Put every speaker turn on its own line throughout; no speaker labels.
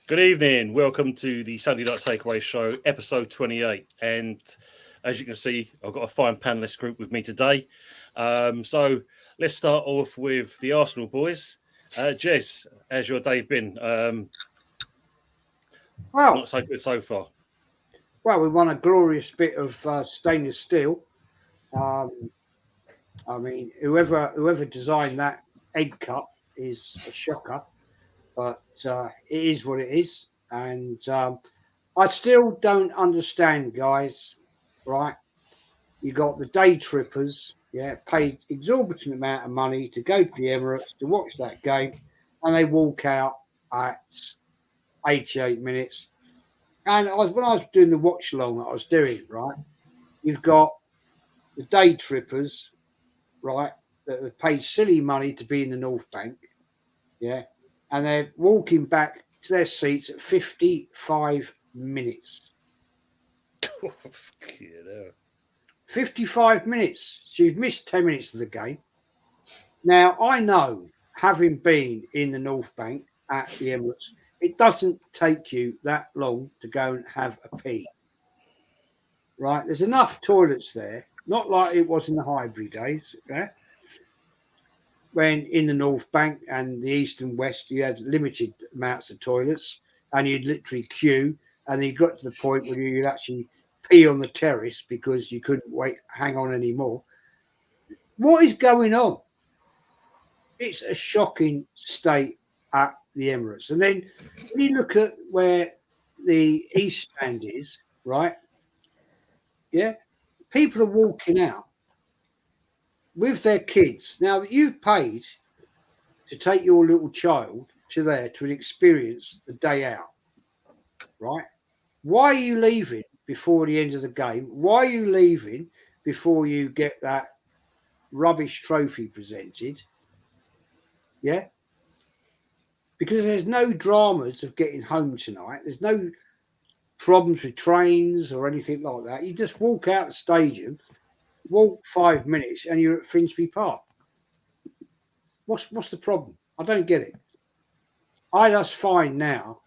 Good evening. Welcome to the Sunday Night Takeaway Show, episode 28. And as you can see, I've got a fine panelist group with me today. So let's start off with the Arsenal boys. Jez, how's your day been?
Well,
not so good so far.
Well, we won a glorious bit of stainless steel. I mean, whoever designed that egg cup is a shocker. But it is what it is. And I still don't understand, guys, right? You got the day trippers, paid exorbitant amount of money to go to the Emirates to watch that game, and they walk out at 88 minutes. And when I was doing the watch along that I was doing, right, you've got the day trippers, right, that have paid silly money to be in the North Bank, and they're walking back to their seats at 55 minutes. 55 minutes. So you've missed 10 minutes of the game. Now, I know, having been in the North Bank at the Emirates, it doesn't take you that long to go and have a pee. Right? There's enough toilets there, not like it was in the Highbury days, when in the North Bank and the East and West, you had limited amounts of toilets and you'd literally queue, and then you got to the point where you'd actually pee on the terrace because you couldn't hang on anymore. What is going on? It's a shocking state at the Emirates. And then when you look at where the East Stand is, right? Yeah, people are walking out with their kids. Now that you've paid to take your little child to there to experience the day out, right? Why are you leaving before the end of the game? Why are you leaving before you get that rubbish trophy presented? Yeah? Because there's no dramas of getting home tonight. There's no problems with trains or anything like that. You just walk out the stadium, walk 5 minutes, and you're at Finsbury Park. What's the problem? I don't get it. I just find now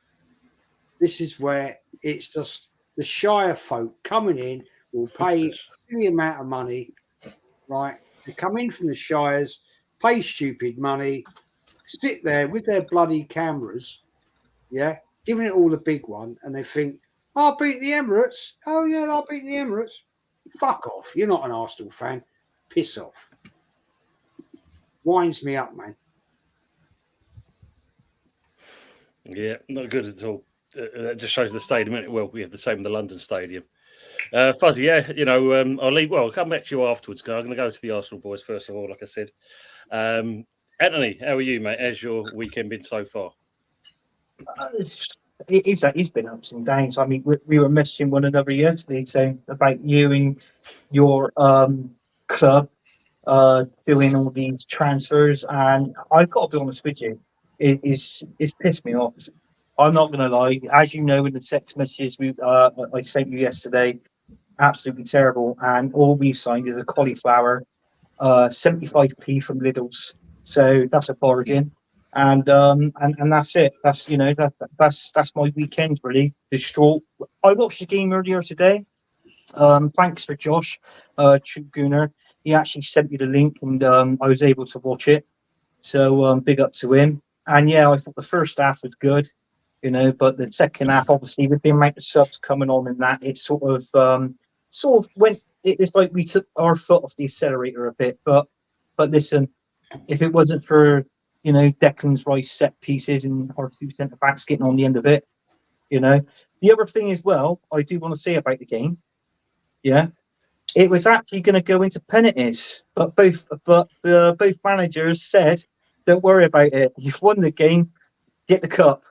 this is where it's just the Shire folk coming in will pay any amount of money, right? They come in from the Shires, pay stupid money, sit there with their bloody cameras, giving it all the big one, and they think, I'll beat the Emirates. Oh, yeah, I'll beat the Emirates. Fuck off. You're not an Arsenal fan. Piss off. Winds me up, man.
Yeah, not good at all. That just shows the stadium. Well, we have the same in the London Stadium. Fuzzy, I'll come back to you afterwards. I'm going to go to the Arsenal boys first of all, like I said. Anthony, how are you, mate? How's your weekend been so far?
It's been ups and downs. I mean, we were messaging one another yesterday saying about you and your club doing all these transfers, and I've got to be honest with you, it's pissed me off. I'm not going to lie. As you know, in the text messages I sent you yesterday, absolutely terrible. And all we've signed is a cauliflower, 75p from Lidl's. So that's a bargain. And that's it. That's that's my weekend really. Distraught. I watched the game earlier today. Thanks for Josh Gunner. He actually sent me the link, and I was able to watch it. So big up to him. And yeah, I thought the first half was good, but the second half, obviously, with the amount of subs coming on and that, it sort of went. It's like we took our foot off the accelerator a bit. But listen, if it wasn't for Declan's Rice set pieces and our two centre backs getting on the end of it, the other thing as well, I do want to say about the game, it was actually going to go into penalties, but both managers said, "Don't worry about it. You've won the game. Get the cup."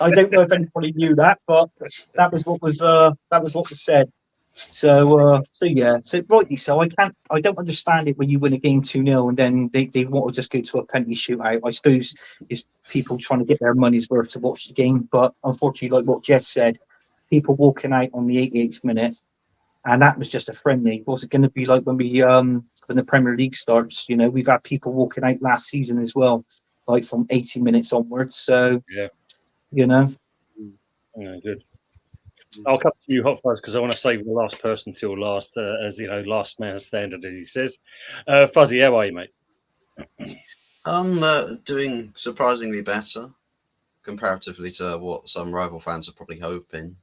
I don't know if anybody knew that, but that was what was said. So yeah, so rightly so. I don't understand it when you win a game 2-0 and then they want to just go to a penalty shootout. I suppose it's people trying to get their money's worth to watch the game, but unfortunately, like what Jess said, people walking out on the 88th minute, and that was just a friendly. What's it going to be like when the Premier League starts? You know, we've had people walking out last season as well, like from 80 minutes onwards. So
Yeah.
you know,
Yeah, good. I'll come to you, Hot Fuzz, because I want to save the last person till last, as you know, last man standard, as he says. Fuzzy, how are you, mate?
I'm doing surprisingly better comparatively to what some rival fans are probably hoping.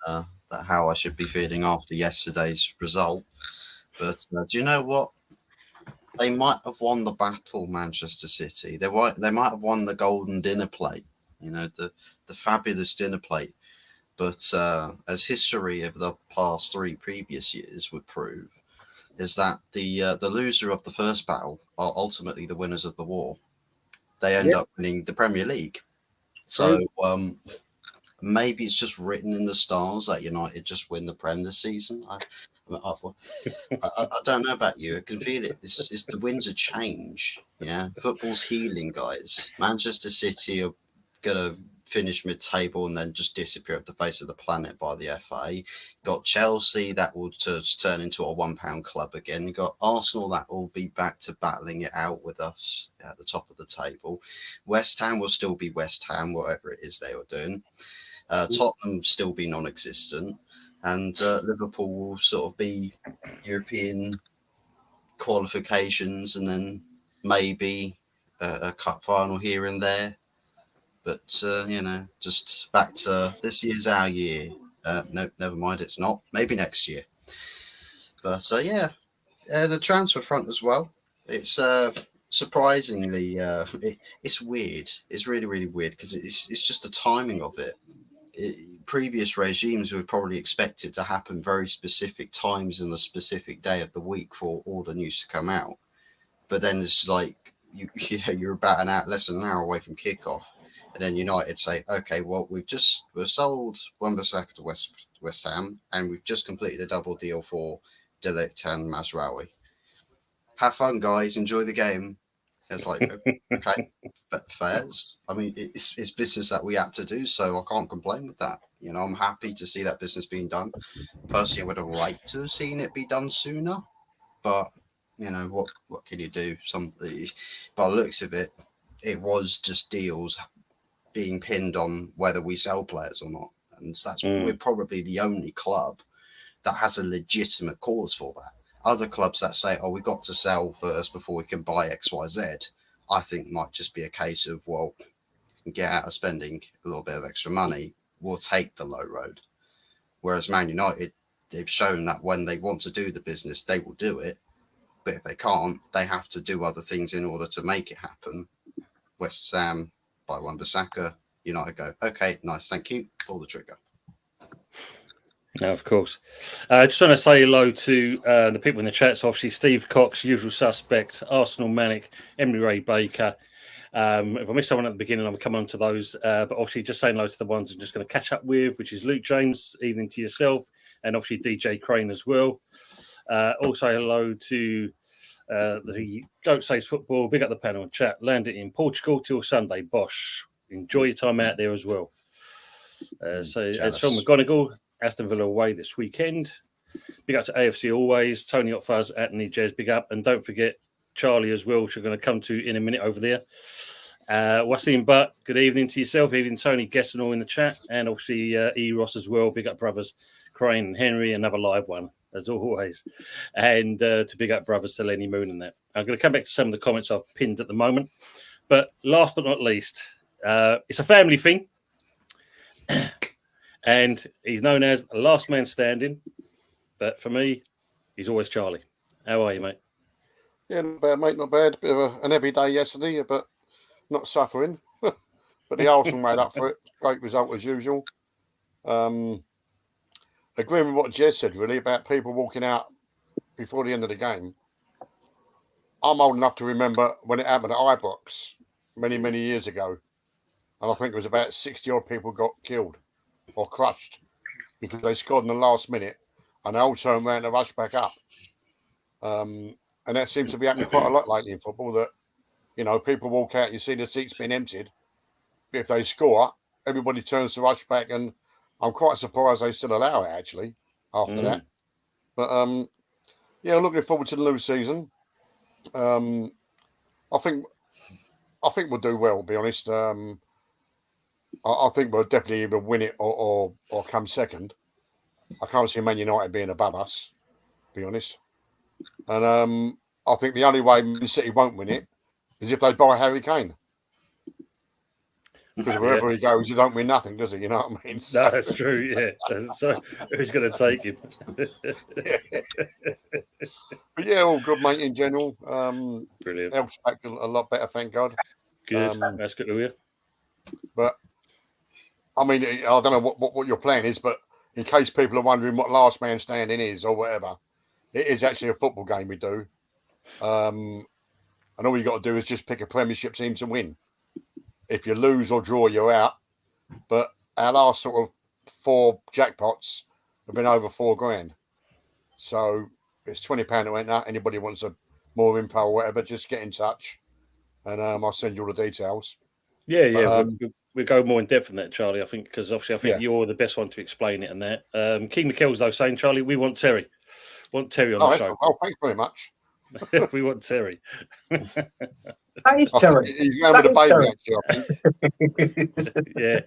That how I should be feeling after yesterday's result. But do you know what? They might have won the battle, Manchester City. They might have won the golden dinner plate. You know, the fabulous dinner plate. But as history of the past 3 previous years would prove, is that the loser of the first battle are ultimately the winners of the war. They end up winning the Premier League. So maybe it's just written in the stars that United just win the Prem this season. I don't know about you. I can feel it. It's the winds of change. Yeah, football's healing, guys. Manchester City are gonna finish mid-table and then just disappear off the face of the planet by the FA. Got Chelsea that will turn into a £1 club again. You got Arsenal that will be back to battling it out with us at the top of the table. West Ham will still be West Ham, whatever it is they are doing. Tottenham still be non-existent, and Liverpool will sort of be European qualifications, and then maybe a cup final here and there. But just back to this year's our year. No, never mind, it's not. Maybe next year. But yeah, the transfer front as well. It's surprisingly, it's weird. It's really, really weird because it's just the timing of it. Previous regimes would probably expect it to happen very specific times and a specific day of the week for all the news to come out. But then it's like you're about less than an hour away from kickoff, and then United say, okay, well we've sold Wan-Bissaka to West Ham, and we've just completed a double deal for De Ligt and Mazraoui. Have fun, guys. Enjoy the game. It's like, okay, but fairs. I mean, it's business that we had to do, so I can't complain with that. You know, I'm happy to see that business being done. Personally, I would have liked to have seen it be done sooner, but you know, what can you do? By the looks of it, it was just deals being pinned on whether we sell players or not, and we're probably the only club that has a legitimate cause for that. Other clubs that say, oh, we got to sell first before we can buy XYZ, I think might just be a case of, well, you can get out of spending a little bit of extra money, we'll take the low road. Whereas Man United, they've shown that when they want to do the business, they will do it. But if they can't, they have to do other things in order to make it happen. West Ham buy Wan-Bissaka, United go, okay, nice, thank you, pull the trigger.
No, of course. Just want to say hello to the people in the chat. So obviously, Steve Cox, usual suspect, Arsenal Manic, Emily Ray Baker. If I missed someone at the beginning, I'm coming on to those. But obviously, just saying hello to the ones I'm just going to catch up with, which is Luke James, evening to yourself, and obviously DJ Crane as well. Also, hello to the Goat Saves Football. Big up the panel and chat. Landed in Portugal till Sunday. Bosh. Enjoy your time out there as well. So, Sean McGonigal, Aston Villa away this weekend. Big up to AFC always. Tony Otfaz, Anthony Jez, big up. And don't forget Charlie as well, which we're going to come to in a minute over there. Wasim Butt, good evening to yourself. Evening, Tony Gesson all in the chat. And obviously E. Ross as well. Big up brothers Crane and Henry, another live one, as always. And to big up brothers to Lenny Moon and that. I'm going to come back to some of the comments I've pinned at the moment. But last but not least, it's a family thing. And he's known as the last man standing. But for me, he's always Charlie. How are you, mate?
Yeah, not bad, mate. Not bad. Bit of an everyday yesterday, but not suffering. But the Arsenal made up for it. Great result as usual. Agreeing with what Jez said, really, about people walking out before the end of the game. I'm old enough to remember when it happened at Ibrox many years ago, and I think it was about 60 odd people got killed or crushed because they scored in the last minute, and they all turned around to rush back up. And that seems to be happening quite a lot lately in football. That people walk out, you see the seats being emptied. If they score, everybody turns to rush back, and I'm quite surprised they still allow it actually after that. But looking forward to the new season. I think we'll do well. To be honest, I think we'll definitely either win it or come second. I can't see Man United being above us. To be honest, and I think the only way Man City won't win it is if they buy Harry Kane. Because wherever he goes, he don't win nothing, does he? You know what I mean?
No, that's true. Yeah. So who's going to take him?
But yeah, all good, mate. In general,
Brilliant.
Helps back a lot better, thank God.
Good. That's good to hear.
But I mean, I don't know what your plan is, but in case people are wondering what last man standing is or whatever, it is actually a football game we do. And all you got to do is just pick a Premiership team to win. If you lose or draw, you're out. But our last sort of 4 jackpots have been over $4,000. So it's £20 to enter. Anybody wants more info or whatever, just get in touch, and I'll send you all the details.
Yeah. We'll go more in depth in that, Charlie. I think because obviously you're the best one to explain it and that. King McKell's though saying, Charlie, we want Terry. Want Terry on the show.
Oh, thanks very much.
We want Terry.
That is Terry.
He's going with a baby, actually, I think.
Yeah.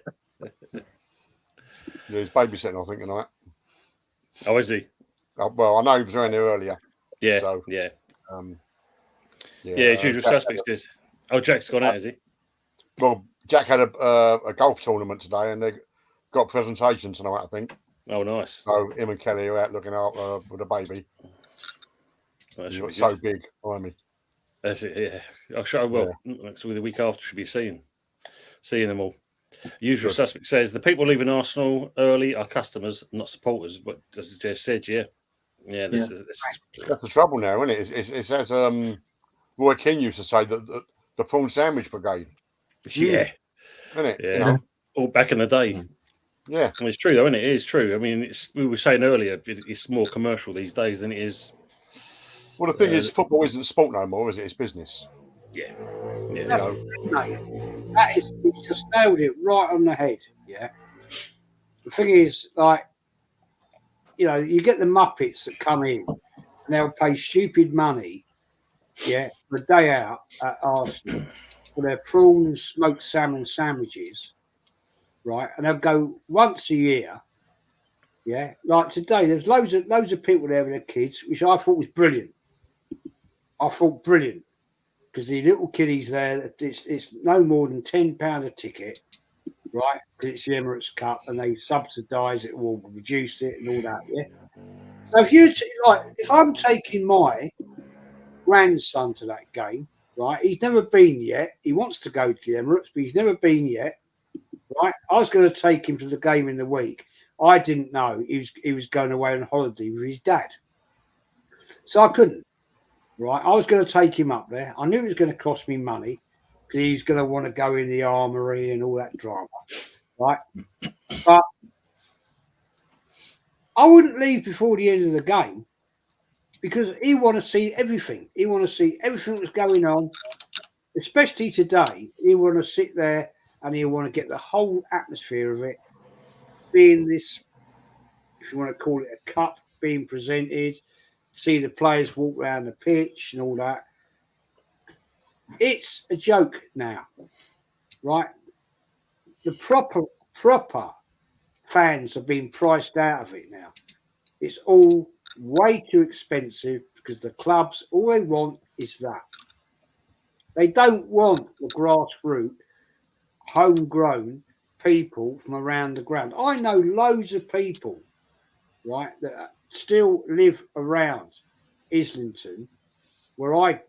Yeah, he's babysitting, I think, tonight.
Oh, is he?
Well, I know he was around there earlier.
Yeah.
So,
yeah, his usual suspects does. Oh, Jack's gone out, is he?
Well, Jack had a golf tournament today, and they got a presentation tonight, I think.
Oh, nice.
So him and Kelly are out looking out with a baby. He's got so big behind me.
That's it. Yeah, I'll show. Well, next the week after should be seeing them all. Usual suspect says the people leaving Arsenal early are customers, not supporters. But as I just said, that's
the trouble now, isn't it? It's as Roy Keane used to say that the prawn sandwich brigade.
Yeah,
isn't it?
Yeah, all back in the day.
Yeah,
and it's true though, isn't it? It is true. I mean, we were saying earlier, it's more commercial these days than it is.
Well, the thing is, football isn't sport no more, is it? It's business.
Yeah.
It's just nailed it right on the head. Yeah. The thing is, you get the Muppets that come in and they'll pay stupid money, for a day out at Arsenal for their prawn and smoked salmon sandwiches, right? And they'll go once a year. Yeah, like today, there's loads of people there with their kids, which I thought was brilliant. Because the little kiddies there, it's no more than £10 a ticket, right? Because it's the Emirates Cup and they subsidise it or reduce it and all that. Yeah. So if I'm taking my grandson to that game, right? He's never been yet. He wants to go to the Emirates, but he's never been yet, right? I was going to take him to the game in the week. I didn't know he was going away on holiday with his dad, so I couldn't. Right, I was going to take him up there. I knew it was going to cost me money because he's going to want to go in the armory and all that drama, right? But I wouldn't leave before the end of the game because he want to see everything. He want to see everything that's going on, especially today. He want to sit there and he want to get the whole atmosphere of it, seeing this, if you want to call it a cup, being presented. See the players walk around the pitch and all that. It's a joke now, right? The proper fans are being priced out of it now. It's all way too expensive because the clubs, all they want is that. They don't want the grassroots, homegrown people from around the ground. I know loads of people, right, that still live around Islington, where I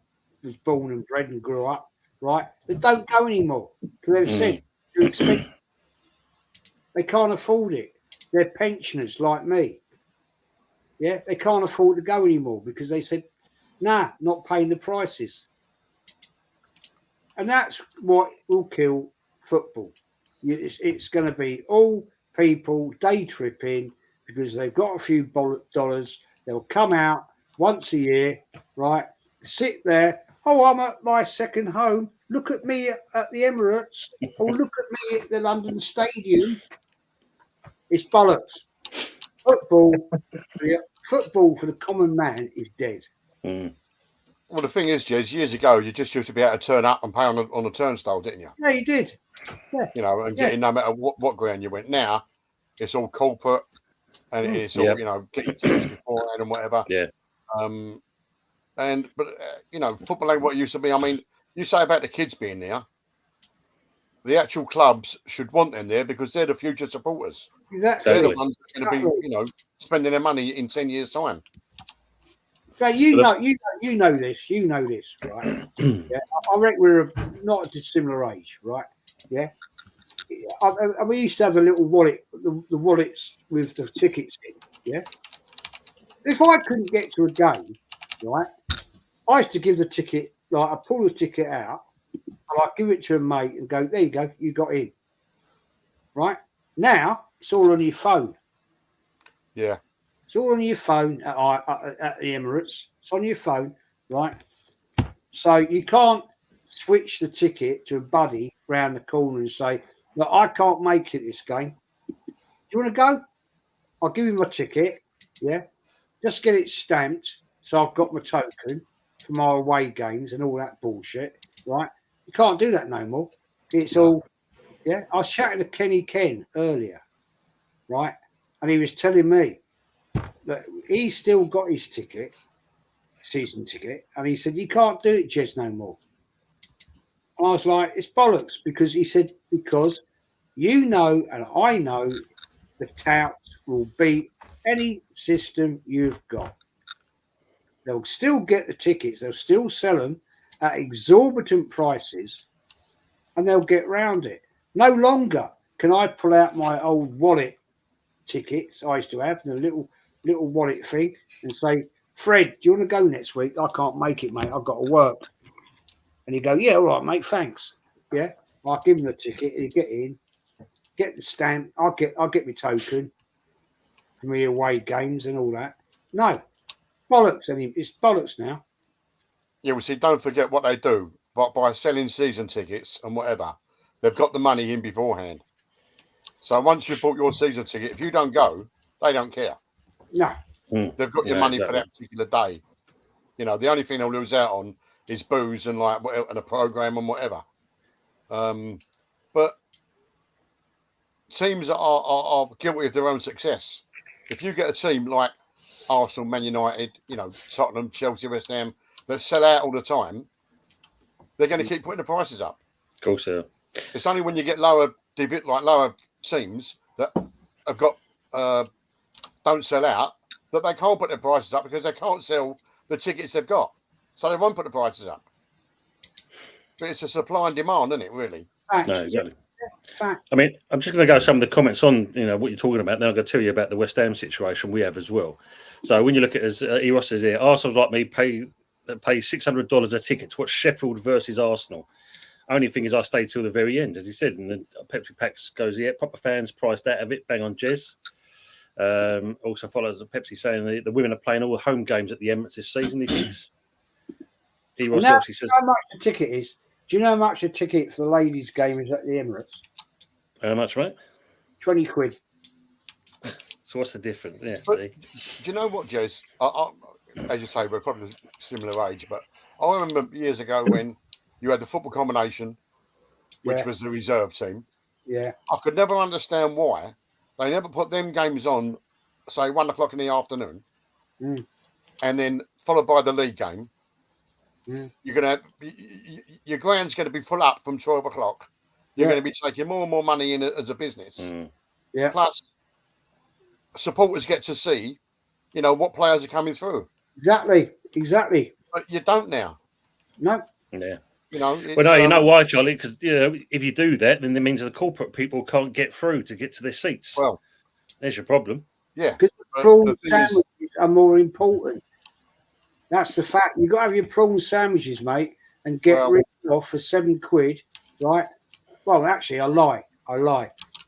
was born and bred and grew up, right? They don't go anymore because they've said too expensive. They can't afford it. They're pensioners like me. Yeah, they can't afford to go anymore because they said, nah, not paying the prices. And that's what will kill football. It's going to be all people day tripping because they've got a few dollars. They'll come out once a year, right? Sit there. Oh, I'm at my second home. Look at me at the Emirates. Oh, look at me at the London Stadium. It's bollocks. Football, football for the common man is dead.
Mm.
Well, the thing is, Jez, years ago, you just used to be able to turn up and pay on the turnstile, didn't you?
Yeah, you did. Yeah.
You know, and get in no matter what ground you went. Now, it's all corporate and it's all, you know, get your tickets beforehand and whatever.
Yeah.
But you know, football ain't what it used to be. I mean, you say about the kids being there. The actual clubs should want them there because they're the future supporters.
Exactly.
They're the ones that are going to be, you know, spending their money in 10 years' time.
So you know this, right? Yeah, I reckon we're not a dissimilar age, right? Yeah. We used to have a little wallet, the wallets with the tickets in. Yeah. If I couldn't get to a game, right, I used to give the ticket, like I pull the ticket out, and I give it to a mate and go, there you go, you got in. Right? Now it's all on your phone.
Yeah.
It's all on your phone at the Emirates. It's on your phone, right? So you can't switch the ticket to a buddy round the corner and say, look, I can't make it this game. Do you want to go? I'll give you my ticket. Yeah. Just get it stamped. So I've got my token for my away games and all that bullshit, right? You can't do that no more. It's all, yeah. I was chatting to Kenny Ken earlier, right? And he was telling me that he's still got his ticket, season ticket, and he said, you can't do it, Jez, no more. And I was like, it's bollocks, because he said, because you know and I know the touts will beat any system you've got. They'll still get the tickets, they'll still sell them at exorbitant prices, and they'll get round it. No longer can I pull out my old wallet tickets I used to have, the little wallet thing, and say, Fred, do you want to go next week? I can't make it, mate. I've got to work. And you go, yeah, all right, mate, thanks. Yeah. I'll give him the ticket, he'll get in, get the stamp, I'll get my token for me away games and all that. No. Bollocks, it's bollocks now.
Yeah, well, see, don't forget what they do. But by selling season tickets and whatever, they've got the money in beforehand. So once you've bought your season ticket, if you don't go, they don't care.
No.
They've got your money for that particular day. You know, the only thing they'll lose out on is booze and like and a program and whatever. But teams are guilty of their own success. If you get a team like Arsenal, Man United, you know, Tottenham, Chelsea, West Ham that sell out all the time, they're going to keep putting the prices up.
Of course, yeah.
It's only when you get lower teams that have got don't sell out that they can't put their prices up because they can't sell the tickets they've got, so they won't put the prices up. But it's a supply and demand, isn't it? Really?
No, exactly. I mean, I'm just going to go some of the comments on, you know, what you're talking about. Then I'm going to tell you about the West Ham situation we have as well. So when you look at, as Eros says here, Arsenal like me pay $600 a ticket to watch Sheffield versus Arsenal. Only thing is, I stayed till the very end, as he said, and then Pepsi Packs goes, yeah, proper fans priced out of it. Bang on, Jez. Also follows the Pepsi saying the women are playing all the home games at the Emirates this season. He thinks. Eros obviously says,
how much the ticket is? Do you know how much a ticket for the ladies' game is at the Emirates?
How much, mate?
20 quid.
So what's the difference? Yeah.
But, do you know what, Jez? As you say, we're probably similar age, but I remember years ago when you had the football combination, which was the reserve team.
Yeah.
I could never understand why they never put them games on, say, 1 o'clock in the afternoon, and then followed by the league game. You're gonna your ground's going to be full up from 12 o'clock. You're going to be taking more and more money in as a business.
Yeah.
Plus, supporters get to see, you know, what players are coming through.
Exactly.
But you don't now.
No.
Yeah.
You know.
Well, no, you know why, Charlie? Because you know, if you do that, then it means the corporate people can't get through to get to their seats.
Well,
there's your problem.
Yeah.
Because the prawn sandwiches are more important. That's the fact. You've got to have your prawn sandwiches, mate, and get ripped off for £7, right? Well, actually, I lie.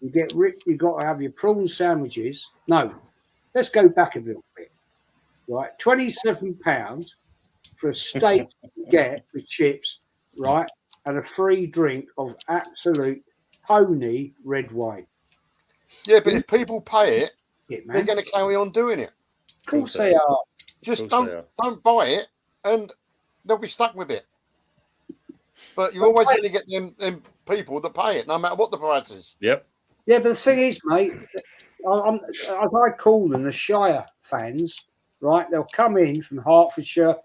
You get ripped. You've got to have your prawn sandwiches. No, let's go back a little bit, right? £27 for a steak you get with chips, right, and a free drink of absolute pony red wine.
Yeah, but if people pay it,
Yeah,
they're going to carry on doing it.
Of course they are.
Just don't buy it, and they'll be stuck with it. But you're always going to get them people that pay it, no matter what the price is.
Yep.
Yeah, but the thing is, mate, as I call them, the Shire fans, right? They'll come in from Hertfordshire,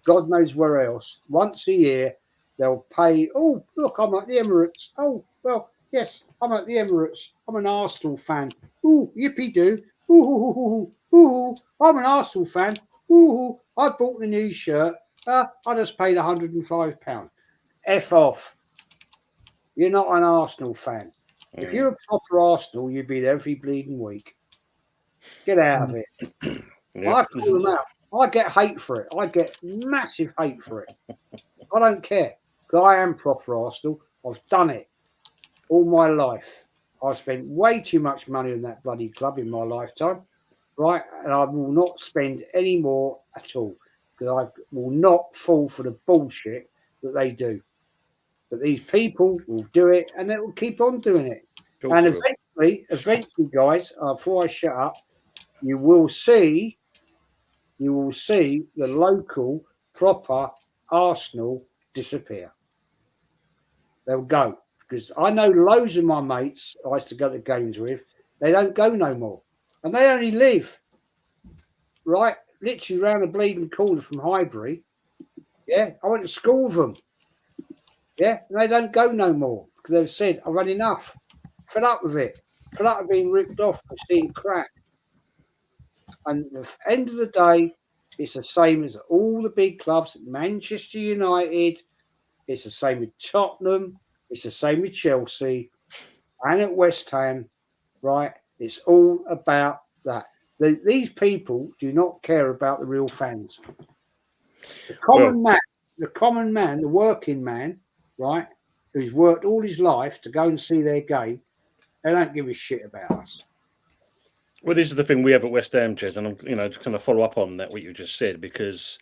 God knows where else. Once a year, they'll pay. Oh, look, I'm at the Emirates. Oh, well, yes, I'm at the Emirates. I'm an Arsenal fan. Ooh, yippee doo. Ooh, I'm an Arsenal fan. Ooh, I bought the new shirt. I just paid £105. F off. You're not an Arsenal fan. If you're a proper Arsenal, you'd be there every bleeding week. Get out of it.
Yep.
I call them out. I get hate for it. I get massive hate for it. I don't care. Because I am proper Arsenal. I've done it all my life. I've spent way too much money on that bloody club in my lifetime, right? And I will not spend any more at all. Because I will not fall for the bullshit that they do. But these people will do it, and they will keep on doing it. And eventually, guys, before I shut up, you will see the local proper Arsenal disappear. They'll go. Because I know loads of my mates I used to go to games with, they don't go no more. And they only live, right, literally around the bleeding corner from Highbury. Yeah, I went to school with them. Yeah, and they don't go no more because they've said, I've had enough. Fed up with it. Fed up with being ripped off and seeing crap. And at the end of the day, it's the same as all the big clubs, Manchester United, it's the same with Tottenham, it's the same with Chelsea, and at West Ham, right? It's all about that. These people do not care about the real fans. The common man, the working man, right, who's worked all his life to go and see their game, they don't give a shit about us.
Well, this is the thing we have at West Ham, Jez, and I'm, just going to follow up on that what you just said, because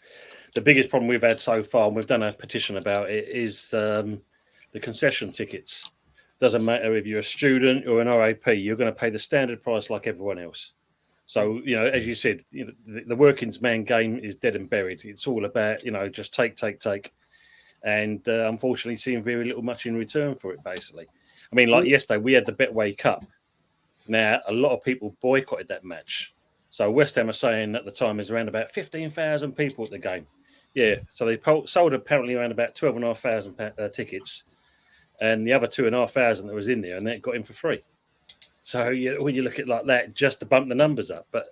the biggest problem we've had so far, and we've done a petition about it, is the concession tickets. Doesn't matter if you're a student or an RAP, you're going to pay the standard price like everyone else. So, as you said, the workings man game is dead and buried. It's all about, just take. And unfortunately, seeing very little much in return for it, basically. I mean, like yesterday, we had the Betway Cup. Now, a lot of people boycotted that match. So West Ham are saying at the time there's around about 15,000 people at the game. Yeah, so they sold apparently around about 12,500 tickets, and the other 2,500 that was in there, and they got in for free. So when you look at it like that, just to bump the numbers up. But,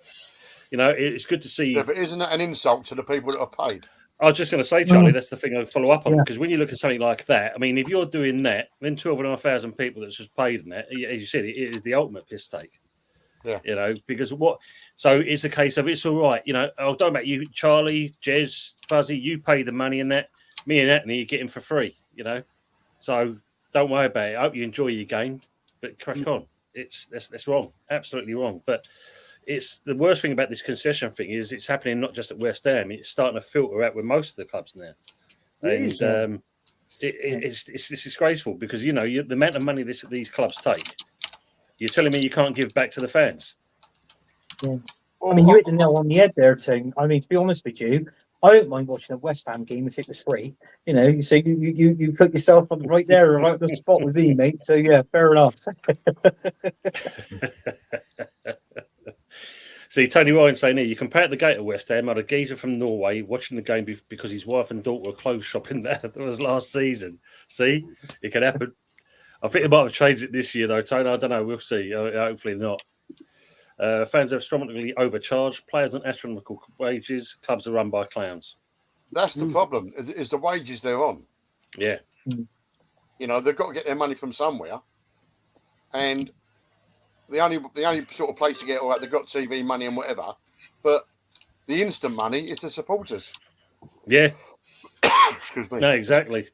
it's good to see.
Yeah, but isn't that an insult to the people that have paid?
I was just going to say, Charlie, that's the thing I'll follow up on, because when you look at something like that, I mean, if you're doing that, then 12,500 people that's just paid in that, as you said, it is the ultimate piss take.
Yeah.
Because so it's a case of it's all right. I'll talk about you, Charlie, Jez, Fuzzy, you pay the money in that. Me and Anthony, you get him for free, So don't worry about it. I hope you enjoy your game, but crack on. That's wrong. Absolutely wrong. But it's the worst thing about this concession thing is it's happening not just at West Ham. It's starting to filter out with most of the clubs now, and it's disgraceful because the amount of money these clubs take. You're telling me you can't give back to the fans?
Yeah. I mean, you hit the nail on the head there, Tim. I mean, to be honest with you, I don't mind watching a West Ham game if it was free. So you put yourself on right there, right the spot with me, mate. So yeah, fair enough.
See, Tony Ryan saying here, you compare at the gate of West Ham, had a geezer from Norway watching the game because his wife and daughter were clothes shopping there. That was last season. See, it can happen. I think they might have changed it this year, though, Tony. I don't know. We'll see. Hopefully not. Fans are astronomically overcharged. Players on astronomical wages. Clubs are run by clowns.
That's the problem, is the wages they're on.
Yeah.
They've got to get their money from somewhere. And the only sort of place to get all that, they've got TV money and whatever. But the instant money is the supporters.
Yeah,
Excuse me.
no, exactly.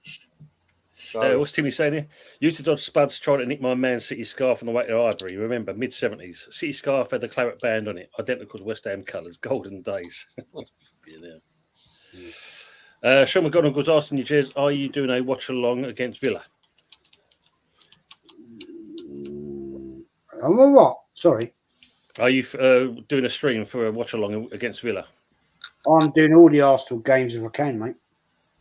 So,
What's Timmy saying here? Used to dodge spuds trying to nick my Man City scarf on the way to Highbury. Remember, mid-70s. City scarf had the claret band on it, identical to West Ham colours. Golden days. Sean McGonagall was asking you, Jez, are you doing a watch-along against Villa?
Oh, well, what? Sorry.
Are you doing a stream for a watch-along against Villa?
I'm doing all the Arsenal games if I can, mate.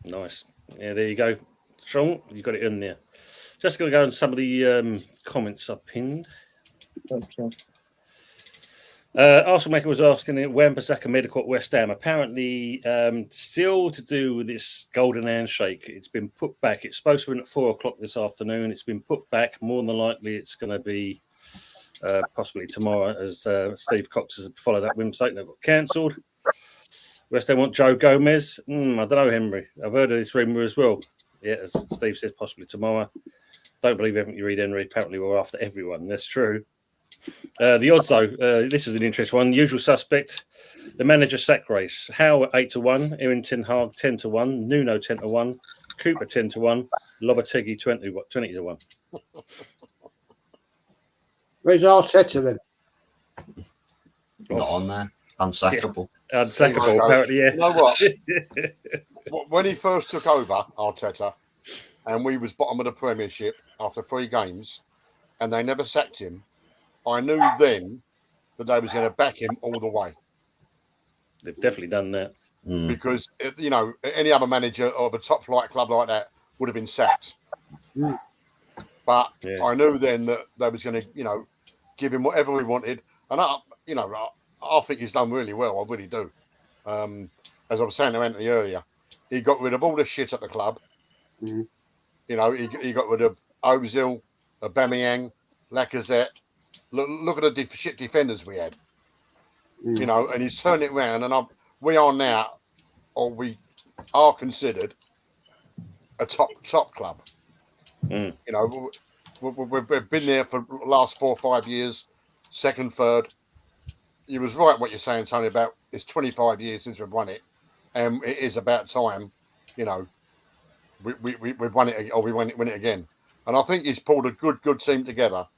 Nice. Yeah, there you go. Sean, you got it in there. Just going to go on some of the comments I pinned.
Okay.
Arsenal Maker was asking Wan-Bissaka medical at West Ham. Apparently, still to do with this golden handshake. It's been put back. It's supposed to be at 4:00 this afternoon. It's been put back. More than likely, it's going to be possibly tomorrow, as Steve Cox has followed up with mistake. They've got cancelled. West Ham want Joe Gomez. I don't know, Henry. I've heard of this rumour as well. Yeah, as Steve said, possibly tomorrow. Don't believe everything you read, Henry. Apparently, we're after everyone. That's true. The odds, though, this is an interesting one. Usual suspect, the manager sack race. Howe at 8-1, Erin Ten Hag 10-1, Nuno 10-1, Cooper 10-1, Lopetegui 20-1.
Where's Arteta then?
Not on there. Unsackable.
Yeah. Unsackable, apparently, yeah.
You know what? When he first took over, Arteta, and we was bottom of the Premiership after 3 games, and they never sacked him, I knew then that they was going to back him all the way.
They've definitely done that.
Because, you know, any other manager of a top flight club like that would have been sacked. But yeah. I knew then that they was going to, you know, give him whatever he wanted. And, I think he's done really well. I really do. As I was saying to Anthony earlier, he got rid of all the shit at the club. You know, he got rid of Ozil, Aubameyang, Lacazette. Look at the shit defenders we had. You know, and he's turned it around, and we are now, or we are considered a top club. You know, we've been there for the last 4 or 5 years, second, third. You was right what you're saying, Tony, about it's 25 years since we've won it, and it is about time, you know, we've won it, or we win it again. And I think he's pulled a good team together.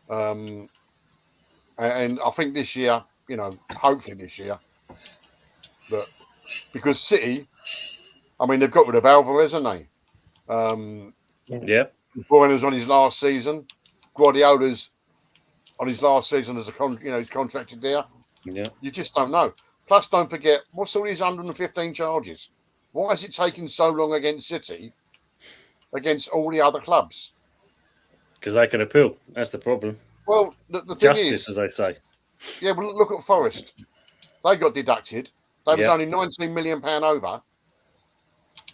And I think this year, you know, hopefully this year, that because City, I mean, they've got rid of Alvarez, haven't they?
Yeah.
Bruno's on his last season. Guardiola's on his last season as he's contracted there.
Yeah.
You just don't know. Plus, don't forget, what's all these 115 charges? Why is it taking so long against City, against all the other clubs?
Because they can appeal. That's the problem.
Well, the thing
Justice,
is,
as they say.
Yeah, well, look at Forest. They got deducted. They was only £19 million over.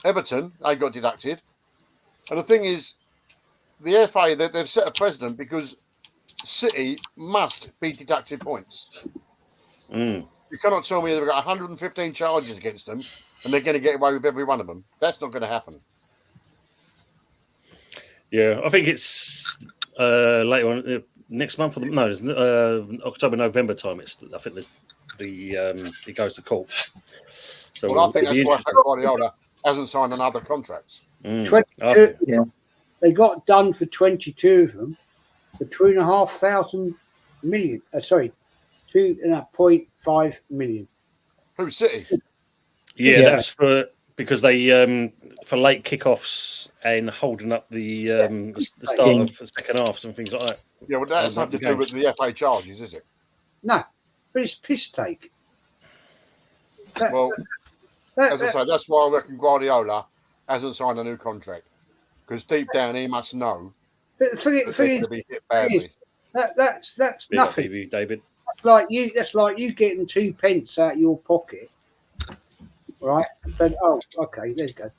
Everton, they got deducted. And the thing is, the FA, they've set a precedent because City must be deducted points. You cannot tell me they've got 115 charges against them and they're going to get away with every one of them. That's not going to happen.
Yeah, I think it's later on next month. It's October, November time. I think it goes to court. So
I think that's why Guardiola hasn't signed another contract.
22, they got done for 22 of them for 2.5 million. 2.5 million.
Who's City?
Yeah, that's because they for late kickoffs and holding up the start of the second half and things like that.
Yeah, well, that's nothing to do with the FA charges, is it?
No, but it's piss take.
As I say, that's why I reckon Guardiola hasn't signed a new contract, because deep down he must know
that they're going to
be hit badly.
That's nothing.
TV, David.
That's like you getting 2 pence out of your pocket, right? But okay, there you go.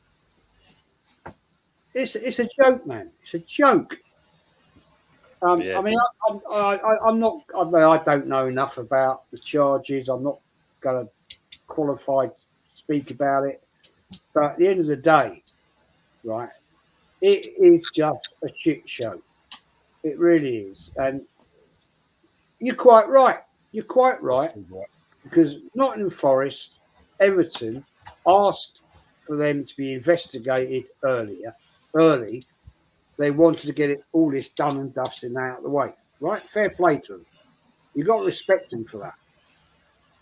It's a joke, man. It's a joke. I mean, I'm not. I don't know enough about the charges. I'm not going to qualify to speak about it. But at the end of the day, right, it is just a shit show. It really is, and you're quite right. because Nottingham Forest, Everton asked for them to be investigated early. They wanted to get it all this done and dusted and out of the way. Right? Fair play to them. You've got to respect them for that.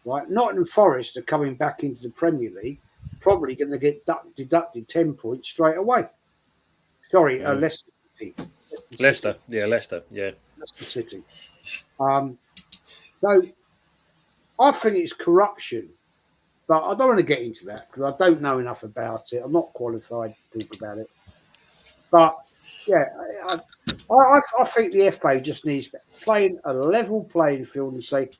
Right? Nottingham Forest are coming back into the Premier League, probably going to get deducted 10 points straight away. Sorry, Leicester City.
Leicester, yeah.
Leicester City. So I think it's corruption, but I don't want to get into that because I don't know enough about it. I'm not qualified to talk about it. But yeah, I think the FA just needs playing a level playing field and say,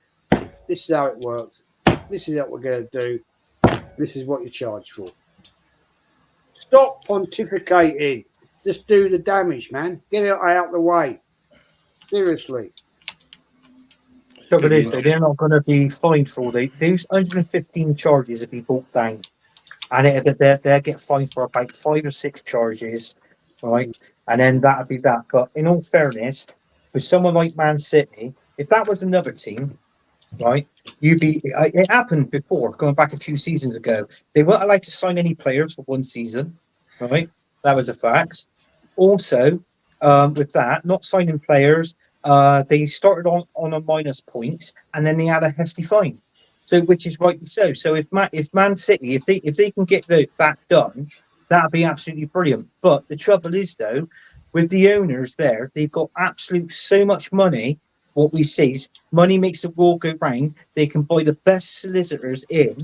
this is how it works. This is what we're going to do. This is what you're charged for. Stop pontificating. Just do the damage, man. Get it out of the way. Seriously.
Trouble is, they're not going to be fined for all those 115 charges that be brought down, and they'll get fined for about 5 or 6 charges, right? And then that'd be that. But in all fairness, with someone like Man City, if that was another team, right, it happened before, going back a few seasons ago. They weren't allowed to sign any players for 1 season, right? That was a fact. Also, with that, not signing players, they started on a minus points, and then they had a hefty fine. So, which is rightly so. So, if Man City, if they can get that done, that'd be absolutely brilliant. But the trouble is, though, with the owners there, they've got absolute so much money. What we see is money makes the world go round. They can buy the best solicitors in,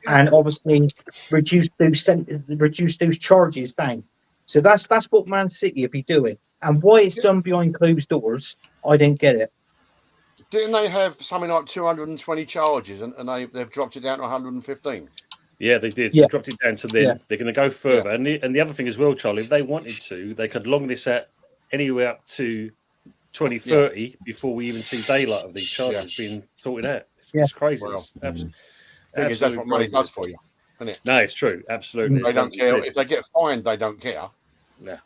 and obviously reduce those charges down. So that's what Man City will be doing. And why it's done behind closed doors, I don't get it.
Didn't they have something like 220 charges and they've dropped it down to 115?
Yeah, they did.
Yeah.
They dropped it down to them.
Yeah.
They're going to go further. Yeah. And the other thing as well, Charlie, if they wanted to, they could long this out anywhere up to 2030 before we even see daylight of these charges being sorted out. It's crazy.
Well,
that's
what money does for you, isn't it?
No, it's true. Absolutely.
They don't care. If they get fined, they don't care.
No.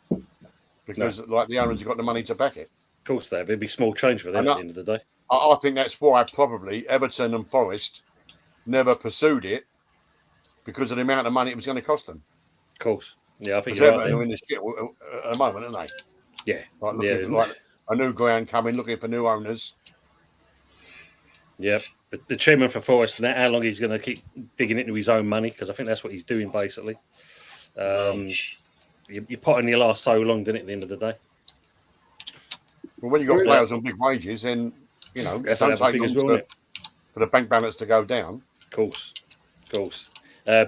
Because like the owners have got the money to back it.
Of course they have. It'd be small change for them at the end of the day.
I think that's why probably Everton and Forest never pursued it, because of the amount of money it was going to cost them.
Of course. Yeah, I think you're
Everton
right.
are in the shit at the moment, aren't they?
Yeah.
Like looking for like a new ground coming, looking for new owners.
Yeah. But the chairman for Forest, how long he's going to keep digging into his own money, because I think that's what he's doing basically. You pot in your last so long, didn't it, at the end of the day?
Well, when you've got players on big wages, then,
that's
don't take
thing
them for the bank balance to go down.
Of course.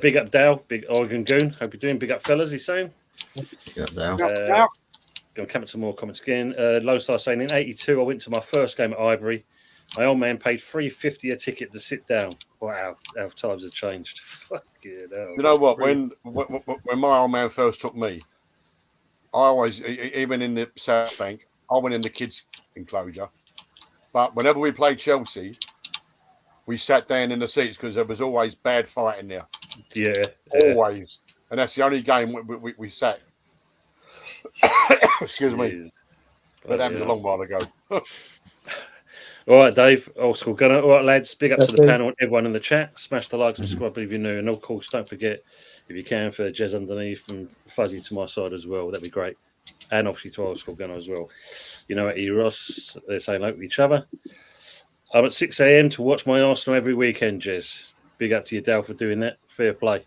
Big up Dale, big Oregon Goon. Hope you're doing. Big up fellas, he's saying.
Big up Dale.
Going to come to more comments again. Lone Star saying, in 82, I went to my first game at Highbury. My old man paid $3.50 a ticket to sit down. Wow, how times have changed. Fucking hell.
You know what? When my old man first took me, I always, even in the South Bank, I went in the kids' enclosure. But whenever we played Chelsea, we sat down in the seats because there was always bad fighting there.
Yeah.
Always. And that's the only game we sat. Excuse me. But that was a long while ago.
All right, Dave, old school gunner. All right, lads, big up to the panel and everyone in the chat. Smash the like, subscribe if you're new. And of course, don't forget, if you can, for Jez underneath and Fuzzy to my side as well. That'd be great. And obviously to old school gunner as well. You know, at Eros, they're saying hello to each other. I'm at 6 a.m. to watch my Arsenal every weekend, Jez. Big up to you, Dale, for doing that. Fair play.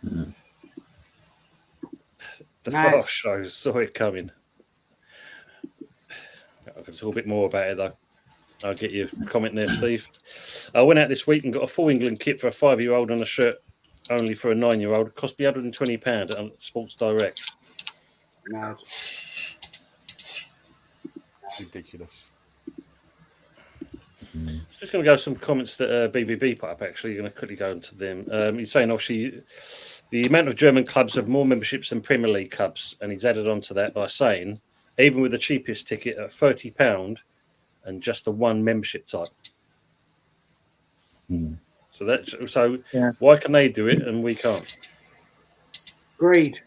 The first show saw it coming. I can talk a bit more about it, though. I'll get your comment there, Steve. I went out this week and got a full England kit for a 5-year-old and a shirt only for a 9-year-old. It cost me £120 at Sports Direct.
Mad.
Ridiculous.
Just going to go some comments that BVB put up, actually. You're going to quickly go into them. He's saying, obviously, the amount of German clubs have more memberships than Premier League clubs. And he's added on to that by saying, even with the cheapest ticket at £30 and just the one membership type. So why can they do it and we can't?
Agreed.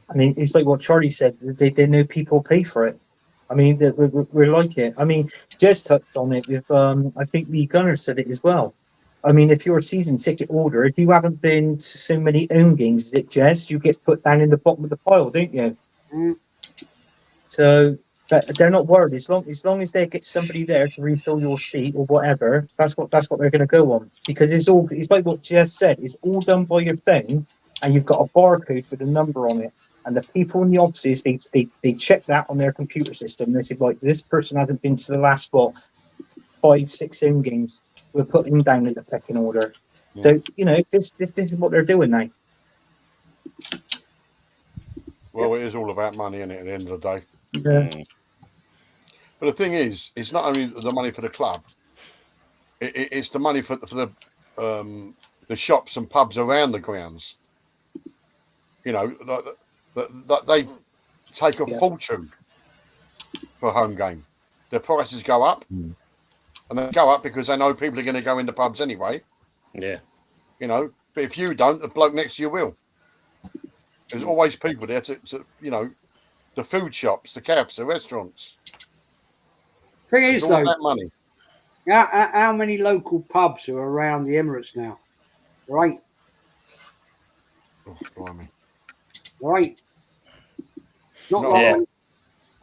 I mean, it's like what Charlie said. They know people pay for it. I mean, we're like it. I mean, Jez touched on it with, I think Lee Gunner said it as well. I mean, if you're a season ticket holder, if you haven't been to so many home games, is it Jez, you get put down in the bottom of the pile, don't you?
Mm.
So they're not worried as long as they get somebody there to refill your seat or whatever. That's what they're going to go on, because it's like what Jez said. It's all done by your phone, and you've got a barcode with a number on it. And the people in the offices, they check that on their computer system. They say, like, this person hasn't been to the last 5-6 home games. We'll put him down in the pecking order.
Yeah.
So this is what they're doing now.
Well, it is all about money, isn't it, at the end of the day?
Yeah.
But the thing is, it's not only the money for the club; it's the money for the shops and pubs around the grounds. You know, they take a fortune for a home game. Their prices go up, and they go up because they know people are going to go into pubs anyway.
Yeah.
You know, but if you don't, the bloke next to you will. There's always people there to the food shops, the cabs, the restaurants.
Thing
It's
is,
all
though,
about money.
how many local pubs are around the Emirates now? Right,
Oh, blimey.
right. Not
No,
like
yeah.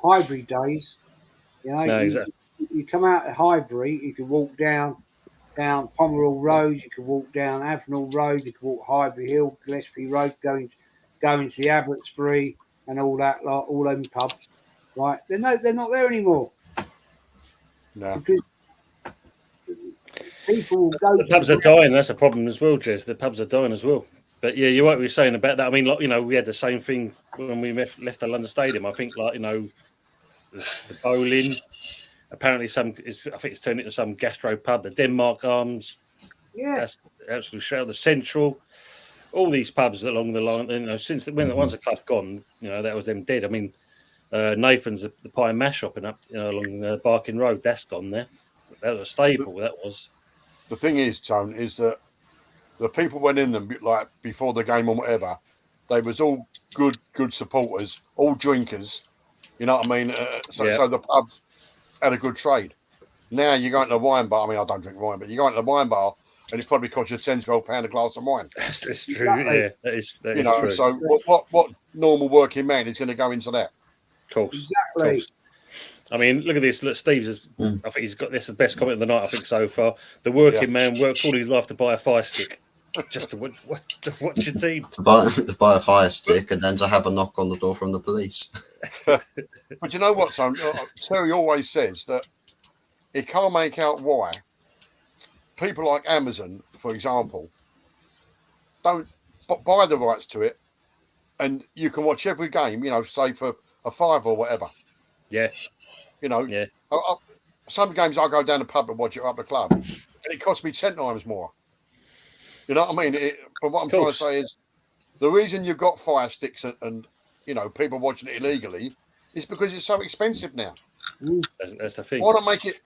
Highbury days.
No,
You,
exactly.
you come out of Highbury, you can walk down Pomerol Road, you can walk down Avenel Road, you can walk Highbury Hill, Gillespie Road, going to the Abbotsbury and all that, like all them pubs. Right, they're not there anymore
no.
because people go
The pubs are dying. That's a problem as well, Jez. The pubs are dying as well. But yeah, you're right. We were saying about that. I mean, like, we had the same thing when we left the London Stadium. I think, like, the bowling. Apparently, I think it's turned into some gastro pub. The Denmark Arms.
Yeah,
That's absolutely show. The Central. All these pubs along the line. Since once the club gone, that was them dead. I mean, Nathan's the pie and mash shop up along Barking Road. That's gone there. That was a staple. That was.
The thing is, Tone, is that the people went in them like before the game or whatever. They was all good supporters, all drinkers. You know what I mean? So the pub had a good trade. Now you go into a wine bar. I mean, I don't drink wine, but you go into a wine bar and it probably costs you £10-12 a glass of wine.
That's true. Yeah, that is true.
So what normal working man is going to go into that?
Of course.
exactly.
Of course. I mean, look at this. Look, Steve's. I think he's got this the best comment of the night. I think so far. The working man worked all his life to buy a fire stick, just to watch your team.
To buy a fire stick and then to have a knock on the door from the police.
But you know what, Tone? Terry always says that he can't make out why people like Amazon, for example, don't buy the rights to it, and you can watch every game. Say for a £5 or whatever.
Yeah.
Yeah. Some games I go down the pub and watch it up the club, and it costs me 10 times more. You know what I mean? But what I'm trying to say is, the reason you've got fire sticks and people watching it illegally is because it's so expensive now.
That's the thing.
Why not make it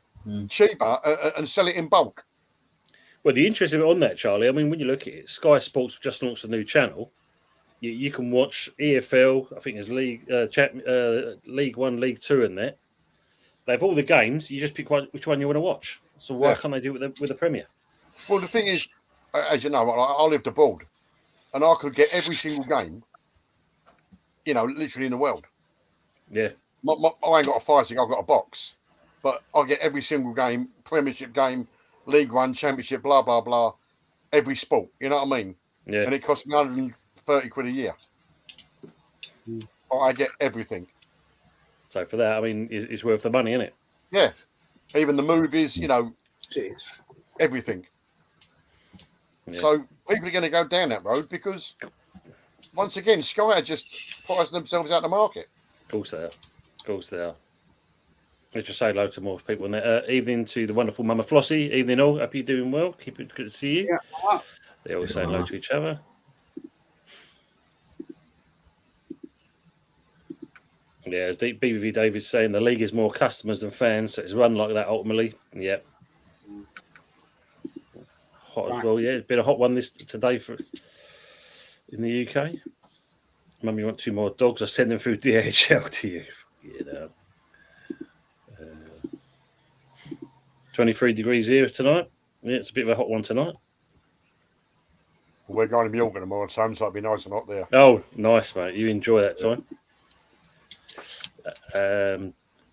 cheaper and sell it in bulk?
Well, the interesting bit on that, Charlie. I mean, when you look at it, Sky Sports just launched a new channel. You can watch EFL. I think there's League One, League Two in there. They have all the games. You just pick which one you want to watch. So why can't they do it with the Premier?
Well, the thing is, as you know, I lived abroad, and I could get every single game, literally in the world.
Yeah.
I ain't got a fire stick, I've got a box. But I get every single game, Premiership game, League One, Championship, blah, blah, blah, every sport. You know what I mean?
Yeah.
And it costs me £130 a year. But I get everything.
So for that, I mean, it's worth the money, isn't it?
Yeah. Even the movies, everything.
Yeah.
So people are going to go down that road because, once again, Sky are just pricing themselves out of the market.
Of course they are. Let's just say hello to more people in there. Evening to the wonderful Mama Flossie. Evening all. Hope you're doing well. Keep it good to see you.
Yeah.
They're all saying hello to each other. Yeah, as BBV David's saying, the league is more customers than fans, so it's run like that ultimately. Yeah. Hot as well, yeah. It's been a hot one today in the UK. Mum, you want 2 more dogs? I send them through DHL to you. 23 degrees here tonight. Yeah, it's a bit of a hot one tonight.
We're going to Mallorca tomorrow, so it'll be nice and hot there.
Oh, nice, mate. You enjoy that time.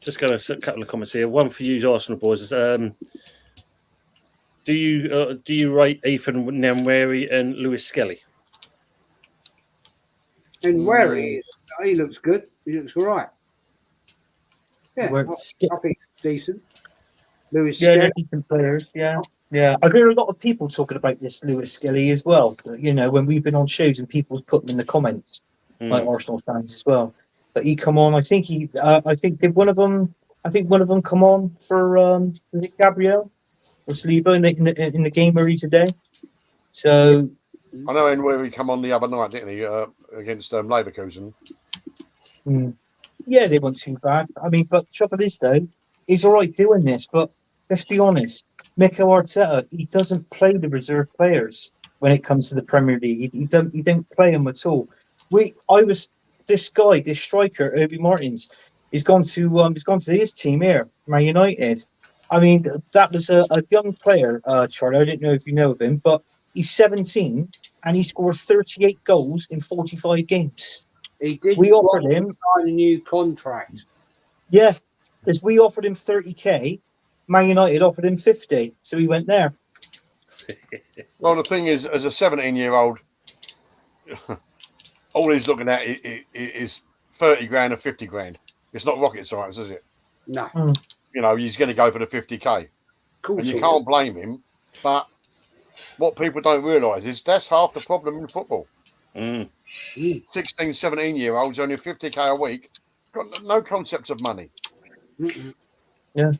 Just going to a couple of comments here. One for you, Arsenal boys. Do you rate Ethan Nwaneri and Lewis Skelly?
And where he is, he looks good. He looks all right. Yeah, I think decent. Lewis
Yeah,
Skelly.
they're decent players. Yeah. I hear a lot of people talking about this Lewis Skelly as well. You know, when we've been on shows and people's put them in the comments, like Arsenal fans as well. But he come on. I think did one of them. I think one of them come on for was it Gabriel or Saliba in the game where he's today. So
I know where he come on the other night, didn't he? Against Leverkusen.
Yeah, they weren't too bad. I mean, but the trouble is though, he's all right doing this. But let's be honest, Mikel Arteta, he doesn't play the reserve players when it comes to the Premier League. He don't play them at all. This striker, Obi Martins, he's gone to his team here, Man United. I mean, that was a young player, Charlie. I didn't know if you know of him, but he's 17 and he scored 38 goals in 45 games.
He did.
We offered him
a new contract.
Yeah, because we offered him 30k, Man United offered him 50, so he went there.
Well, the thing is, as a 17-year-old, all he's looking at is 30 grand or 50 grand. It's not rocket science, is it?
No.
You know, he's going to go for the 50k. And you can't blame him. But what people don't realise is that's half the problem in football. 16, 17-year-olds earning 50k a week, got no concept of money.
Yeah.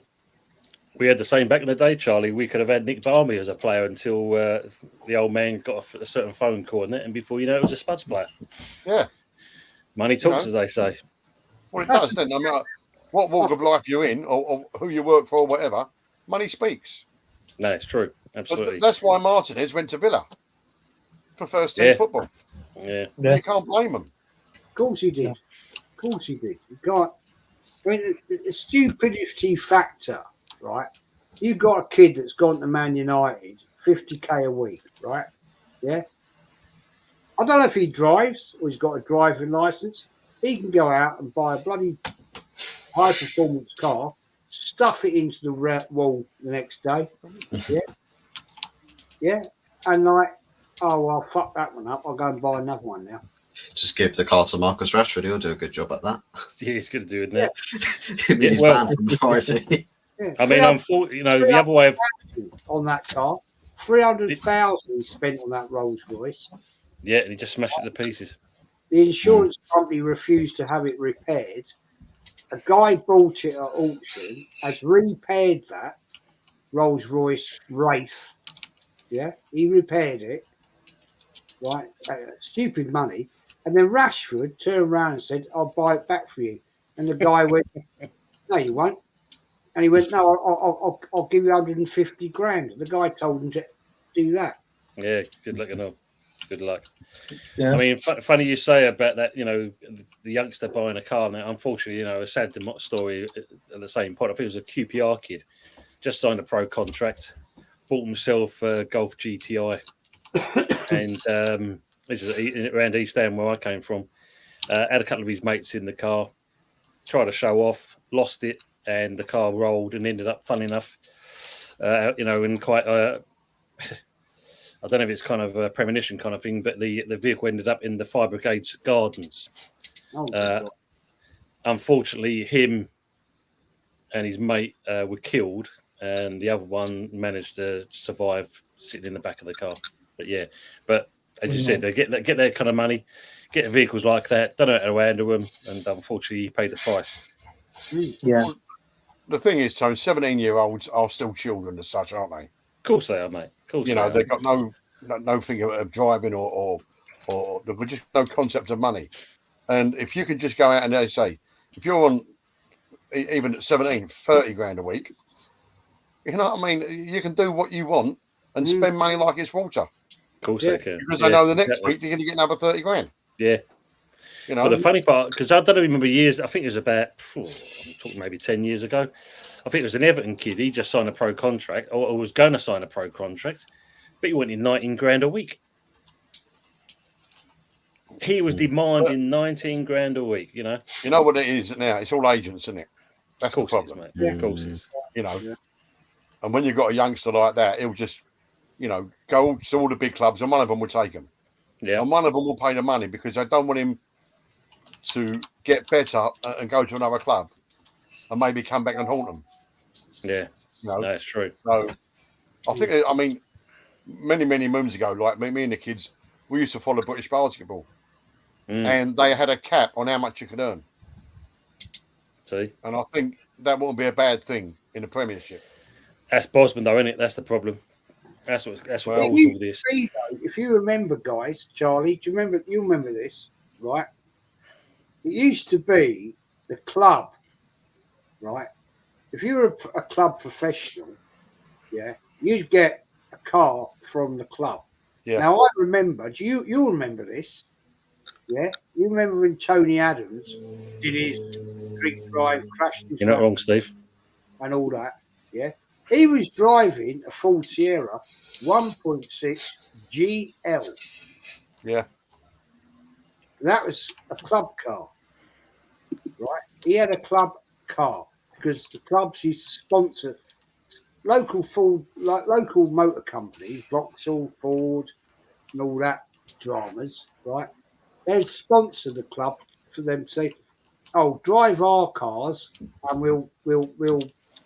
We had the same back in the day, Charlie. We could have had Nick Barmby as a player until the old man got a certain phone call on it, and before you know it, was a Spuds player.
Yeah.
Money talks, as they say.
Well, it does, then. No matter what walk of life you're in or who you work for or whatever, money speaks.
No, it's true. Absolutely.
But that's why Martinez went to Villa for first-team football.
Yeah.
You can't blame him.
Of course he did. Of course he did. You can't. I mean, the stupidity factor, right? You've got a kid that's gone to Man United, 50k a week, right? Yeah. I don't know if he drives or he's got a driving license. He can go out and buy a bloody high-performance car, stuff it into the wall the next day. Yeah. Yeah. And like, oh, well, fuck that one up. I'll go and buy another one now.
Just give the car to Marcus Rashford. He'll do a good job at that.
Yeah, he's going to do it now.
He's banned from the party.
Yeah.
I mean, unfortunately, the other way of
on that car, 300,000 he spent on that Rolls Royce.
Yeah, and he just smashed it to pieces.
The insurance company refused to have it repaired. A guy bought it at auction, has repaired that Rolls Royce Wraith. Yeah, he repaired it. Right, stupid money. And then Rashford turned around and said, "I'll buy it back for you." And the guy went, "No, you won't." And he went, "No, I'll give you 150 grand." The guy told him to do that.
Yeah, good luck and all. Good luck.
Yeah.
I mean, funny you say about that. You know, the youngster buying a car now. Unfortunately, you know, a sad story at the same point. I think it was a QPR kid, just signed a pro contract, bought himself a Golf GTI, and this is around East Ham where I came from. Had a couple of his mates in the car, tried to show off, lost it, and the car rolled and ended up, funny enough, you know, in quite I don't know if it's kind of a premonition kind of thing, but the vehicle ended up in the Fire Brigade's gardens. Unfortunately, him and his mate were killed, and the other one managed to survive sitting in the back of the car. But yeah, as you said, they get that kind of money, get vehicles like that, don't know how to handle them, and unfortunately, he paid the price.
Yeah.
Well, the thing is, so 17-year-olds are still children as such, aren't they?
Of course they are, mate. Of course,
you know, they've got no thing of driving or they've just no concept of money. And if you can just go out and they say, if you're on even at 17, 30 grand a week, you know what I mean? You can do what you want and spend money like it's water.
Of course they can.
Because I know the next week you're going to get another 30 grand.
Yeah.
You know,
But the funny part, because I don't remember years, I think it was about, I'm talking maybe 10 years ago. I think it was an Everton kid. He just signed a pro contract, or was going to sign a pro contract, but he wanted 19 grand a week. He was demanding 19 grand a week, you know.
You know what it is now? It's all agents, isn't it? That's the problem.
Mate. Yeah, of course it is.
You know, and when you've got a youngster like that, he'll just, you know, go to all the big clubs, and one of them will take him.
Yeah.
And one of them will pay the money because they don't want him to get better and go to another club and maybe come back and haunt them.
Yeah.
You know?
That's true.
So I think, I mean, many moons ago, like me and the kids, we used to follow British basketball. And they had a cap on how much you could earn.
See?
And I think that wouldn't be a bad thing in the Premiership.
That's Bosman, though, isn't it? That's the problem. That's what
Well,
caused all this.
If you remember, guys, Charlie, do you remember? You remember this, right? It used to be the club, right? If you were a club professional, yeah, you'd get a car from the club.
Yeah.
Now I remember. You remember this? Yeah, you remember when Tony Adams did his drink drive, crashed his
You're not wrong, Steve.
and all that. Yeah, he was driving a Ford Sierra 1.6 GL.
Yeah.
That was a club car, right? He had a club car because the clubs used to sponsor local Ford, like local motor companies, Vauxhall, Ford, and all that dramas, right? They'd sponsor the club for them to say, "Oh, drive our cars, and we'll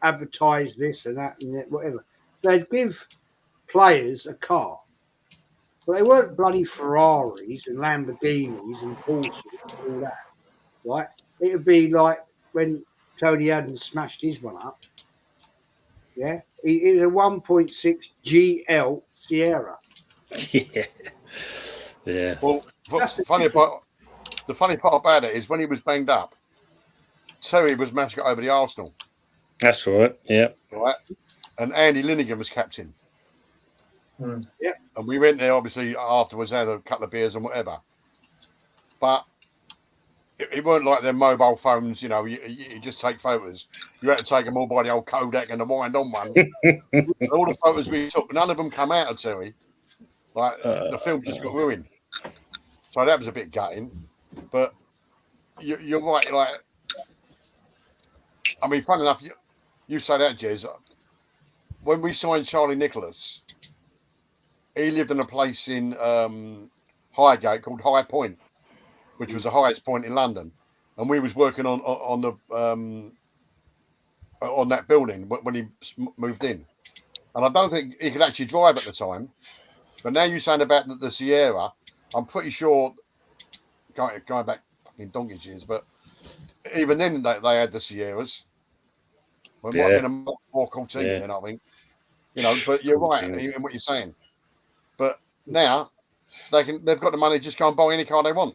advertise this and that and that, whatever." So they'd give players a car, but they weren't bloody Ferraris and Lamborghinis and Porsches and all that, right? It would be like when Tony Adams smashed his one up. Yeah, it was a 1.6 GL Sierra.
Yeah. Yeah.
Well, the funny part about it is when he was banged up, Terry was mascot over the Arsenal.
That's right. Yeah.
Right. And Andy Linegan was captain.
Yeah.
And we went there, obviously, afterwards, had a couple of beers and whatever. But it weren't like their mobile phones, you know, you just take photos. You had to take them all by the old Kodak and the wind-on one. And all the photos we took, none of them come out of Terry. Like, the film just got ruined. So that was a bit gutting. But you're right, like, I mean, fun enough, you say that, Jez. When we signed Charlie Nicholas, he lived in a place in Highgate called High Point, which was the highest point in London, and we was working on that building when he moved in. And I don't think he could actually drive at the time. But now you're saying about the Sierra, I'm pretty sure, going back fucking donkey's years, but even then they had the Sierras. Well, it might have been a more Cortina then, I think. You know, but you're right in what you're saying. But now they've got the money to just go and buy any car they want.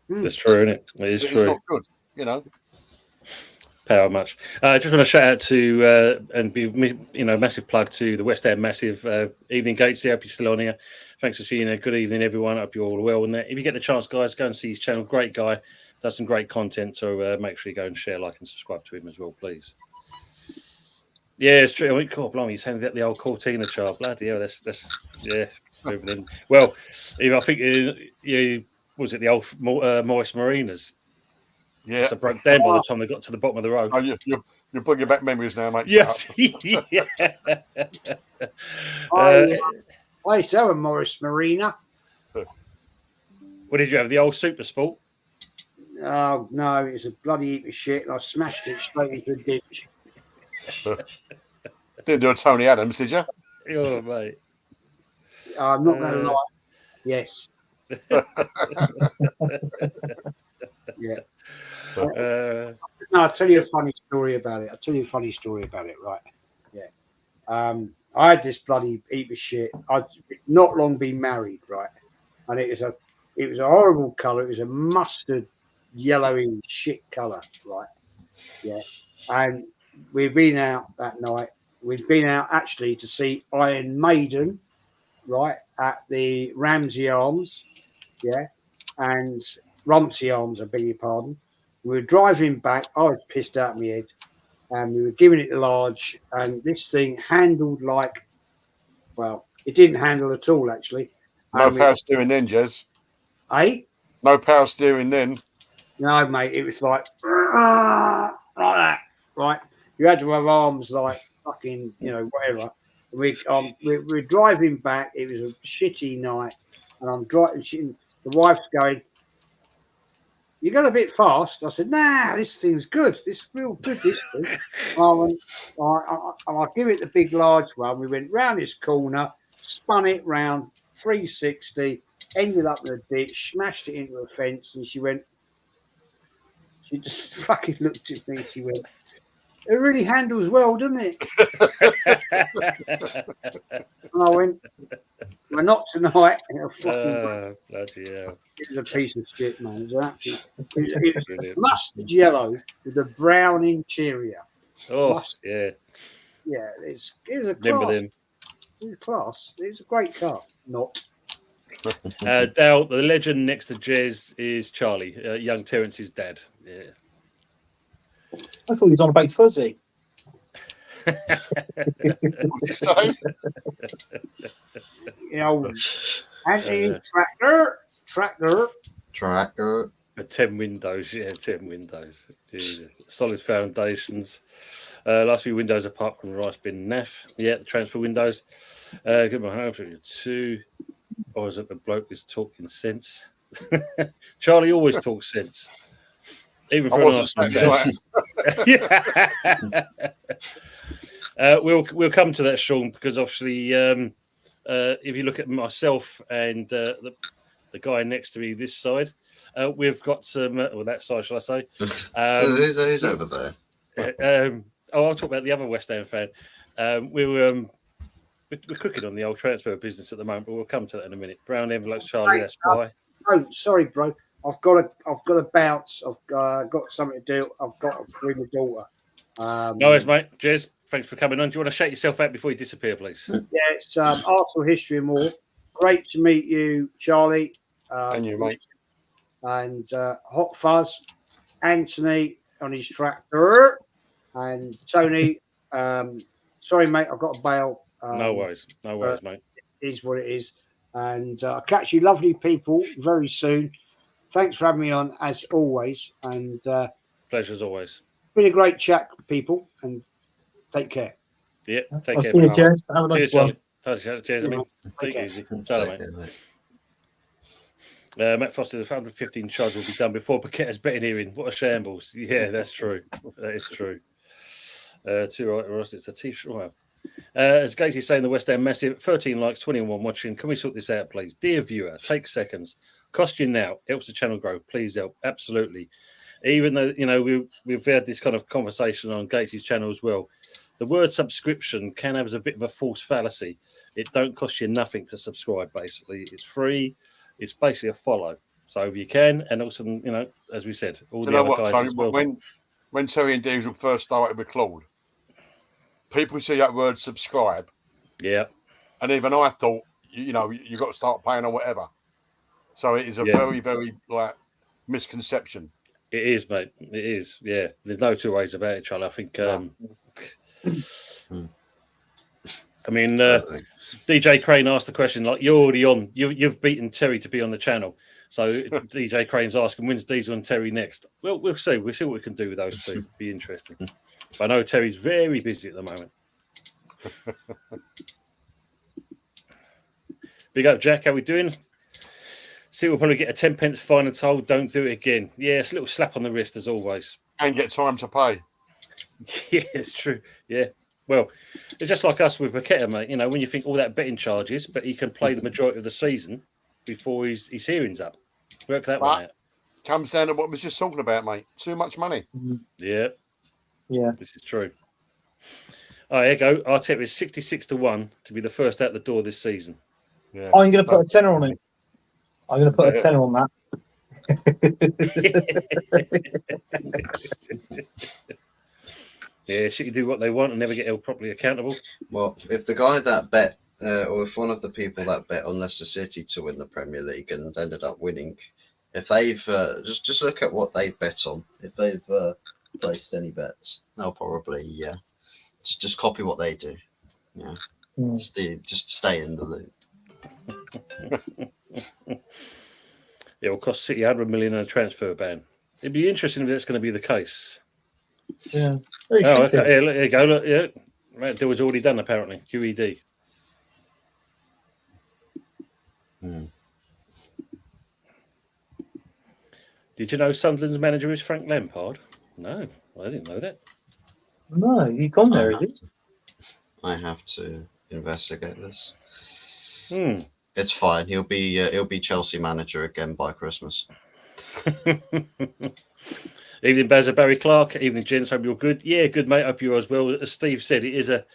That's true, isn't it? It is true.
It's not good, you know.
Power much. I just want to shout out to and be, you know, massive plug to the West Ham Massive Evening Gates. I hope you're still on here. Thanks for seeing. Good evening, everyone. I hope you're all well. And if you get the chance, guys, go and see his channel. Great guy, does some great content. So make sure you go and share, like, and subscribe to him as well, please. Yeah, it's true. I mean, God, blimey, he's saying that the old Cortina chart. Bloody hell, that's yeah. Moving in. Well, I think was it the old Morris Marinas?
Yeah,
so broke down by the time they got to the bottom of the road.
Oh, you're bringing back memories now, mate.
Yes. Yeah.
I used to have a Morris Marina.
What did you have? The old Super Sport?
Oh no, it was a bloody heap of shit, and I smashed it straight into the ditch.
Didn't do a Tony Adams, did you?
Oh, mate.
I'm not going to lie. Yes. Yeah. No, I'll tell you a funny story about it. Right. Yeah. I had this bloody heap of shit. I'd not long been married, right? And it was a horrible colour. It was a mustard yellowy shit colour, right? Yeah. And we'd been out that night. We'd been out actually to see Iron Maiden, right, at the Ramsey Arms. Yeah. And Rumsey Arms, I beg your pardon. We were driving back. I was pissed out of my head. And we were giving it large. And this thing handled like, well, it didn't handle at all, actually.
No
And
power steering then, Jez. No power steering then.
No, mate, it was like that, right? You had to have arms like fucking, whatever. We're driving back. It was a shitty night, and I'm driving. The wife's going, "You got a bit fast." I said, "Nah, this thing's good. This is real good. This thing." I give it the big large one. We went round this corner, spun it round 360, ended up in a ditch, smashed it into a fence, and she just fucking looked at me. She went, "It really handles well, doesn't it?" And I went, "Well, not tonight."
Bloody hell.
It was a piece of shit, man. It was mustard yellow with a brown interior.
Oh, yeah.
Yeah, it was a
Remember
class.
them.
It was class. It was a great car. Not.
Dale, the legend next to Jez is Charlie, young Terence's dad. Yeah.
I thought he was on about Fuzzy.
Anthony's tractor.
10 windows, 10 windows. Jesus. Solid foundations. Last few windows apart from rice bin naff. Yeah, the transfer windows. Good morning. 2. Or is it the bloke who's talking sense? Charlie always talks sense. Even for an Arsenal fan. We'll come to that, Sean, because obviously if you look at myself and the guy next to me this side, we've got some, or that side, shall I say?
Who's over there?
I'll talk about the other West Ham fan. We're cooking on the old transfer business at the moment, but we'll come to that in a minute. Brown envelopes, Charlie. That's why.
Oh, sorry, bro. I've got to bounce. I've got something to do. I've got to bring my daughter.
No worries, mate. Jez, thanks for coming on. Do you want to shake yourself out before you disappear, please?
Yeah, it's Arsenal history and more. Great to meet you, Charlie.
And you, mate.
And Hot Fuzz, Anthony on his tractor, and Tony. Sorry, mate, I've got to bail.
No worries, mate.
It is what it is. And I'll catch you lovely people very soon. Thanks for having me on, as always. And
pleasure as always.
Been a great chat, people, and take care.
Yeah, take
I'll
care.
See you, Jez. Have a nice one.
Cheers, mate. Take it easy. Mate. Matt Foster, the 115 charge will be done before Paqueta's betting hearing. What a shambles. Yeah, that's true. That is true. Too right, Ross. It's a t-shirt. Well, as Gatey's saying, the West Ham massive 13 likes, 21 watching. Can we sort this out, please? Dear viewer, take seconds. Cost you now. Helps the channel grow. Please help. Absolutely. Even though, we've had this kind of conversation on Gatey's channel as well. The word subscription can have a bit of a false fallacy. It don't cost you nothing to subscribe, basically. It's free. It's basically a follow. So if you can, and also, as we said, all the other guys
Tony,
as well.
When Terry and Diesel first started with Claude, people see that word subscribe.
Yeah.
And even I thought, you got to start paying or whatever. So it is a very, very misconception.
It is, mate. It is. Yeah. There's no two ways about it, Charlie. I think. DJ Crane asked the question, like, you're already on. You've beaten Terry to be on the channel. So DJ Crane's asking, when's Diesel and Terry next? Well, we'll see. We'll see what we can do with those two. Be interesting. But I know Terry's very busy at the moment. Big up, Jack. How we doing? See, we'll probably get a 10 pence fine and told, don't do it again. Yeah, it's a little slap on the wrist as always.
And get time to pay.
Yeah, it's true. Yeah. Well, it's just like us with Paqueta, mate. When you think all that betting charges, but he can play the majority of the season before his hearing's up. Work that one out.
Comes down to what we was just talking about, mate. Too much money.
Yeah.
Yeah.
This is true. Oh, there you go. Arteta is 66-1 to be the first out the door this season.
Yeah.
I'm going to put a tenner on it. I'm going to put a tenner on that.
Yeah, she can do what they want and never get held properly accountable.
Well, if the guy that bet, or if one of the people that bet on Leicester City to win the Premier League and ended up winning, If they've just look at what they've bet on. If they've placed any bets, they'll probably just copy what they do. Yeah, just stay in the loop.
It will cost City 100 million in a transfer ban. It'd be interesting if that's going to be the case.
Yeah.
Oh, okay. Yeah, look, there you go. Look, yeah, that deal was already done apparently. QED. Did you know Sunderland's manager is Frank Lampard? No, I didn't know that.
No, you gone there, is it?
I have to investigate this.
Hmm.
It's fine. He'll be Chelsea manager again by Christmas.
Evening, Bazza, Barry Clark. Evening, gents. Hope you're good. Yeah, good, mate. Hope you are as well. As Steve said, it is a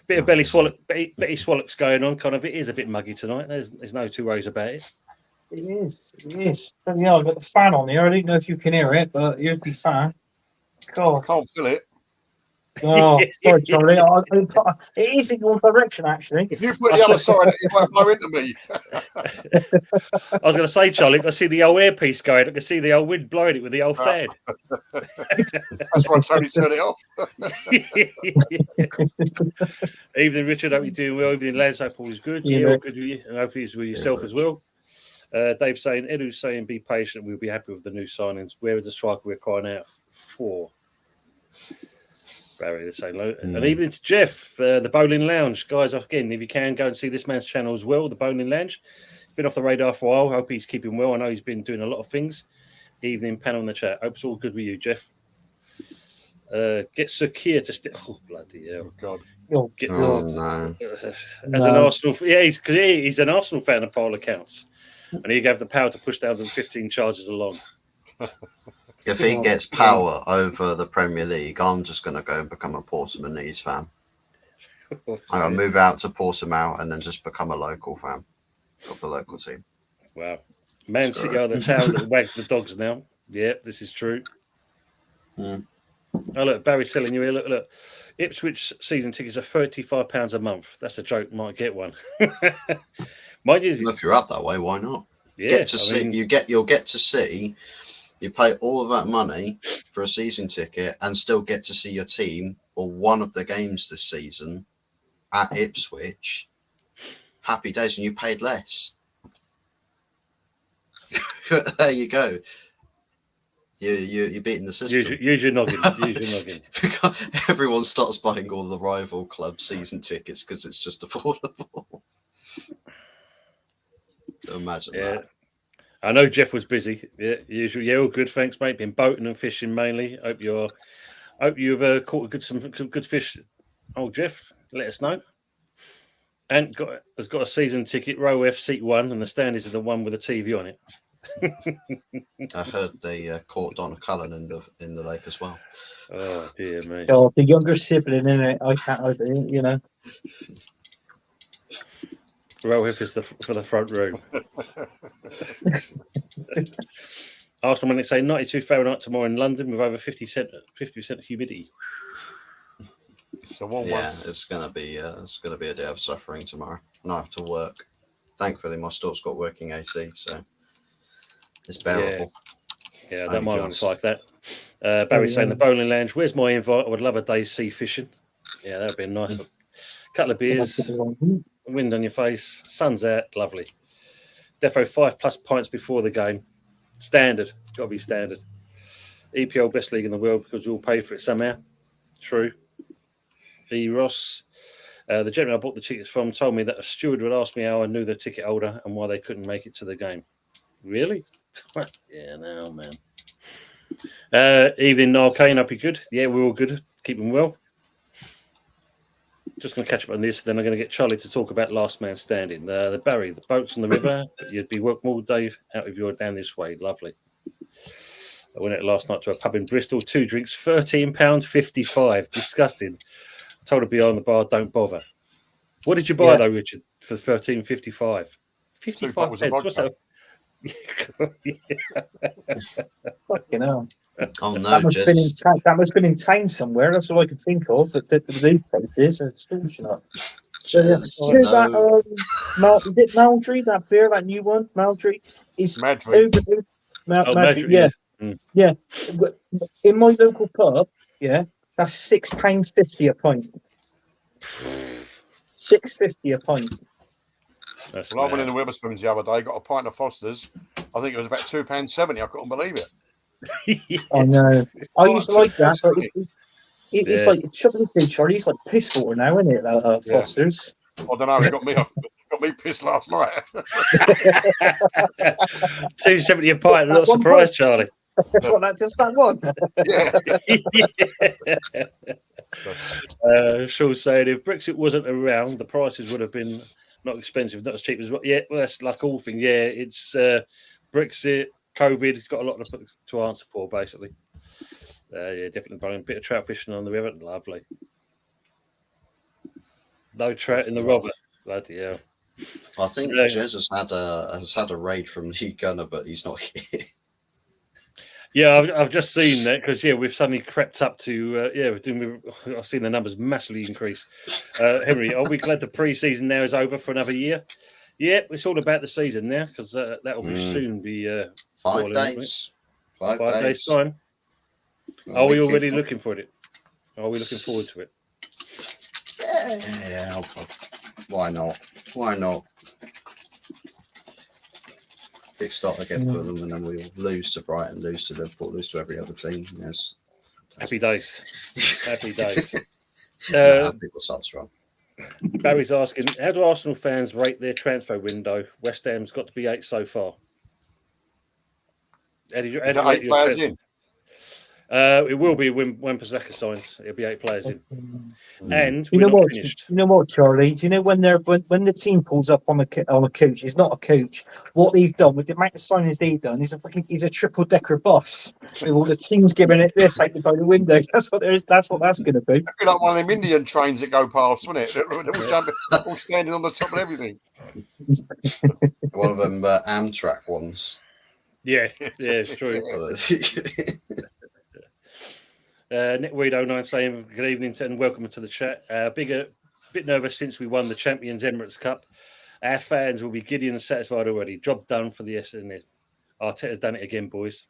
bit of belly swallocks going on. Kind of, it is a bit muggy tonight. There's no two ways about it.
It is. It is. But, yeah, I've got the fan on here. I don't know if you can hear it, but here's the fan.
I
God.
can't feel it.
Oh, sorry, Charlie. It is in your direction, actually.
If you put the other side, it won't blow into me.
I was going to say, Charlie, I can see the old earpiece going. I can see the old wind blowing it with the old fan.
That's why Tony turned it off.
Evening, Richard. Hope you're doing well. Evening, lads. Hope all is good.
Yeah,
Yeah, all good with you. And hopefully it's with yourself as well. Dave saying, Edu's saying, be patient. We'll be happy with the new signings. Where is the striker we're crying out for? Barry, the same. And evening to Jeff, the Bowling Lounge. Guys, again, if you can, go and see this man's channel as well, the Bowling Lounge. Been off the radar for a while. Hope he's keeping well. I know he's been doing a lot of things. Evening panel in the chat. Hope it's all good with you, Jeff. Get Sakir to stick. Oh, bloody hell.
God.
No.
As an Arsenal, he's an Arsenal fan of Paul accounts. And he gave the power to push down the 15 charges along.
If he gets power over the Premier League, I'm just going to go and become a Portsmouth fan. I'm going to move out to Portsmouth and then just become a local fan of the local team.
Wow. Man City are the town that wags the dogs now. Yeah, this is true. Oh, look, Barry's selling you here. Look. Ipswich season tickets are £35 a month. That's a joke. Might get one. Mind you,
if you're up that way, why not?
Yeah,
You'll get to see. You pay all of that money for a season ticket and still get to see your team or one of the games this season at Ipswich. Happy days, and you paid less. There you go. You're beating the system.
Use your noggin.
Everyone starts buying all the rival club season tickets because it's just affordable. So imagine that.
I know Jeff was busy. Yeah, usually. Yeah, all good. Thanks, mate. Been boating and fishing mainly. Hope you've caught some good fish. Oh, Jeff, let us know. And has got a season ticket, row F, seat 1, and the standees are the one with the TV on it.
I heard they caught Donna Cullen in the lake as well.
Oh dear me!
Oh, the younger sibling in it. I can't, you know.
Row F is for the front room. Arsenal when they say 92 Fahrenheit tomorrow in London with over 50% humidity.
So
it's gonna be a day of suffering tomorrow, and I have to work. Thankfully, my store's got working AC, so it's bearable.
Yeah, I don't mind when it's like that. Barry's saying the Bowling Lounge. Where's my invite? I would love a day's sea fishing. Yeah, that'd be a nice couple of beers, wind on your face, sun's out, lovely. Defo 5+ pints before the game. Standard, got to be standard. EPL best league in the world because we all pay for it somehow. True. E. Ross, the gentleman I bought the tickets from told me that a steward would ask me how I knew the ticket holder and why they couldn't make it to the game. Really? Yeah, no, man. Evening, Niall Kane. Hope you're good. Yeah, we're all good. Keeping well. Just going to catch up on this, then I'm going to get Charlie to talk about last man standing. The Barry, the boats on the river, but you'd be working all day out if you were down this way. Lovely. I went out last night to a pub in Bristol. 2 drinks, £13.55. Disgusting. I told her behind the bar, don't bother. What did you buy though, Richard, for £13.55? 55 pence. What's that?
Fucking hell.
Oh no!
That must have been in town somewhere. That's all I could think of. But these places are extortionate. So, is it Maldry, that beer, that new one, Maldry? Is over Magic,
yeah.
yeah. In my local pub, yeah, that's £6.50 a pint. £6.50 a pint.
That's
Well, I went in
mad.
the Witherspoons the other day, got a pint of Foster's. I think it was about £2.70. I couldn't believe it.
I know. I used to like that, but it's
Yeah.
like trouble is, Charlie. It's like piss water now, isn't it?
Yeah.
Foster's.
I don't know. It got me pissed last night.
£2.70 a pint. Not surprised, Charlie.
Well, that just that one.
Sean's saying if Brexit wasn't around, the prices would have been not expensive, not as cheap as well. Yeah, well, that's like all things. Yeah, it's Brexit, COVID. It's got a lot to answer for, basically. Yeah, definitely. But a bit of trout fishing on the river, lovely. No trout in the river. Bloody hell.
I think Jez has had a raid from Lee Gunner, but he's not here.
Yeah, I've just seen that because we've suddenly crept up to I've seen the numbers massively increase. Henry, are we glad the pre-season now is over for another year? Yeah, it's all about the season now because that will soon be
5 days. 5 days
time. Are we already looking for it? Are we looking forward to it?
Yeah. Why not? Why not? Big start again for them, and then we'll lose to Brighton, lose to Liverpool, lose to every other team. Yes.
Happy days. Happy days.
People start strong.
Barry's asking, how do Arsenal fans rate their transfer window? West Ham's got to be 8 so far. How do you rate
8
your
players
transfer?
in?
It will be when Pasaka signs. It'll be 8 players in, and
You
we're
know
not
what?
finished.
You know what, Charlie? Do you know when the team pulls up on a coach? It's not a coach. What they've done with the amount of signings they've done is a triple decker bus with all the teams giving it this out by the window. That's what that's going to be.
It'd be like one of them Indian trains that go past, wouldn't it? They're all standing on the top of everything.
One of them Amtrak ones.
Yeah, it's true. Nick Weed 09 saying good evening and welcome to the chat. Bit nervous since we won the Champions Emirates Cup. Our fans will be giddy and satisfied already. Job done for the SNS. Arteta's done it again, boys.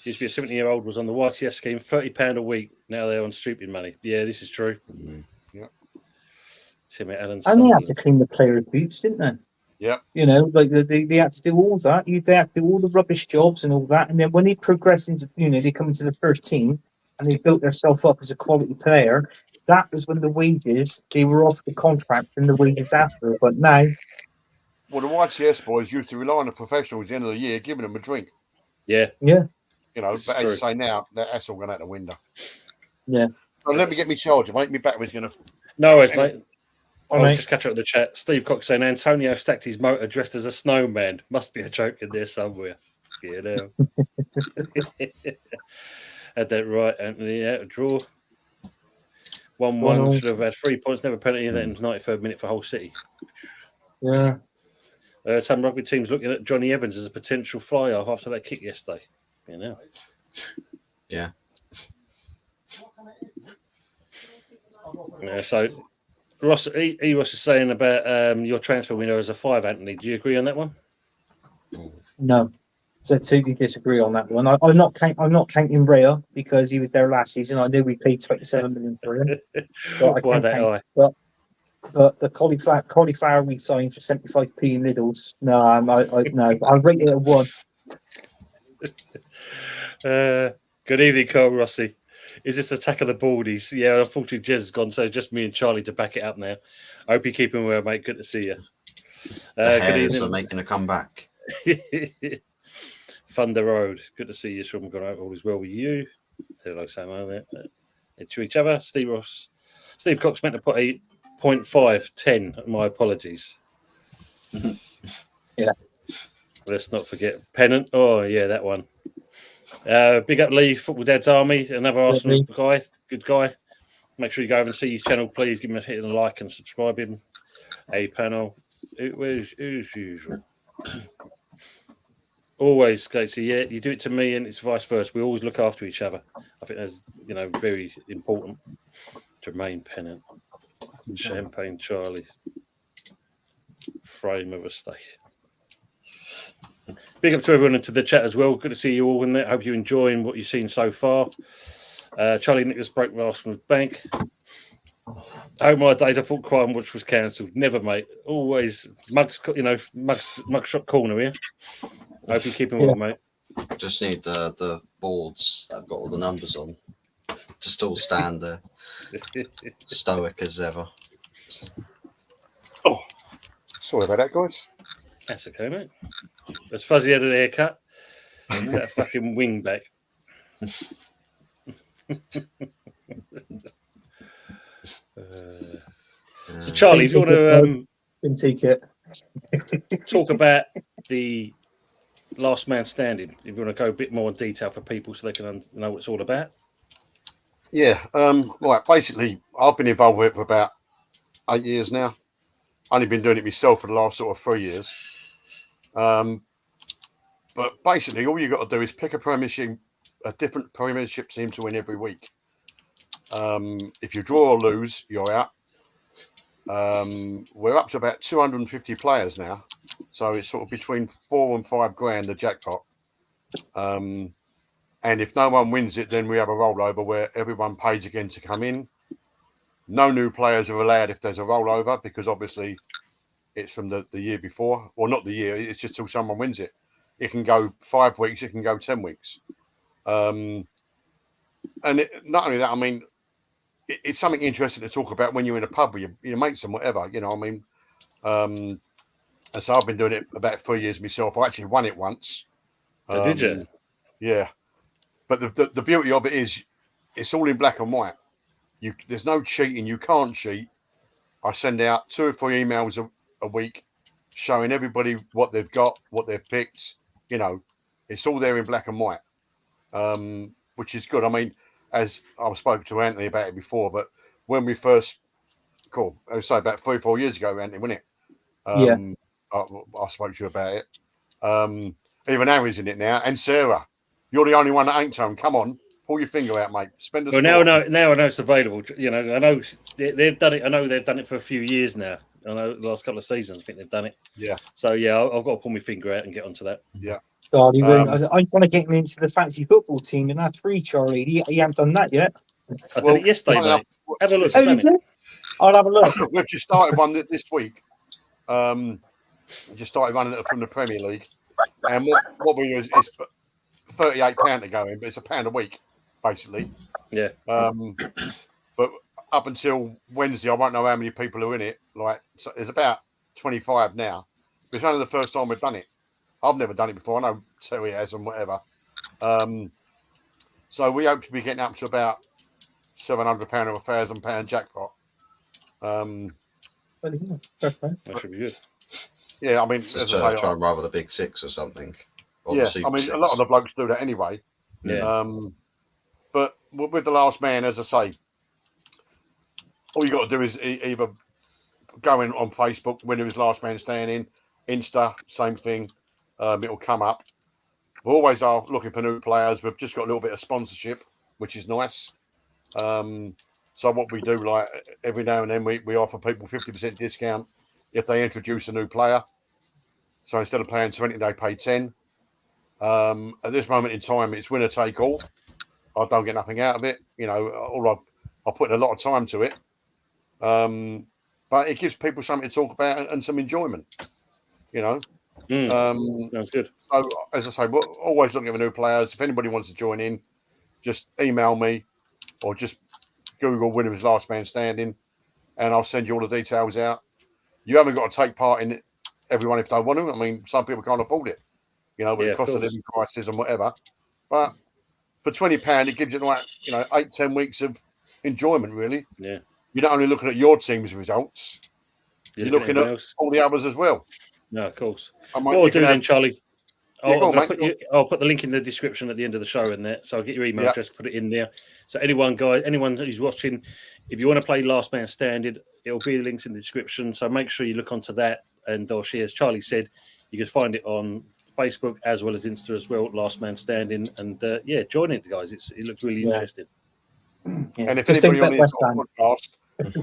Used to be a 70-year-old was on the YTS scheme, £30 a week. Now they're on stupid money. Yeah, this is true.
Yeah.
Tim Allen.
And they had to clean the players' boots, didn't they?
Yeah.
You know, like they had to do all that. They had to do all the rubbish jobs and all that. And then when they progress into, they come into the first team and they built themselves up as a quality player, that was when the wages, they were off the contract and the wages after. But now.
Well, the YTS boys used to rely on the professionals at the end of the year, giving them a drink.
Yeah.
Yeah.
But as you say now, that's all going out the window.
Yeah.
So let me get me charger, mate. My battery's going to.
No worries, mate.
All
I'll
right.
just catch up with the chat. Steve Cox saying Antonio stacked his motor dressed as a snowman. Must be a joke in there somewhere. You know. Had that right, Anthony. Yeah, a draw. 1-1. Should have had 3 points. Never penalty in that in the 93rd minute for Hull City.
Yeah.
Some rugby teams looking at Johnny Evans as a potential fly-off after that kick yesterday.
Yeah.
So Ross is saying about your transfer window as a 5, Anthony. Do you agree on that one?
No. So totally disagree on that one. I'm not counting Rhea because he was there last season. I knew we paid 27 million for him.
Why that eye?
But the cauliflower we signed for 75p in Lidl's. No, I rate it a 1.
Good evening, Carl Rossi. Is this Attack of the Baldies? Yeah, unfortunately, Jez has gone, so just me and Charlie to back it up now. I hope you're keeping well, mate. Good to see you.
The Hares are making a comeback.
Thunder Road. Good to see you, Sean. All is well with you. Hello, Sam. To each other. Steve Cox meant to put a 0.510. My apologies.
Yeah.
Let's not forget Pennant. Oh, yeah, that one. Big up Lee, Football Dad's Army, another Arsenal guy, good guy. Make sure you go over and see his channel, please. Give him a hit and a like and subscribe him. A panel. It was as usual. Always, Casey. Yeah, you do it to me, and it's vice versa. We always look after each other. I think that's very important. Jermaine Pennant, Champagne Charlie. frame of a state. Big up to everyone into the chat as well. Good to see you all in there. Hope you're enjoying what you've seen so far. Charlie Nicholas broke my arse from the bank. Oh my days! I thought Crime Watch was cancelled. Never, mate. Always mugshot corner here. Hope you're keeping well, mate.
Just need the boards that have got all the numbers on. Just all stand there, stoic as ever.
Oh, sorry about that, guys.
That's okay, mate. As Fuzzy had an haircut, is that a fucking wing back? So, Charlie, if you want to talk about the last man standing, if you want to go a bit more in detail for people so they can know what it's all about.
Yeah, right. Basically, I've been involved with it for about 8 years now. Only been doing it myself for the last sort of 3 years. But basically, all you got to do is pick a different premiership team to win every week. If you draw or lose, you're out. We're up to about 250 players now, so it's sort of between $4 and $5 grand the jackpot. And if no one wins it, then we have a rollover where everyone pays again to come in. No new players are allowed if there's a rollover, because obviously it's from the year before, or not the year. It's just till someone wins it. It can go 5 weeks. It can go 10 weeks. And not only that, I mean, it's something interesting to talk about when you're in a pub with your mates and whatever, you know. I mean, and so I've been doing it about 3 years myself. I actually won it once.
Did you?
Yeah. But the beauty of it is it's all in black and white. There's no cheating. You can't cheat. I send out 2 or 3 emails a week showing everybody what they've got, what they've picked. You know, it's all there in black and white, which is good. I mean, as I've spoken to Anthony about it before, but when we first, I would say about 3 or 4 years ago, Anthony, wasn't it? I spoke to you about it. Even Harry's in it now, and Sarah. You're the only one that ain't home. Come on, pull your finger out, mate. Spend a
Well, now I know it's available. You know, I know they've done it. I know they've done it for a few years now. I know the last couple of seasons, I think they've done it. Yeah. So yeah, I've got to pull my finger out and get onto that.
Yeah.
Charlie, I just want to get him into the fantasy football team, and that's free, Charlie. He hasn't done that yet.
I did it yesterday, mate. Have a look.
I'll have a look.
We've just started one this week. Just started running it from the Premier League, and what we use is £38 to go in, but it's £1 a week, basically.
Yeah.
But up until Wednesday, I won't know how many people are in it. Like, so there's about 25 now. It's only the first time we've done it. I've never done it before. I know Terry has and whatever. So we hope to be getting up to about £700 or £1,000 jackpot.
That should be good.
Yeah, I mean,
just try and rival the Big Six or something. Or
yeah, I mean, a lot of the blokes do that anyway.
Yeah.
But with the last man, as I say, all you got to do is either go in on Facebook, winner is last man standing, Insta, same thing. It'll come up. We always are looking for new players. We've just got a little bit of sponsorship, which is nice. So what we do, like every now and then, we offer people 50% discount if they introduce a new player. So instead of paying 20, they pay 10. At this moment in time, it's winner take all. I don't get nothing out of it. You know, I put in a lot of time to it. But it gives people something to talk about and some enjoyment. You know.
Sounds good.
So, as I say, we're always looking for new players. If anybody wants to join in, just email me or just Google winner is last man standing, and I'll send you all the details out. You haven't got to take part in it, everyone, if they want to. I mean, some people can't afford it, you know, with the cost of living prices and whatever. But for £20, it gives you, like, 8-10 weeks of enjoyment, really.
Yeah. You're
not only looking at your team's results, you're looking at all the others as well.
No, of course. What I'll do then, Charlie, I'll put the link in the description at the end of the show in there. So I'll get your email address, put it in there. So anyone who's watching, if you want to play Last Man Standing, it'll be the links in the description. So make sure you look onto that. And as Charlie said, you can find it on Facebook as well as Insta as well, Last Man Standing. And join it, guys. It looks really interesting.
Yeah.
And if anybody on this podcast,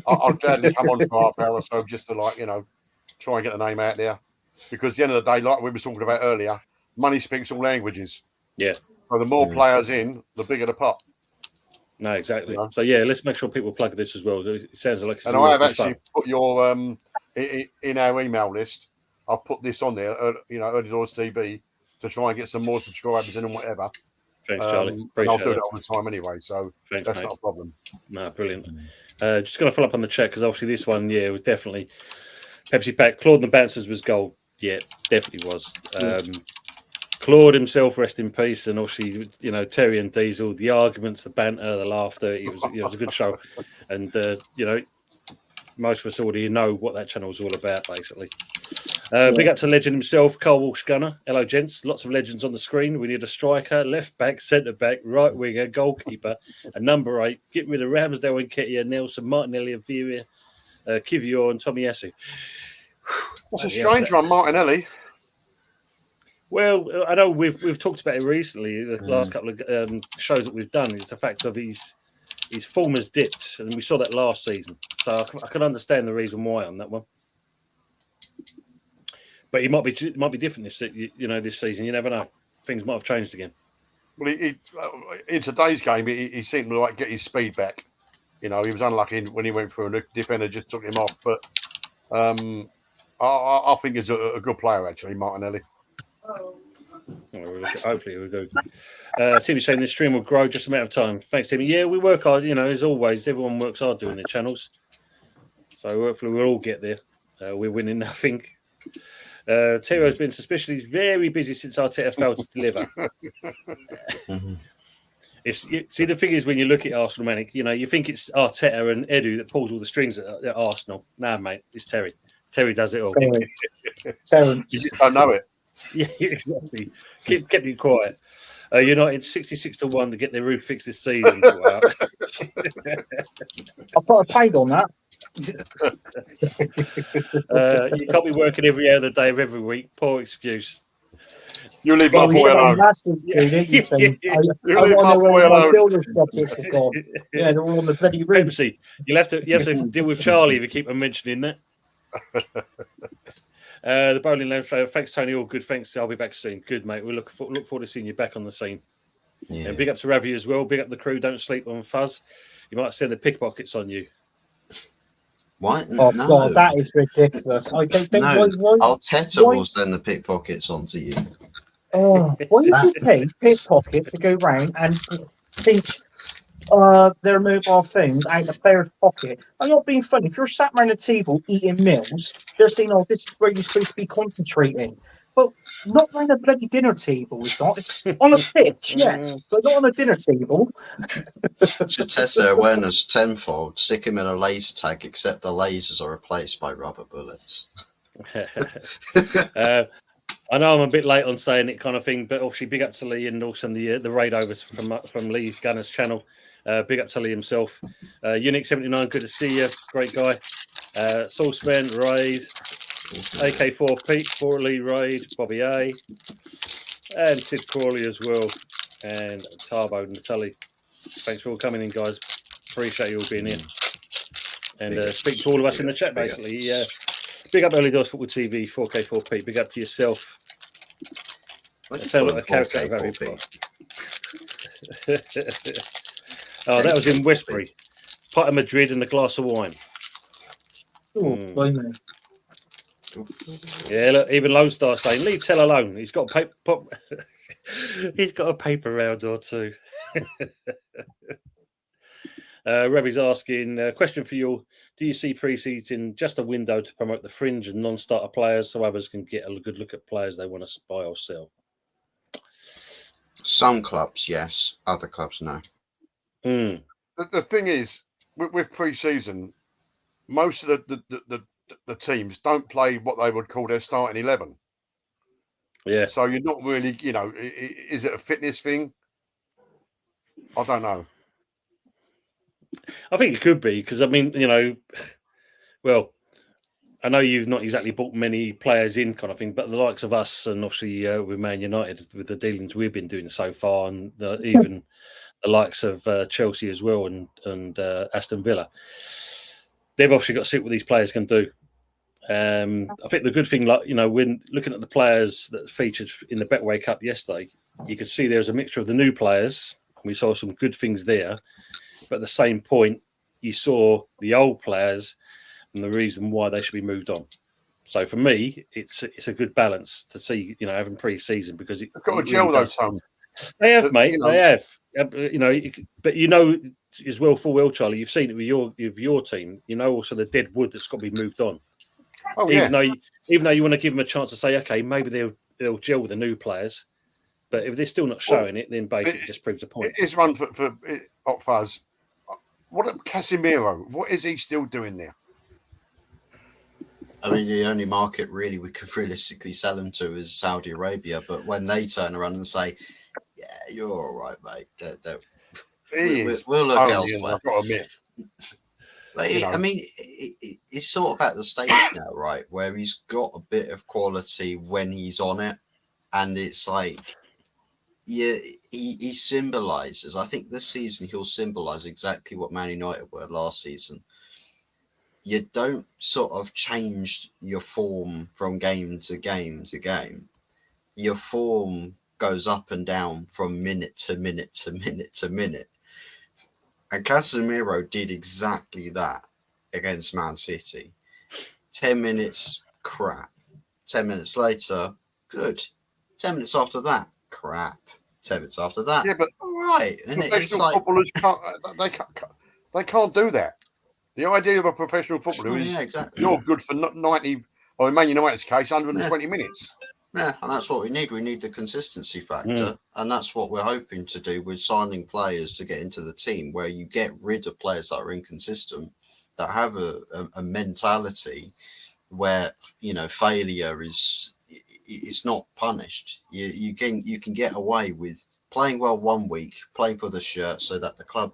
I'll gladly come on for half hour or so just to try and get the name out there. Because at the end of the day, like we were talking about earlier, money speaks all languages.
Yeah.
So the more players in, the bigger the pot.
No, exactly.
You know?
So yeah, let's make sure people plug this as well. It sounds like it's
and I have actually put your in our email list. I've put this on there, Early Doors TV, to try and get some more subscribers in and whatever.
Thanks, Charlie.
And I'll do that all the time anyway, so
thanks,
that's
mate.
not a problem.
No, brilliant. Just going to follow up on the chat because obviously this one, yeah, was definitely Pepsi Pack. Claude and the Bouncers was gold. Yeah, definitely was. Claude himself, rest in peace, and obviously, Terry and Diesel, the arguments, the banter, the laughter. It was a good show, and most of us already know what that channel was all about, basically. Big up to legend himself, Carl Walsh Gunner. Hello, gents. Lots of legends on the screen. We need a striker, left back, centre back, right winger, goalkeeper, a number 8. Get rid of Ramsdale and Nketiah, Nelson, Martinelli and Vieira, Kivior and Tomiyasu.
That's a strange one, Martinelli.
Well, I know we've talked about it recently. The last couple of shows that we've done is the fact of his form has dipped, and we saw that last season. So I can understand the reason why on that one. But it might be different this season. You never know. Things might have changed again.
Well, in today's game, he seemed to get his speed back. He was unlucky when he went through, and the defender just took him off. But I think he's a good player, actually, Martinelli.
Hopefully we'll go. Timmy's saying this stream will grow, just a matter of time. Thanks, Timmy. Yeah, we work hard, as always. Everyone works hard doing their channels. So hopefully we'll all get there. We're winning nothing. Tero's been suspiciously very busy since Arteta failed to deliver. See, the thing is, when you look at Arsenal, Manic, you think it's Arteta and Edu that pulls all the strings at Arsenal. Nah, mate, it's Terry. Terry does it all.
Terry.
You just don't know it.
Yeah, exactly. Keep it quiet. United 66-1 to get their roof fixed this season.
I put a paid on that.
You can't be working every other day of every week. Poor excuse.
You leave my boy alone.
You leave my boy alone. Yeah, they're all on the bloody roof.
Pepsi, you'll have to deal with Charlie if you keep on mentioning that. The bowling lane show. Thanks, Tony. All good. Thanks. I'll be back soon. Good, mate. We look forward to seeing you back on the scene. Yeah. And big up to Ravi as well. Big up the crew. Don't sleep on Fuzz. You might send the pickpockets on you.
What?
Oh,
no.
God, that is ridiculous. I don't think
Arteta will send the pickpockets onto you.
Oh, why did you pay pickpockets to go round and pinch their mobile phones out of the player's pocket? I'm not being funny. If you're sat around a table eating meals, they're saying, "Oh, this is where you're supposed to be concentrating." But not around a bloody dinner table. It's not. It's on a pitch, yeah, but not on a dinner table.
To test their awareness tenfold, stick them in a laser tag, except the lasers are replaced by rubber bullets.
I know I'm a bit late on saying it, kind of thing, but obviously big up to Lee and also the raid overs from Lee Gunner's channel. Big up to Lee himself. Unique 79, good to see you, great guy. Sauceman, raid. AK4 Pete, 4 Lee raid, Bobby A, and Sid Crawley as well, and Tarbo and Tully. Thanks for all coming in, guys. Appreciate you all being here. And speak to all of us in the chat, basically. Big up Early Doors Football TV, 4K4 Pete. Big up to yourself.
That
sounds like a character of Harry Potter. Oh, that was in Westbury. Pot of Madrid and a glass of wine. Yeah, look, even Lone Star saying, leave Tell alone. He's got a paper. He's got a paper round or two. Revy's asking, question for you. Do you see pre-season just a window to promote the fringe and non-starter players so others can get a good look at players they want to buy or sell?
Some clubs, yes. Other clubs, no.
The thing is, with pre-season, most of the teams don't play what they would call their starting 11.
Yeah.
So you're not really, is it a fitness thing? I don't know.
I think it could be because, I mean, well, I know you've not exactly bought many players in kind of thing, but the likes of us and obviously with Man United, with the dealings we've been doing so far, and even the likes of Chelsea as well and Aston Villa, they've obviously got to see what these players can do. I think the good thing, like when looking at the players that featured in the Betway Cup yesterday, you could see there was a mixture of the new players. We saw some good things there, but at the same point, you saw the old players and the reason why they should be moved on. So for me, it's a good balance to see, having pre-season because
They've got to
it
gel
really
though,
does.
Tom.
They have,
That,
mate. They have. But as well, full well, Charlie. You've seen it with your team. Also the dead wood that's got to be moved on.
Oh yeah.
Even though you want to give them a chance to say, okay, maybe they'll gel with the new players, but if they're still not showing it, then basically it just proves the point.
It's one for Hot Fuzz. What Casemiro? What is he still doing there?
I mean, the only market really we could realistically sell him to is Saudi Arabia. But when they turn around and say, "Yeah, you're all right, mate," we'll look elsewhere.
I've got to admit.
I mean, it's sort of at the stage now, right, where he's got a bit of quality when he's on it, and it's like, yeah, he symbolises. I think this season he'll symbolise exactly what Man United were last season. You don't sort of change your form from game to game to game. Your form goes up and down from minute to minute to minute to minute. And Casemiro did exactly that against Man City. 10 minutes, crap. 10 minutes later, good. 10 minutes after that, crap. 10 minutes after that,
yeah, but
all right. And
professional footballers can't do that. The idea of a professional footballer is you're good for 90, or in Man United's case, 120 minutes.
Yeah, and that's what we need. We need the consistency factor, and that's what we're hoping to do with signing players to get into the team, where you get rid of players that are inconsistent, that have a mentality where failure is not punished. You can get away with playing well one week, playing for the shirt, so that the club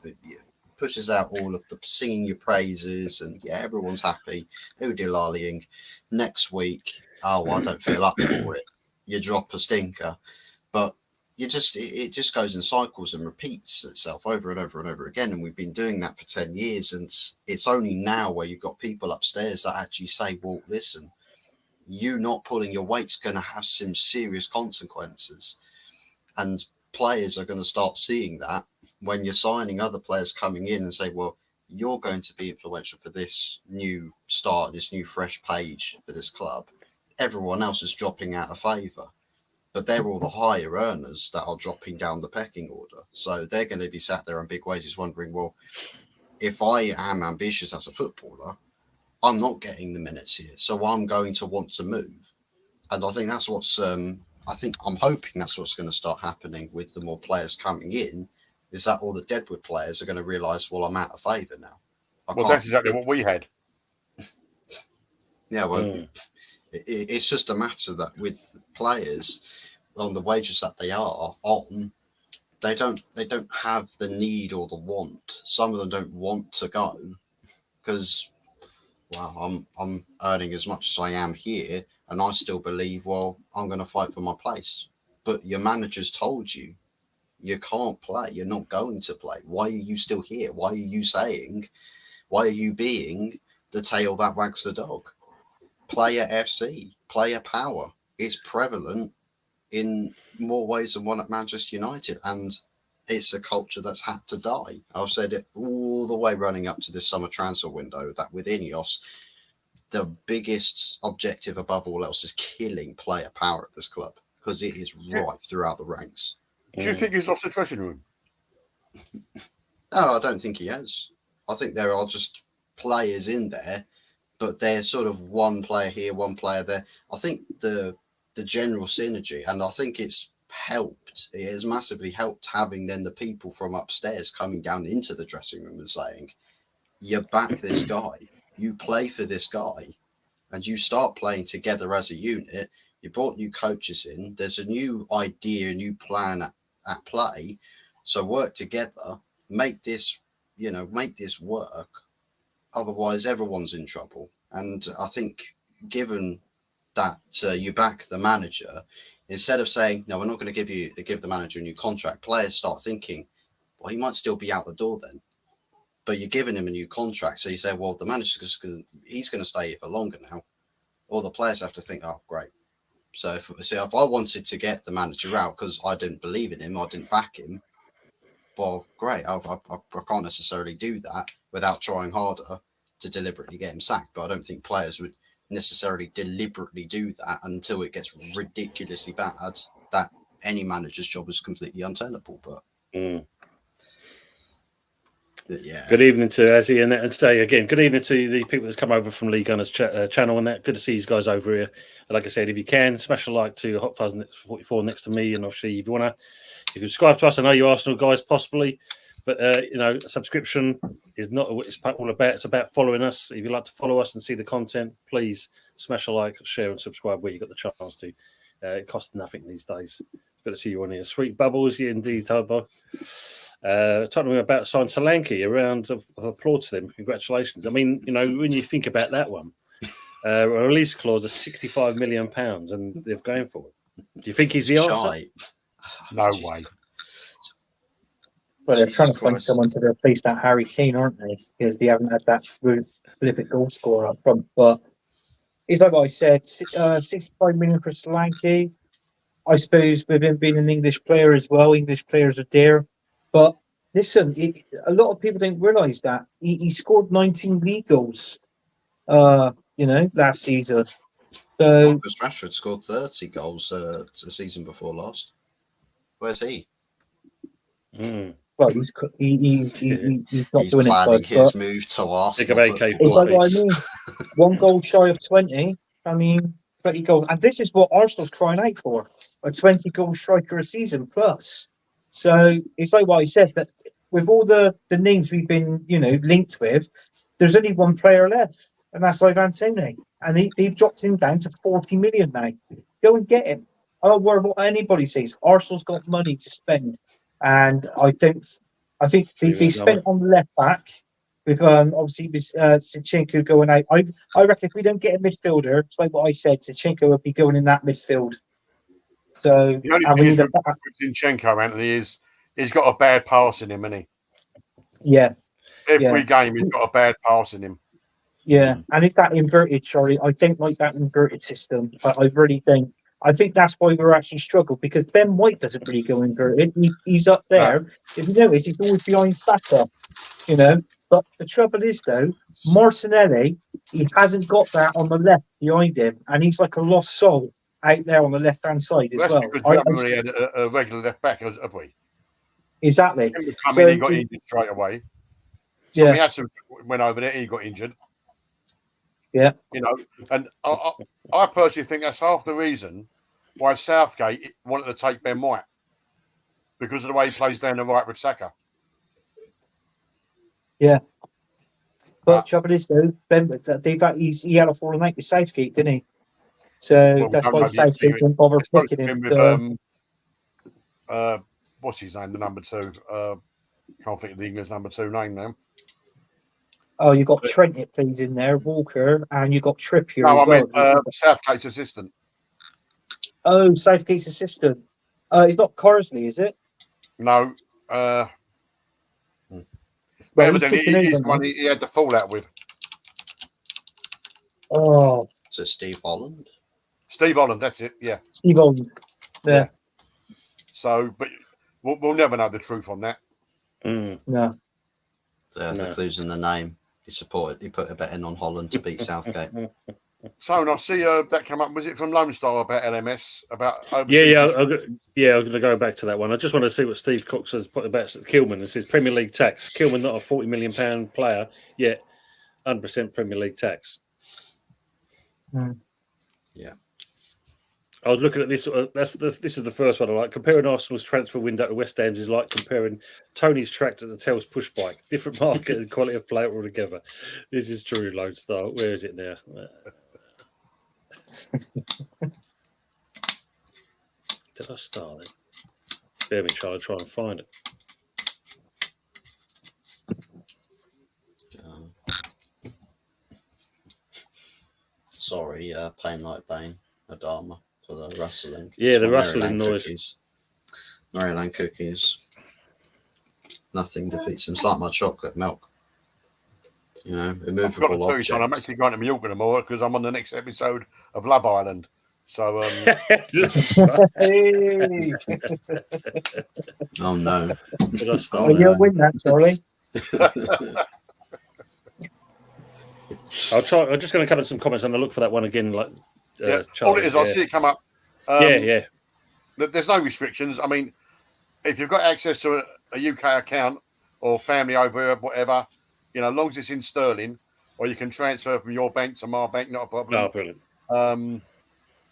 pushes out all of the singing your praises, and everyone's happy. Ooh-de-lollying. Next week, oh, I don't feel up for it. You drop a stinker, but it just goes in cycles and repeats itself over and over and over again. And we've been doing that for 10 years, and it's only now where you've got people upstairs that actually say, well, listen, you not pulling your weight's going to have some serious consequences, and players are going to start seeing that when you're signing other players coming in and say, well, you're going to be influential for this new start, this new fresh page for this club. Everyone else is dropping out of favour, but they're all the higher earners that are dropping down the pecking order. So they're going to be sat there on big wages wondering, well, if I am ambitious as a footballer, I'm not getting the minutes here, so I'm going to want to move. And I think that's what's I'm hoping that's what's going to start happening with the more players coming in, is that all the Deadwood players are going to realise, well, I'm out of favour now.
That's exactly what we had.
Yeah, well, it's just a matter that with players on the wages that they are on, they don't have the need or the want. Some of them don't want to go because, well, I'm earning as much as I am here, and I still believe, well, I'm going to fight for my place. But your manager's told you can't play. You're not going to play. Why are you still here? Why are you being the tail that wags the dog? Player FC, player power. It's prevalent in more ways than one at Manchester United, and it's a culture that's had to die. I've said it all the way running up to this summer transfer window that with Ineos, the biggest objective above all else is killing player power at this club, because it is rife throughout the ranks.
Do you think he's lost the dressing room?
No, I don't think he has. I think there are just players in there, but they're sort of one player here, one player there. I think the general synergy, and I think it's helped. It has massively helped having then the people from upstairs coming down into the dressing room and saying, you back this guy, you play for this guy, and you start playing together as a unit. You brought new coaches in. There's a new idea, a new plan at play. So work together, make this work. Otherwise, everyone's in trouble. And I think given that you back the manager, instead of saying, no, we're not going to give the manager a new contract, players start thinking, well, he might still be out the door then. But you're giving him a new contract. So you say, well, the manager's he's going to stay here for longer now. all the players have to think, oh, great. So if I wanted to get the manager out because I didn't believe in him, I didn't back him, well, great. I can't necessarily do that without trying harder to deliberately get him sacked. But I don't think players would necessarily deliberately do that until it gets ridiculously bad that any manager's job is completely untenable. But yeah.
Good evening to Azzy and today again. Good evening to the people that's come over from Lee Gunner's channel and that. Good to see you guys over here. And like I said, if you can, smash a like to Hot Fuzz 44 next to me, and obviously if you want to, you can subscribe to us. I know you Arsenal guys possibly, but a subscription is not what it's all about. It's about following us. If you'd like to follow us and see the content, please smash a like, share, and subscribe where you got the chance to. It costs nothing these days. Good to see you on here. Sweet Bubbles, yeah, indeed, Turbo. Talking about signed Solanke, a round of applause to them. Congratulations. I mean, when you think about that one, a release clause of £65 million, and they're going for it. Do you think he's the answer?
No way.
Well, they're trying to find someone to replace that Harry Kane, aren't they? Because they haven't had that prolific goal scorer up front. But it's like what I said, 65 million for Solanke. I suppose with him being an English player as well, English players are dear. But listen, a lot of people don't realise that he scored 19 league goals, last season. So
Marcus Rashford scored 30 goals the season before last. Where's he?
Well, he's not
he's
doing
planning
it.
His move to Arsenal.
It's like what I mean. 1 goal shy of 20. I mean, 20 goals, and this is what Arsenal's crying out for: a 20-goal striker a season plus. So it's like what I said, that with all the names we've been, linked with, there's only one player left, and that's Ivan Toney. And they've dropped him down to 40 million now. Go and get him. I don't worry what anybody says. Arsenal's got money to spend, and I think they spent on the left back with obviously with Zinchenko going out. I reckon if we don't get a midfielder, it's like what I said, Zinchenko would be going in that midfield. So
the only thing with Zinchenko, Anthony, is he's got a bad pass in him, isn't he?
Yeah.
Every game he's got a bad pass in him.
Yeah, and it's that inverted, Charlie. I don't like that inverted system. I really don't. I think that's why we're actually struggled, because Ben White doesn't really go inverted. He's up there. No. If you notice, he's always behind Saka, But the trouble is, though, Martinelli, he hasn't got that on the left behind him, and he's like a lost soul out there on the left-hand side as well.
Because we haven't really had a regular left back, have we?
Exactly.
He got injured straight away. So he went over there, he got injured.
Yeah.
And I personally think that's half the reason why Southgate wanted to take Ben White, because of the way he plays down the right with Saka.
Yeah. But trouble is, though, he had a falling out with Southgate, didn't he? So that's why Southgate didn't bother picking him.
What's his name? The number 2. Can't think of the English number 2 name now.
Oh, you got Trent it plays in there, Walker, and you got Trippier.
No, I mean Southgate's assistant.
Oh, Southgate's assistant. It's not Carsley, is it?
No. Evidently, he's the one he had the fallout with.
Oh.
Is it Steve Holland?
Steve Holland, that's it, yeah.
Steve Holland. Yeah.
So, but we'll never know the truth on that.
No.
The clues in the name. He put a bet in on Holland to beat Southgate.
So, and I see that come up. Was it from Lone Star about LMS? About
I'm going to go back to that one. I just want to see what Steve Cox has put about Kilman. It says Premier League tax. Kilman not a £40 million player, yet 100% Premier League tax.
Yeah.
I was looking at this. This is the first one I like. Comparing Arsenal's transfer window to West Ham's is like comparing Tony's tractor to Tell's push bike. Different market and quality of player altogether. This is true, Lone Star. Where is it now? Did I start it? Bear me, Charlie, try and find it.
Sorry, Pain Like Bane, Adama, for the rustling.
Yeah, the rustling noise.
Maryland cookies. Nothing defeats them. It's like my chocolate milk. You know,
I've got
immovable
to tell you, son, I'm
object.
actually going to Mallorca tomorrow because I'm on the next episode of Love Island. So,
Hey,
Oh no!
Did I start?
Oh
you'll
no!
win that, Charlie.
I'll try. I'm just going to come in some comments and I'll look for that one again. Like,
yeah,
Charlie,
all it is, I see it come up.
yeah.
There's no restrictions. I mean, if you've got access to a UK account or family over here, whatever, you know, as long as it's in sterling, or you can transfer from your bank to my bank, not a problem.
Oh, brilliant.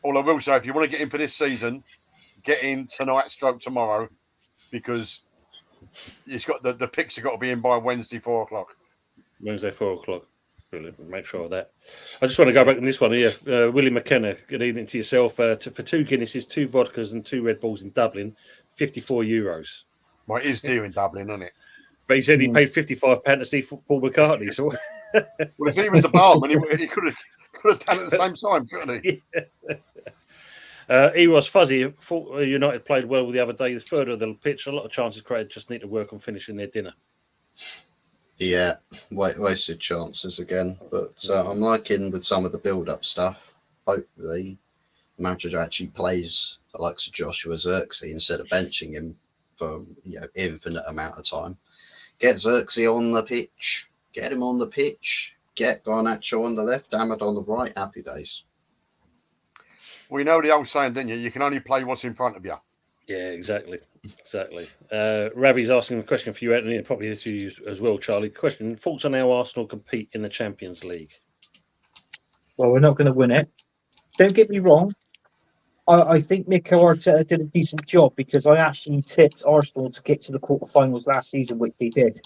All I will say, if you want to get in for this season, get in tonight, stroke tomorrow, because it's got the picks have got to be in by Wednesday 4:00.
Wednesday, 4:00. Brilliant. Make sure of that. I just want to go back on this one here. Willie McKenna, good evening to yourself. For 2 Guinnesses, 2 vodkas, and 2 Red Bulls in Dublin, €54.
Well, it is dear in Dublin, isn't it?
But he said he paid £55 to see Paul McCartney. So,
well, if he was the barman, he could have done it at the same time, couldn't he?
Eros Fuzzy thought United played well the other day. Further of the pitch, a lot of chances created. Just need to work on finishing their dinner.
Yeah, wasted chances again. But I'm liking with some of the build-up stuff. Hopefully, the manager actually plays the likes of Joshua Zirkzee instead of benching him for infinite amount of time. Get Zirkzee on the pitch. Get him on the pitch. Get Garnacho on the left, Ahmed on the right. Happy days.
We know the old saying, didn't you? You can only play what's in front of you.
Yeah, exactly. Ravi's asking a question for you, Anthony, and probably to you as well, Charlie. Question: thoughts on how Arsenal compete in the Champions League?
Well, we're not going to win it. Don't get me wrong. I think Mikel Arteta did a decent job because I actually tipped Arsenal to get to the quarterfinals last season, which they did.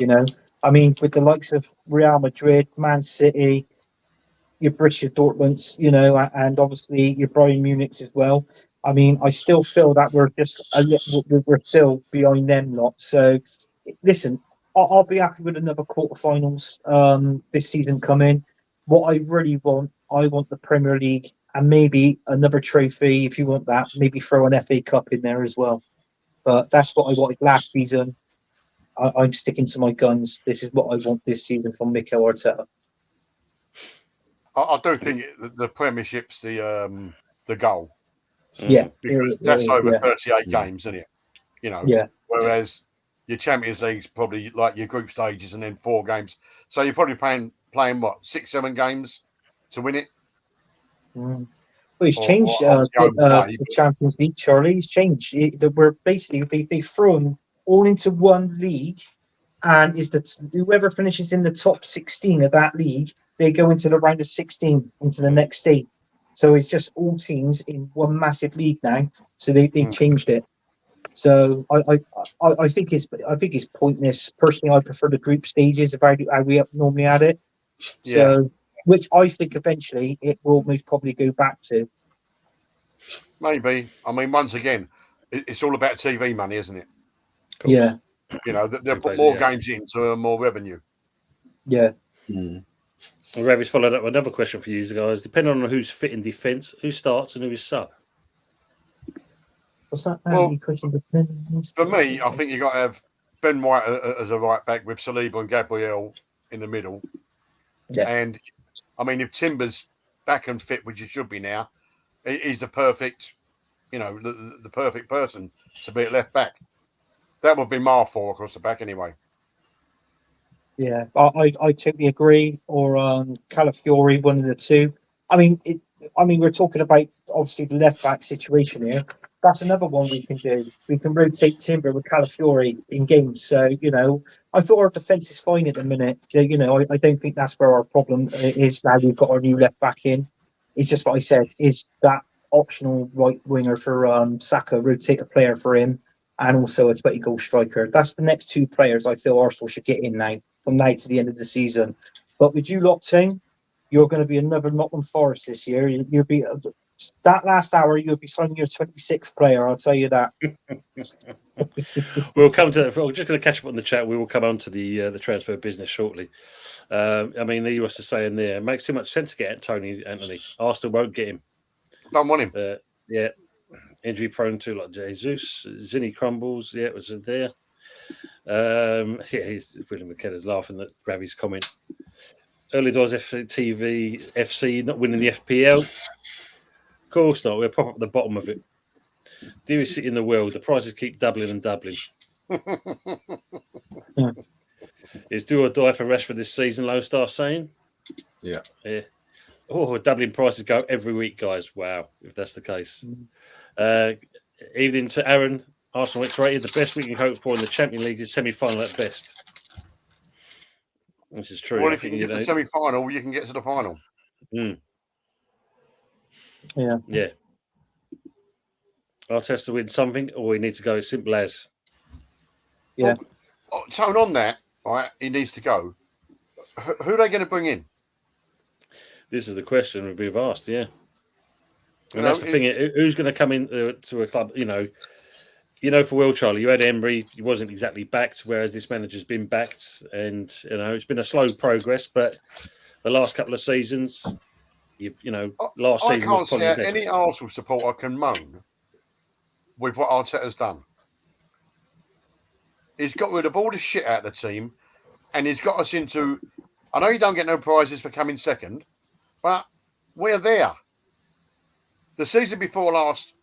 You know, I mean, with the likes of Real Madrid, Man City, your Borussia Dortmunds, you know, and obviously your Bayern Munich's as well. I mean, I still feel that we're still behind them lot. So, listen, I'll be happy with another quarterfinals this season coming. What I really want, I want the Premier League and maybe another trophy if you want that. Maybe throw an FA Cup in there as well. But that's what I wanted last season. I'm sticking to my guns. This is what I want this season from Mikel Arteta.
I do think the Premiership's the goal.
Yeah,
because that's over 38
Yeah.
games, isn't it? You know.
Yeah.
Whereas your Champions League's probably like your group stages and then 4 games. So you're probably playing what 6-7 games to win it.
Well, he's changed the Champions League, Charlie. He's changed. We're basically they've thrown all into one league, and whoever finishes in the top 16 of that league, they go into the round of 16 into the next stage. So it's just all teams in one massive league now. So they changed it. So I think it's pointless. Personally, I prefer the group stages of how we normally had it. So, which I think eventually it will most probably go back to.
Maybe. I mean, once again, it's all about TV money, isn't it?
Yeah.
You know, they'll put more games in to earn more revenue.
Yeah.
Ravi's followed up with another question for you guys. Depending on who's fit in defence, who starts and who is sub?
What's that?
Well, for me, I think you've got to have Ben White as a right back with Saliba and Gabriel in the middle.
Yeah.
And, I mean, if Timber's back and fit, which he should be now, he's the perfect, the perfect person to be at left back. That would be my 4 across the back anyway.
Yeah, I totally agree. Or Calafiori, one of the two. I mean, we're talking about obviously the left back situation here. That's another one we can do. We can rotate Timber with Calafiori in games. So I thought our defence is fine at the minute. I don't think that's where our problem is now. We've got our new left back in. It's just what I said. Is that optional right winger for Saka, rotate a player for him, and also a 20-goal striker. That's the next 2 players I feel Arsenal should get in now, from now to the end of the season. But with you locked in, you're going to be another Nottingham Forest this year. You'll be that last hour. You'll be signing your 26th player. I'll tell you that.
We'll come to. We're just going to catch up on the chat. We will come on to the transfer business shortly. I mean, he was saying there, it makes too much sense to get Anthony. Arsenal won't get him.
Don't want him.
Yeah. Injury prone too, like Jesus. Zinni crumbles. Yeah, it was there. William McKenna's laughing at Ravi's comment. Early doors FC not winning the FPL. Of course not. We're proper at the bottom of it. Dearest city in the world, the prices keep doubling and doubling. Is do or die for Rashford this season, Low Star saying?
Yeah.
Oh, doubling prices go every week, guys. Wow, if that's the case. Evening to Aaron. Arsenal X-rated. The best we can hope for in the Champions League is semi-final at best. Which is true.
Well,
I
if you
think,
can get the semi-final, you can get to the final.
Yeah.
Arteta win something, or we need to go as simple as.
Yeah.
Well, tone on that, right? He needs to go. Who are they going to bring in?
This is the question we've asked, yeah. And
You
that's
know,
the thing. Who's going to come in to a club? You know, for Will Charlie, you had Emery. He wasn't exactly backed, whereas this manager's been backed, and it's been a slow progress. But the last couple of seasons, last
I
season was
can't
probably
see
the
how
best.
any Arsenal supporter can moan with what Arteta's done. He's got rid of all the shit out of the team, and he's got us into. I know you don't get no prizes for coming second, but we're there. The season before last,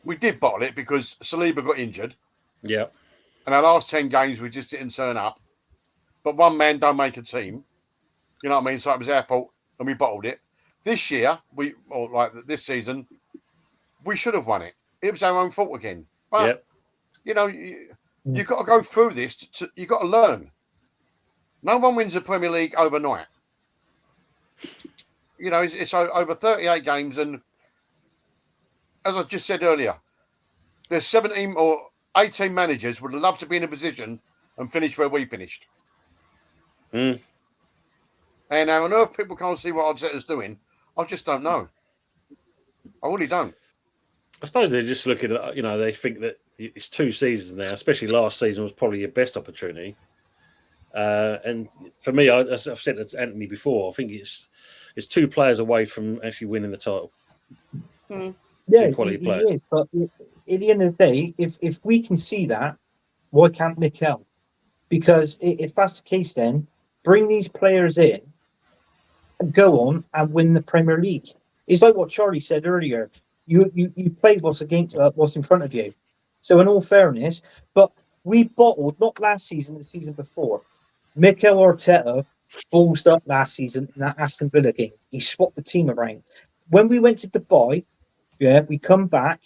we did bottle it because Saliba got injured.
Yeah.
And our last 10 games, we just didn't turn up. But one man don't make a team. You know what I mean? So it was our fault, and we bottled it. This year, this season, we should have won it. It was our own fault again. But, you've got to go through this. You've got to learn. No one wins the Premier League overnight. It's over 38 games, and as I just said earlier, there's 17 or 18 managers would love to be in a position and finish where we finished. And how on earth people can't see what Arteta's doing, I just don't know. I really don't.
I suppose they're just looking at, they think that it's 2 seasons now, especially last season was probably your best opportunity. And for me, as I've said to Anthony before, I think it's 2 players away from actually winning the title.
Yeah,
quality
he
players.
is. But at the end of the day, if we can see that, why can't Mikel? Because if that's the case, then bring these players in and go on and win the Premier League. It's like what Charlie said earlier. You play what's in front of you. So in all fairness, but we bottled not last season, the season before. Mikel Arteta ballsed up last season in that Aston Villa game. He swapped the team around. When we went to Dubai, we come back.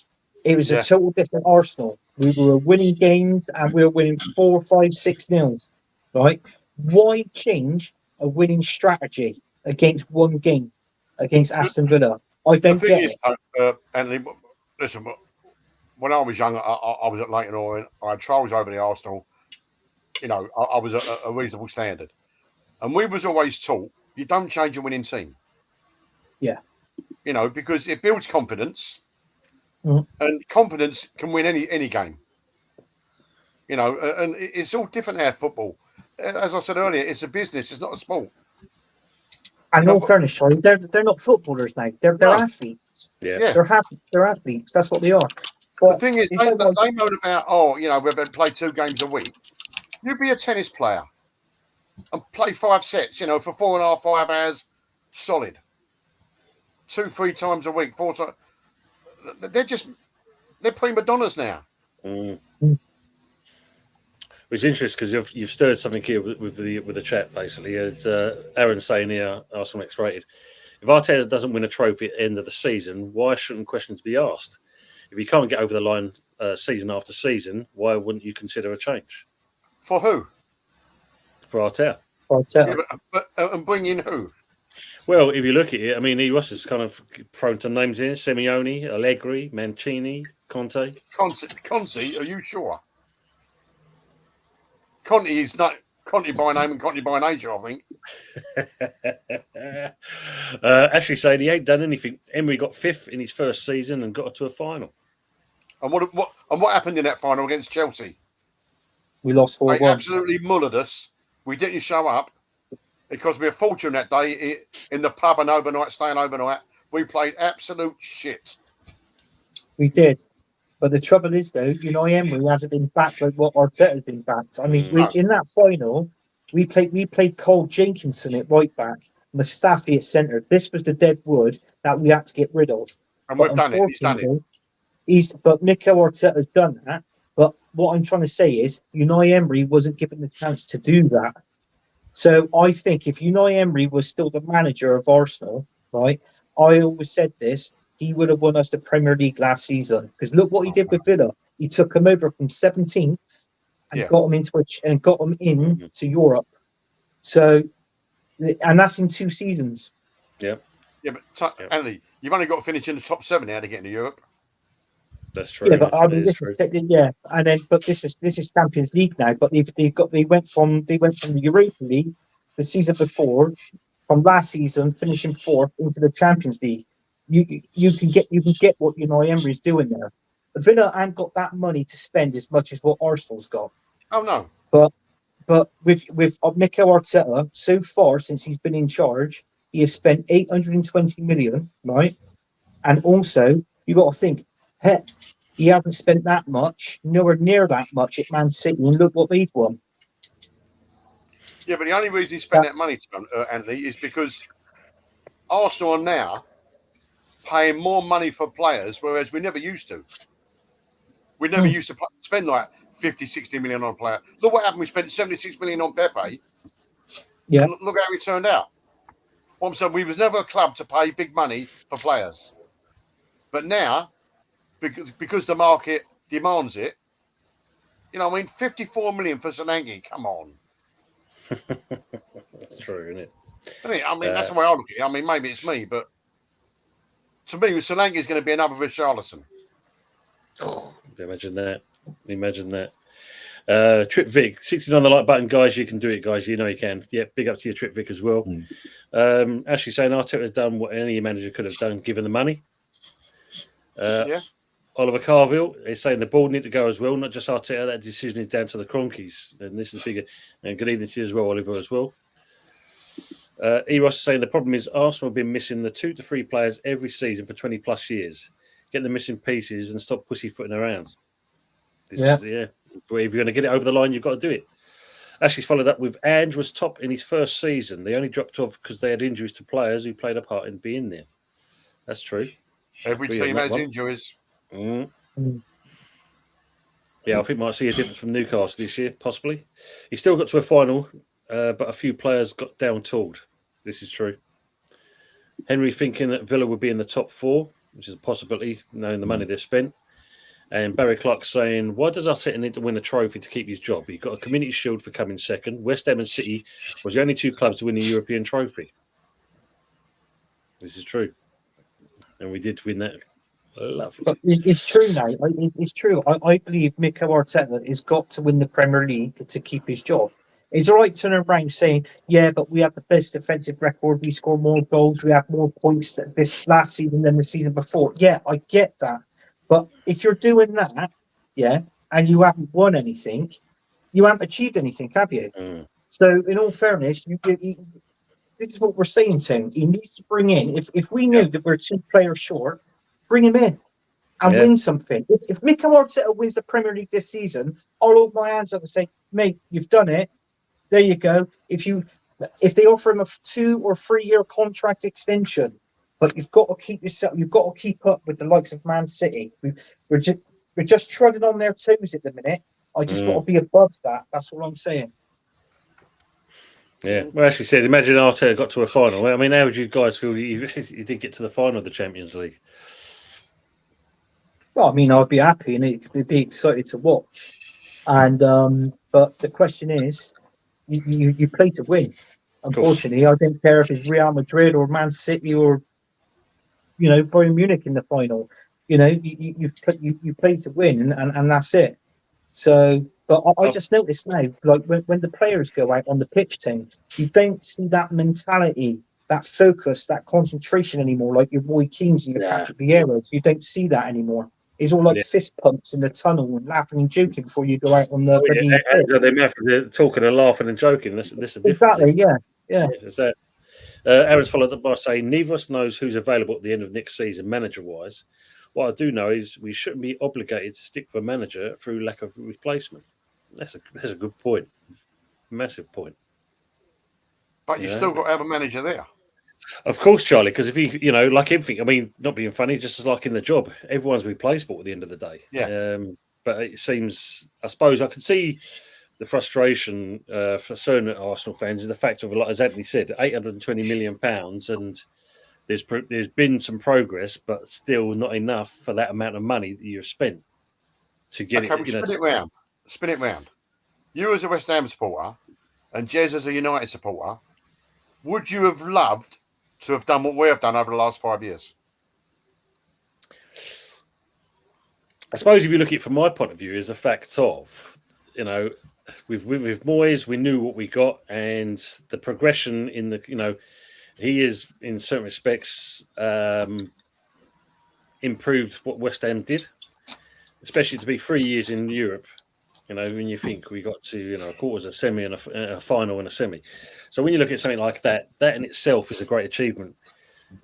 It was a total different Arsenal. We were winning games and we were winning 4, 5, 6 nils. Right? Why change a winning strategy against one game against Aston Villa? I don't
The thing
get
is,
it.
Anthony, listen, when I was young, I was at Leighton Orient. I had trials over the Arsenal. I was a reasonable standard. And we was always taught, you don't change a winning team.
Yeah.
Because it builds confidence.
Mhm.
And confidence can win any game. And it's all different now, football. As I said earlier, it's a business. It's not a sport.
And in all fairness, Charlie, they're not footballers now. They're athletes.
Yeah.
They're athletes. That's what they are. But
the thing is, they moan about, we're going to play 2 games a week. You be a tennis player and play 5 sets, for 4.5, 5 hours solid. 2, 3 times a week, 4 times. They're prima donnas now.
Which is interesting because you've stirred something here with the chat. Basically, it's Aaron saying here, Arsenal X-rated. If Arteta doesn't win a trophy at the end of the season, why shouldn't questions be asked? If you can't get over the line season after season, why wouldn't you consider a change?
For who?
For Arteta.
And bring in who?
Well, if you look at it, I mean, he was just kind of thrown some names in: Simeone, Allegri, Mancini, Conte.
Conte, are you sure? Conte is not Conte by name and Conte by nature, I think.
Actually, saying he ain't done anything. Emery got 5th in his first season and got to a final.
And what happened in that final against Chelsea?
We lost 4-1.
They absolutely mullered us. We didn't show up. It cost me a fortune that day in the pub and staying overnight. We played absolute shit.
We did. But the trouble is, though, Emery hasn't been backed like what Arteta's been backed. I mean, in that final, We played Cole Jenkinson at right back, Mustafi at centre. This was the dead wood that we had to get rid of.
And
But
we've done it. He's done it.
unfortunately, but Mikel Arteta's done that. But what I'm trying to say is, Unai Emery wasn't given the chance to do that. So I think if Unai Emery was still the manager of Arsenal, right? I always said this: he would have won us the Premier League last season. Because look what he did with Villa. He took them over from 17th and
Yeah.
got them into Europe. So, and that's in 2 seasons.
Yeah,
Yeah, but Andy, you've only got to finish in the top 7 now to get into Europe.
that's true.
Yeah, but I mean,
That is
this
true.
is and then this is Champions League now. But they went from the Europa League the season before, from last season finishing 4th into the Champions League. You can get what Unai Emery's doing there. Villa ain't got that money to spend as much as what Arsenal's got.
Oh no.
But with Mikel Arteta, so far since he's been in charge, he has spent 820 million, right? And also, you got to think, heck, he hasn't spent that much, nowhere near that much at Man City, and look what they've won.
Yeah, but the only reason he spent that money, Anthony, is because Arsenal are now paying more money for players, whereas we never used to. We never used to spend like 50, 60 million on a player. Look what happened. We spent 76 million on Pepe.
Yeah.
Look how it turned out. What I'm saying, we was never a club to pay big money for players. But now, because the market demands it, you know, I mean, 54 million for Solanke. Come on.
That's true, isn't it?
I mean, that's the way I look at it. I mean, maybe it's me, but to me, Solanke is going to be another Richarlison.
Imagine that. Imagine that. Trip Vic, 16 on the like button, guys. You can do it, guys. You know you can. Yeah, big up to your Trip Vic as well. Actually saying Arteta has done what any manager could have done given the money.
Yeah.
Oliver Carville is saying the board need to go as well, not just Arteta. That decision is down to the Cronkies. And this is bigger. And good evening to you as well, Oliver, as well. Eros is saying the problem is Arsenal have been missing the 2 to 3 players every season for 20 plus years. Get the missing pieces and stop pussyfooting around. If you're going to get it over the line, you've got to do it. Actually followed up with Ange was top in his first season. They only dropped off because they had injuries to players who played a part in being there. That's true.
Every team has injuries.
Yeah, I think might see a difference from Newcastle this year, possibly. He still got to a final, but a few players got down-tooled. This is true. Henry thinking that Villa would be in the top 4, which is a possibility, knowing the money they've spent. And Barry Clark saying, why does Arteta need to win a trophy to keep his job? He got a Community Shield for coming second. West Ham and City was the only 2 clubs to win the European trophy. This is true. And we did win that. Lovely.
But it's true now. It's true. I believe Mikel Arteta has got to win the Premier League to keep his job. He's all right turning around saying, yeah, but we have the best defensive record. We score more goals. We have more points this last season than the season before. Yeah, I get that. But if you're doing that, yeah, and you haven't won anything, you haven't achieved anything, have you? So, in all fairness, this is what we're saying to him. He needs to bring in, if we knew that we're 2 players short, bring him in and win something. If Mikel Arteta wins the Premier League this season, I'll hold my hands up and say, mate, you've done it. There you go. If they offer him a 2 or 3 year contract extension, but you've got to keep up with the likes of Man City. We're just treading on their toes at the minute. I just want to be above that. That's all I'm saying.
Yeah, well, actually said, imagine Arteta got to a final. I mean, how would you guys feel you did get to the final of the Champions League?
Well, I mean, I'd be happy and it'd be excited to watch. And but the question is, you play to win. Unfortunately, I don't care if it's Real Madrid or Man City or Bayern Munich in the final. You play to win, and that's it. So, but I just noticed now, like when the players go out on the pitch, team, you don't see that mentality, that focus, that concentration anymore. Like your boy Keanes and your Patrick Vieira's, you don't see that anymore. It's all like fist pumps in the tunnel and laughing and joking before you go out on the.
They're talking and laughing and joking. This is the difference.
Exactly. Yeah.
Is that? Aaron's followed up by saying neither of us knows who's available at the end of next season, manager-wise. What I do know is we shouldn't be obligated to stick for a manager through lack of replacement. That's a good point. Massive point.
But you
Yeah.
still got to have a manager there.
Of course, Charlie, because if you know, like everything, I mean, not being funny, just as like in the job, everyone's replaceable at the end of the day.
Yeah.
But it seems, I suppose, I can see the frustration for certain Arsenal fans is the fact of, like as Anthony said, £820 million, and there's been some progress, but still not enough for that amount of money that you've spent to get
Okay,
it.
we
You know,
spin it round. Spin it round. You as a West Ham supporter and Jez as a United supporter, would you have loved to have done what we have done over the last 5 years?
I suppose if you look at it from my point of view, is the fact of, you know, with Moyes, we knew what we got, and the progression in the, you know, he is in certain respects improved what West Ham did, especially to be 3 years in Europe. You know, when you think we got to, you know, a quarters, a semi, and a final and a semi. So when you look at something like that, that in itself is a great achievement.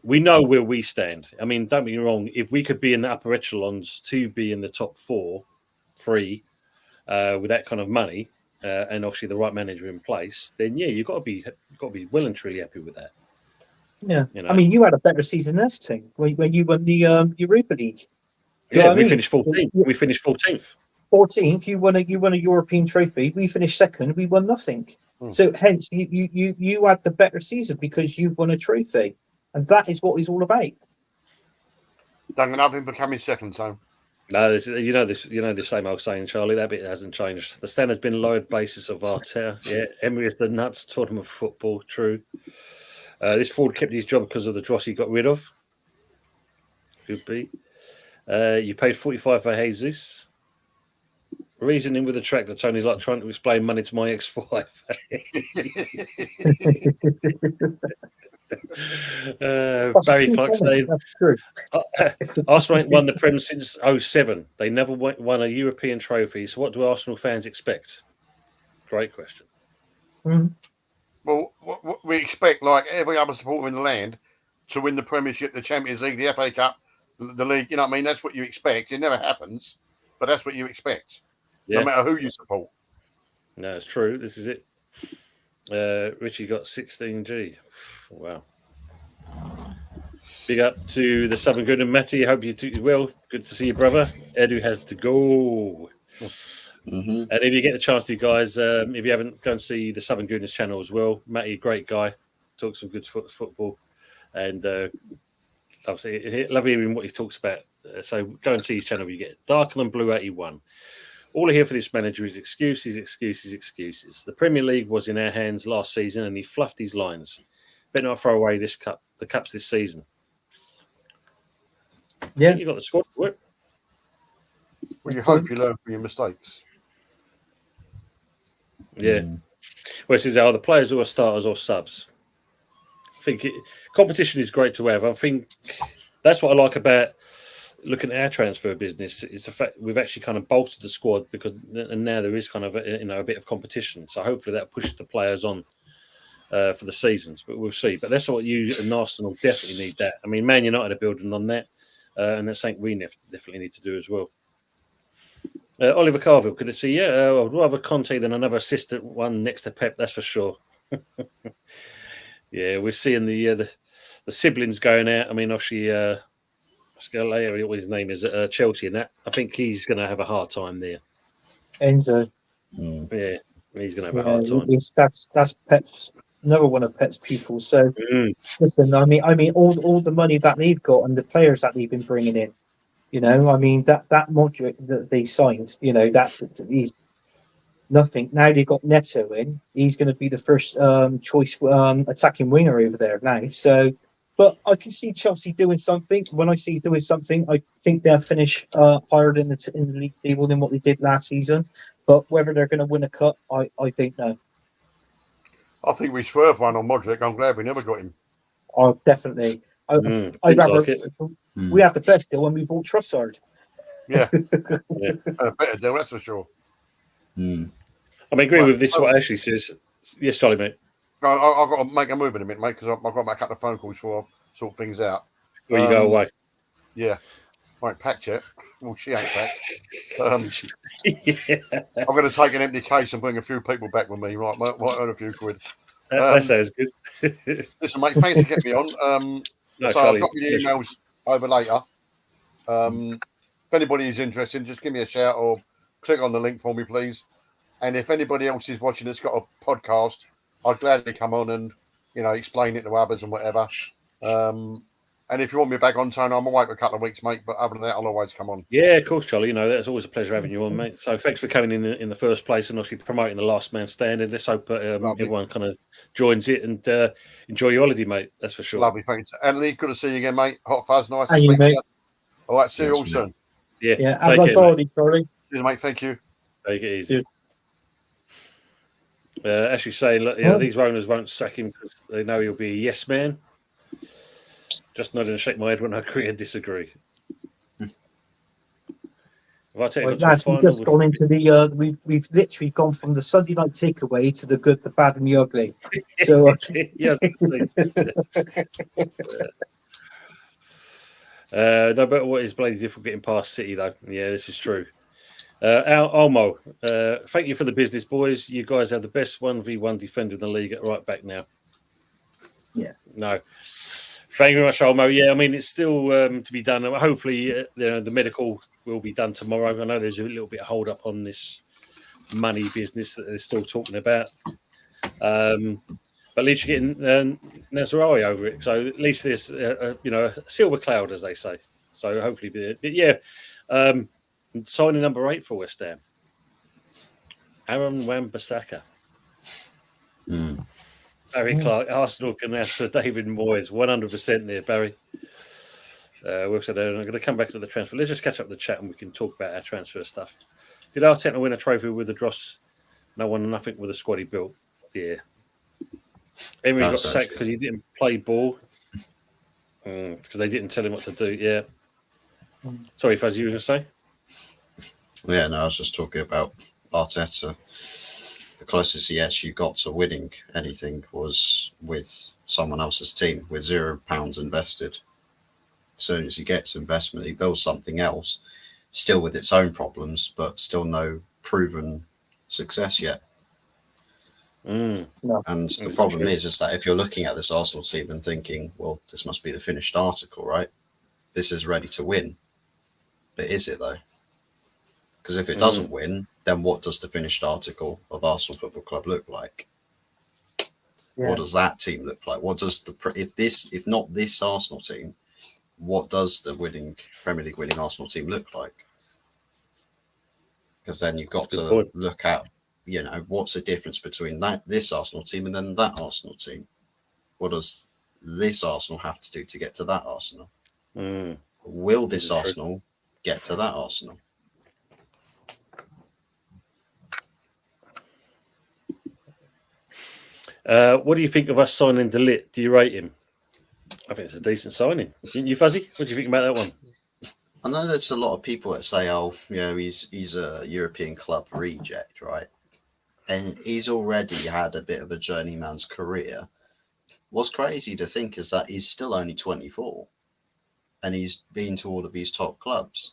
We know where we stand. I mean, don't get me wrong. If we could be in the upper echelons to be in the top 3, with that kind of money, and obviously the right manager in place, then yeah, you've got to be well and truly happy with that.
Yeah,
You know?
I mean, you had a better season than us, team, when you won the Europa League. Do you know
Yeah,
what I
we
mean?
finished 14th. We finished 14th.
14th, you won a European trophy. We finished second. We won nothing. So hence, you had the better season because you've won a trophy, and that is what it's all about.
Done nothing for coming second, so.
No, the same old saying, Charlie. That bit hasn't changed. The standard's been lowered. Basis of Arteta. Yeah, Emirates the nuts taught him of football. True. This Ford kept his job because of the dross he got rid of. Could be. You paid 45 for Jesus. Reasoning with the tractor, Tony's like trying to explain money to my ex-wife. Barry Clark saying, Arsenal ain't won the Prem since 07. They never won a European trophy. So what do Arsenal fans expect? Great question.
Mm-hmm.
Well, we expect, like every other supporter in the land, to win the Premiership, the Champions League, the FA Cup, the league. You know what I mean? That's what you expect. It never happens, but that's what you expect.
Yeah.
No matter who you support.
No, it's true. This is it. Richie got 16G. Wow. Big up to the Southern Good and Matty. Hope you do well. Good to see you, brother. Edu has to go.
Mm-hmm.
And if you get the chance to, guys, if you haven't, go and see the Southern Goodness channel as well. Matty, great guy. Talks some good football. And love hearing what he talks about. So go and see his channel. You get Darker Than Blue 81. All I hear for this manager is excuses, excuses, excuses. The Premier League was in our hands last season and he fluffed his lines. Better not throw away the cups this season.
Yeah.
You got the squad for it.
Well, you hope you learn from your mistakes.
Yeah. Well, it says, are the players who are starters or subs? I think competition is great to have. I think that's what I like about looking at our transfer business. It's the fact we've actually kind of bolstered the squad and now there is kind of a bit of competition. So hopefully that pushes the players on for the seasons. But we'll see. But that's what you and Arsenal definitely need. That. I mean, Man United are building on that, and that's something we definitely need to do as well. Oliver Carville, could it see? Yeah, I'd rather Conte than another assistant one next to Pep. That's for sure. Yeah, we're seeing the siblings going out. I mean, obviously, Scalera, what his name is, Chelsea, and that. I think he's going to have a hard time there.
Enzo.
Yeah, he's going to have a hard time.
That's Pep's another one of Pep's pupils. So listen, I mean, all the money that they've got and the players that they've been bringing in. You know, I mean that Modric that they signed, you know, that he's nothing. Now they've got Neto in. He's going to be the first choice attacking winger over there now. So, but I can see Chelsea doing something. When I see doing something, I think they'll finish higher in the league table than what they did last season. But whether they're going to win a cup, I don't know.
I think we swerved one on Modric. I'm glad we never got him.
Oh, definitely. I'd rather. We had the best deal when we bought Trossard.
Yeah, a better deal, that's for sure.
I agree with this. What Ashley says. Yes, Charlie, mate.
I've got to make a move in a minute, mate, because I've got to make a couple of phone calls before I sort things out.
Before you go away.
Yeah. I ain't packed yet. Well, she ain't packed. I'm going to take an empty case and bring a few people back with me. Right, might earn a few quid.
That sounds good.
Listen, mate, thanks for getting me on.
No,
So I'll
Charlie,
drop you the emails over later. If anybody is interested, just give me a shout or click on the link for me, please. And if anybody else is watching that's got a podcast, I'd gladly come on and, explain it to others and whatever. And if you want me back on, Tony, I'm away for a couple of weeks, mate. But other than that, I'll always come on.
Yeah, of course, Charlie. That's always a pleasure having you on, mate. So thanks for coming in the first place and obviously promoting the Last Man Standing. Let's hope everyone kind of joins it and enjoy your holiday, mate. That's for sure.
Lovely, thanks. Anthony, good to see you again, mate. Hot fuzz, nice to
And you,
speak to
mate.
you. All right, see you all soon.
Yeah,
Have a nice holiday, Charlie.
Cheers, mate. Thank you.
Take it easy.
Cheers.
Actually saying, look, these owners won't sack him because they know he'll be a yes man. Just nodding and shake my head when I agree and disagree.
Lads, we've just gone into the we've literally gone from the Sunday night takeaway to the good, the bad, and the ugly. So
yes. No, but what is bloody difficult getting past City though? Yeah, this is true. Almo, thank you for the business, boys. You guys have the best 1v1 defender in the league at right back now.
Yeah.
No. Thank you very much, Almo. Yeah, I mean, it's still to be done. Hopefully, the medical will be done tomorrow. I know there's a little bit of hold up on this money business that they're still talking about. But at least you're getting Nazari over it. So at least there's, a silver cloud, as they say. So hopefully, but yeah. Signing number 8 for West Ham, Aaron Wan-Bissaka. Barry Clark, Arsenal can ask for David Moyes, 100% there, Barry. We'll say I'm going to come back to the transfer. Let's just catch up the chat and we can talk about our transfer stuff. Did Arteta win a trophy with the Dross? No one, nothing with the squad he built. Yeah. Emery got sacked because he didn't play ball. Because they didn't tell him what to do. Yeah. Sorry, Fuzzy, you were going to say?
Yeah, no, I was just talking about Arteta. The closest he actually got to winning anything was with someone else's team with £0 invested. As soon as he gets investment, he builds something else, still with its own problems, but still no proven success yet.
No.
And the problem is that if you're looking at this Arsenal team and thinking, well, this must be the finished article, right? This is ready to win. But is it, though? Because if it doesn't win, then what does the finished article of Arsenal Football Club look like? Yeah. What does that team look like? What does if not this Arsenal team, what does the Premier League winning Arsenal team look like? Because then you've got to look at, what's the difference between this Arsenal team and then that Arsenal team? What does this Arsenal have to do to get to that Arsenal? Will this Arsenal get to that Arsenal?
What do you think of us signing De Ligt? Do you rate him? I think it's a decent signing. Didn't you, Fuzzy? What do you think about that one?
I know there's a lot of people that say, he's a European club reject, right? And he's already had a bit of a journeyman's career. What's crazy to think is that he's still only 24 and he's been to all of these top clubs.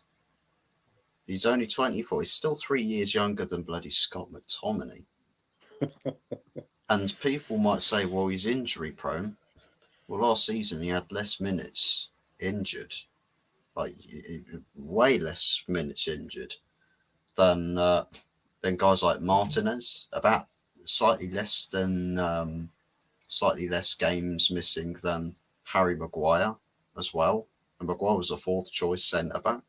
He's only 24. He's still 3 years younger than bloody Scott McTominay. And people might say, well, he's injury prone. Well, last season he had less minutes injured, like way less minutes injured than guys like Martinez. About slightly less games missing than Harry Maguire as well. And Maguire was a 4th choice centre back.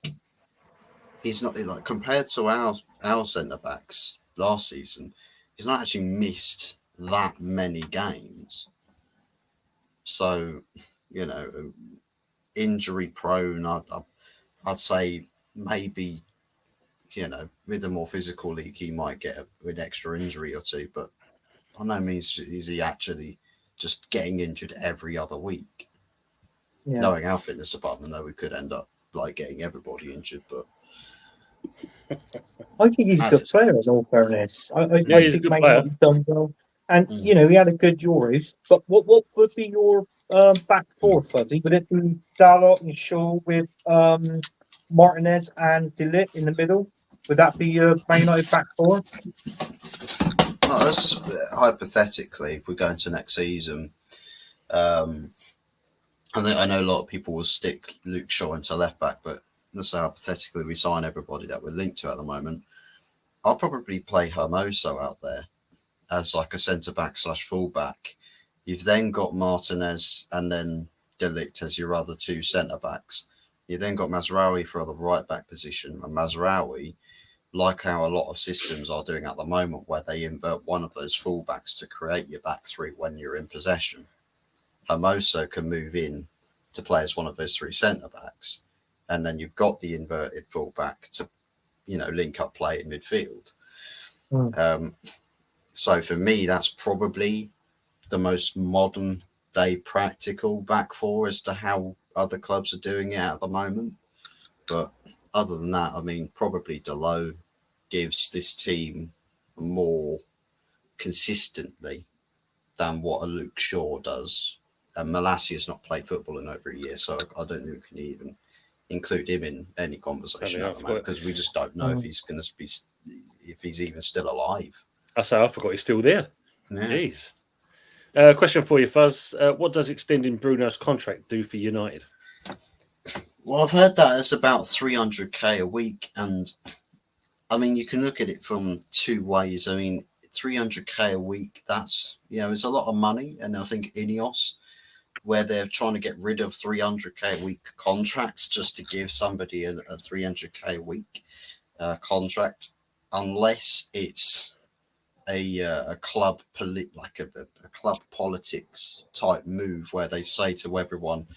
He's not compared to our centre backs last season. He's not actually missed that many games. So, injury prone, I'd say maybe, with a more physical league, he might get an extra injury or two, but by no means is he actually just getting injured every other week. Yeah. Knowing our fitness department, though, we could end up getting everybody injured, but
I think he's a good player, in all fairness. I think
he's a good player.
He's done well. And, he had a good Euros. But what would be your back four, Fuzzy? Would it be Dalot and Shaw with Martinez and De Ligt in the middle? Would that be your Man United back four?
Well, Well, that's hypothetically, if we go into next season, I know a lot of people will stick Luke Shaw into left back, but let's say hypothetically we sign everybody that we're linked to at the moment. I'll probably play Hermoso out there as like a centre back / full back. You've then got Martinez and then De Ligt as your other two centre backs. You've then got Mazraoui for the right back position, and Mazraoui, like how a lot of systems are doing at the moment, where they invert one of those full backs to create your back three when you're in possession. Hermoso can move in to play as one of those three centre backs, and then you've got the inverted full back to, link up play in midfield. So for me, that's probably the most modern day practical back four as to how other clubs are doing it at the moment. But other than that, I mean, probably Dalot gives this team more consistently than what a Luke Shaw does. And Malassi has not played football in over a year, so I don't think we can even include him in any conversation at the moment, because we just don't know if he's going to be, if he's even still alive.
I forgot he's still there.
Yeah.
Jeez. Question for you, Fuzz. What does extending Bruno's contract do for United?
Well, I've heard that it's about 300k a week, and I mean, you can look at it from two ways. I mean, 300k a week, that's, it's a lot of money. And I think Ineos, where they're trying to get rid of 300k a week contracts just to give somebody a 300k a week contract, unless it's a club like a club politics type move where they say to everyone,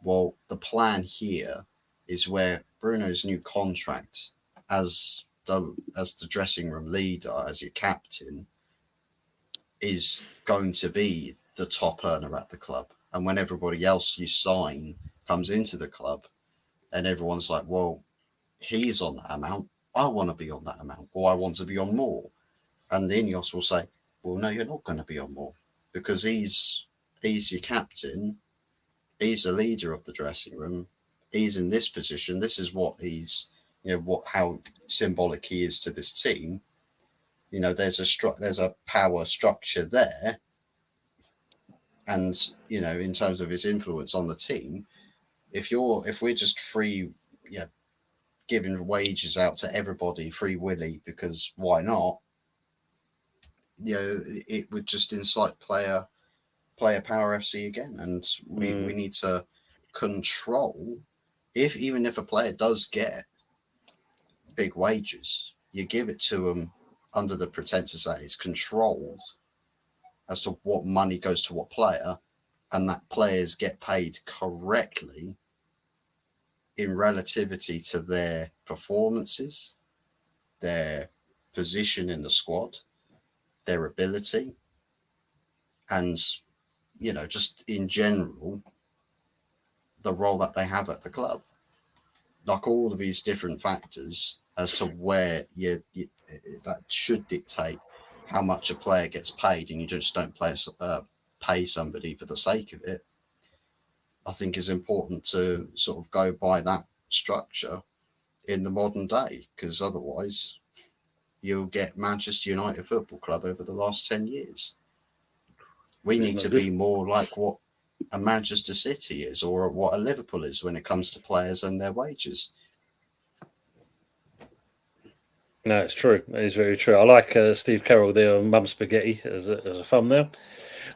well, the plan here is where Bruno's new contract as the dressing room leader, as your captain, is going to be the top earner at the club. And when everybody else you sign comes into the club and everyone's like, well, he's on that amount, I want to be on that amount, or I want to be on more. And the Ineos will say, well, no, you're not going to be on more, because he's your captain, he's the leader of the dressing room, he's in this position, this is what he's, how symbolic he is to this team. There's a power structure there. And, in terms of his influence on the team, if we're just free, giving wages out to everybody free willy, because why not? It would just incite player power FC again. And we need to control, even if a player does get big wages, you give it to them under the pretenses that it's controlled as to what money goes to what player, and that players get paid correctly in relativity to their performances, their position in the squad, their ability, and, just in general, the role that they have at the club. Like all of these different factors as to where that should dictate how much a player gets paid, and you just don't pay somebody for the sake of it. I think is important to sort of go by that structure in the modern day, because otherwise you'll get Manchester United Football Club over the last 10 years. We need to be more like what a Manchester City is, or what a Liverpool is, when it comes to players and their wages.
No, it's true. It is very true. I like Steve Carroll there on Mum Spaghetti as a thumbnail.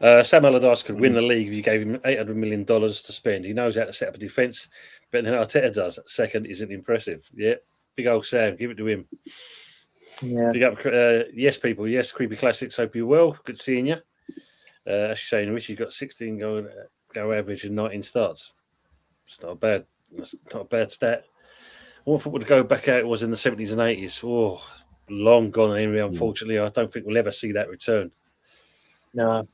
Sam Allardyce could win the league if you gave him $800 million to spend. He knows how to set up a defence, better than Arteta does. Second isn't impressive. Yeah, big old Sam. Give it to him.
Yeah.
Big up. Yes, people. Yes, Creepy Classics. Hope you're well. Good seeing you. Actually saying, wish you got 16 go average and 19 starts. It's not bad. That's not a bad stat. What football to go back out it was in the 70s and 80s. Oh, long gone anyway, unfortunately. I don't think we'll ever see that return.
No.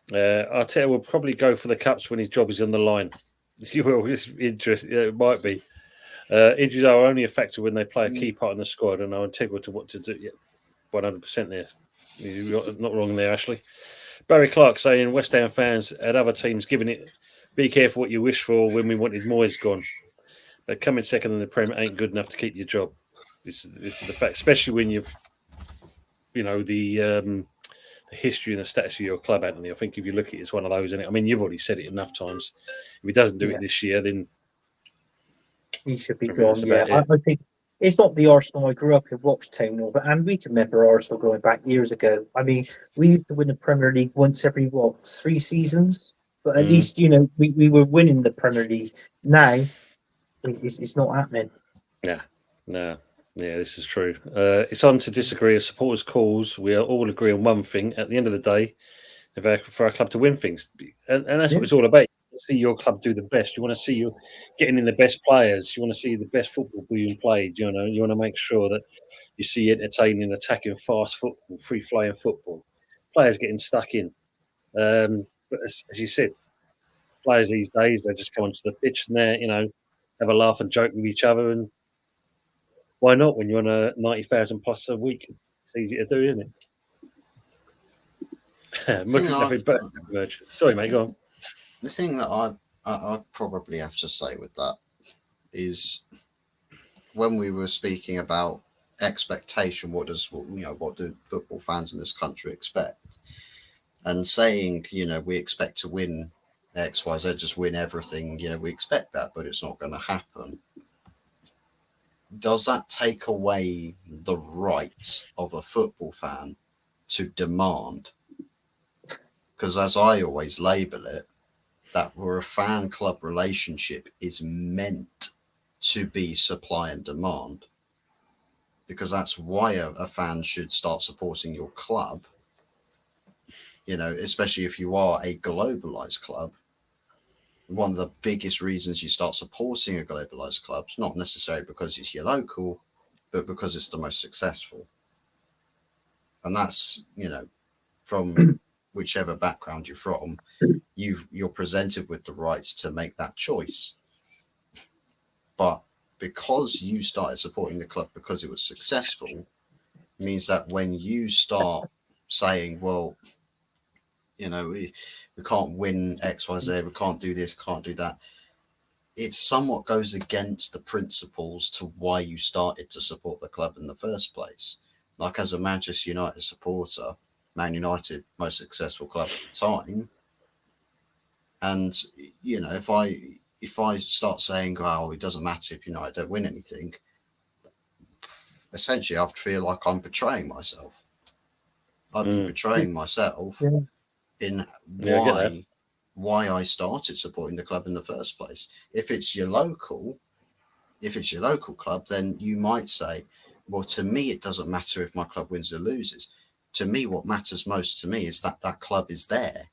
Arteta will probably go for the cups when his job is on the line. It might be. Injuries are only a factor when they play a key part in the squad and are integral to what to do. Yeah, 100% there. You're not wrong there, Ashley. Barry Clark saying West Ham fans at other teams giving it, be careful what you wish for when we wanted Moyes gone. But coming second in the Prem ain't good enough to keep your job. This is the fact, especially when you've the history and the status of your club, Anthony. I think if you look at it, it's one of those, isn't it? I mean, you've already said it enough times. If he doesn't do it this year, then
he should be
I think that's
gone. Yeah,
about it.
I think it's not the Arsenal I grew up in watched Tony, and we can remember Arsenal going back years ago. I mean, we used to win the Premier League once every 3 seasons, but at least we were winning the Premier League. Now it's not happening.
No. Yeah, this is true. It's on to disagree as supporters' cause. We all agree on one thing. At the end of the day, for our club to win things, and that's what it's all about. You see your club do the best. You want to see you getting in the best players. You want to see the best football being played. You want to make sure that you see entertaining, attacking, fast football, free-flowing football. Players getting stuck in. But as you said, players these days, they just come onto the pitch and they have a laugh and joke with each other. And why not when you're on a 90,000 plus a week? It's easy to do, isn't it? Sorry, mate, go on.
The thing that I probably have to say with that is when we were speaking about expectation, what do football fans in this country expect? And saying, we expect to win X, Y, Z, just win everything. We expect that, but it's not going to happen. Does that take away the right of a football fan to demand? Because as I always label it, that where a fan club relationship is meant to be supply and demand, because that's why a fan should start supporting your club, especially if you are a globalized club. One of the biggest reasons you start supporting a globalized club is not necessarily because it's your local, but because it's the most successful. And that's, from whichever background you're from, you're presented with the rights to make that choice. But because you started supporting the club because it was successful, means that when you start saying, well, we can't win X, Y, Z, we can't do this, can't do that, it somewhat goes against the principles to why you started to support the club in the first place. Like as a Manchester United supporter, Man United, most successful club at the time. And, if I start saying, oh, it doesn't matter if United don't win anything, essentially I feel like I'm betraying myself. I'd be betraying myself in why I started supporting the club in the first place. If it's your local club, then you might say, well, to me, it doesn't matter if my club wins or loses. To me, what matters most to me is that club is there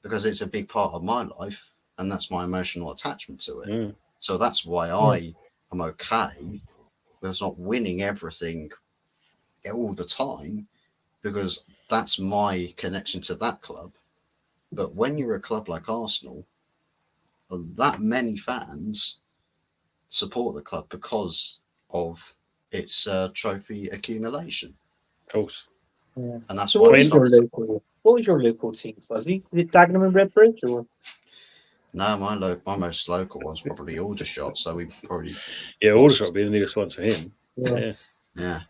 because it's a big part of my life and that's my emotional attachment to it. So that's why I am okay with us not winning everything all the time, because that's my connection to that club. But when you're a club like Arsenal, that many fans support the club because of its trophy accumulation.
Of course.
Yeah.
And that's
So
why
what was your local team, Fuzzy? Is it Dagenham and Redbridge or?
No, my most local one's probably Aldershot, so we probably
Aldershot would be the nearest one to him.
Yeah.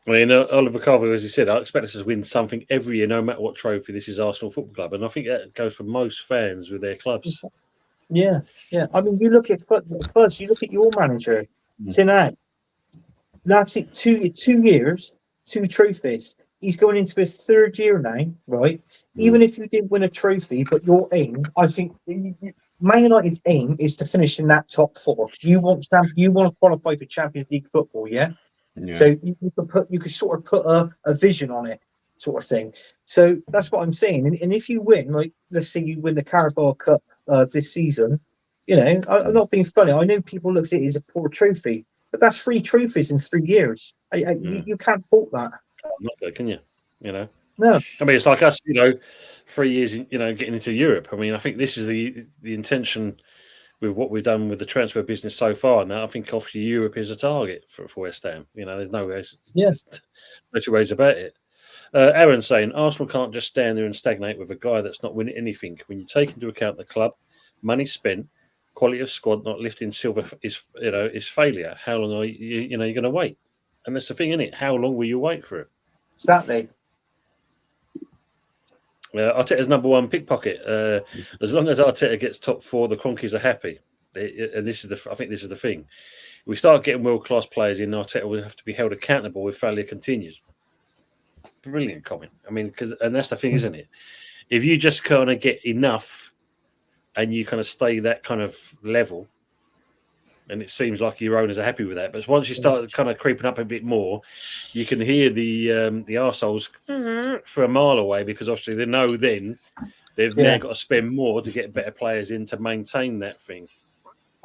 I mean, Oliver Carver, as he said, I expect us to win something every year, no matter what trophy. This is Arsenal Football Club, and I think that goes for most fans with their clubs.
Yeah. I mean, you look at first. You look at your manager, Tinag. That's it. 2 years, 2 trophies. He's going into his 3rd year now, right? Even if you didn't win a trophy, but your aim, I think, Man United's aim is to finish in that top 4. You want to qualify for Champions League football, yeah? So you could sort of put a vision on it, sort of thing. So that's what I'm saying. And if you win, like let's say you win the Carabao Cup this season, I'm not being funny. I know people look at it as a poor trophy, but that's 3 trophies in 3 years. You can't fault that.
Not there, can you?
No.
I mean, it's like us, 3 years, getting into Europe. I mean, I think this is the intention with what we've done with the transfer business so far. Now, I think obviously Europe is a target for West Ham. There's no ways, there's no 2 ways about it. Aaron's saying Arsenal can't just stand there and stagnate with a guy that's not winning anything. When you take into account the club, money spent, quality of squad not lifting silver is failure. How long are you're going to wait? And that's the thing, isn't it? How long will you wait for it?
Exactly.
Arteta's number one pickpocket. As long as Arteta gets top 4, the Cronkies are happy. And I think this is the thing. If we start getting world-class players in, Arteta will have to be held accountable if failure continues. Brilliant comment. I mean, and that's the thing, isn't it? If you just kind of get enough and you kind of stay that kind of level, and it seems like your owners are happy with that. But once you start kind of creeping up a bit more, you can hear the arseholes for a mile away, because obviously they know then they've now got to spend more to get better players in to maintain that thing.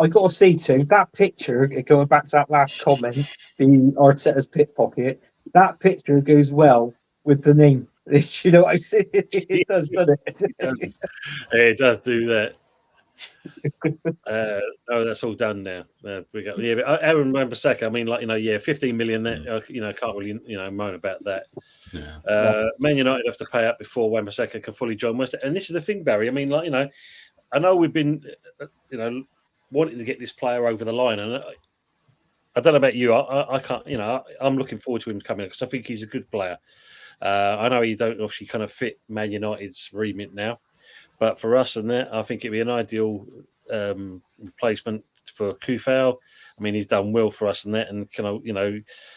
I got to see too that picture. Going back to that last comment, the Arteta's pickpocket. That picture goes well with the name. You know what I say? It does, doesn't it?
It does do that. No, that's all done now. We got, yeah, but Aaron Wan-Bissaka, I mean, 15 million. Can't really, moan about that.
Yeah.
Man United have to pay up before Wan-Bissaka can fully join West. And this is the thing, Barry. I mean, I know we've been, wanting to get this player over the line, and I don't know about you. I can't. I'm looking forward to him coming because I think he's a good player. I know he don't obviously kind of fit Man United's remit now. But for us and that, I think it'd be an ideal replacement for Kufau. I mean, he's done well for us and that, and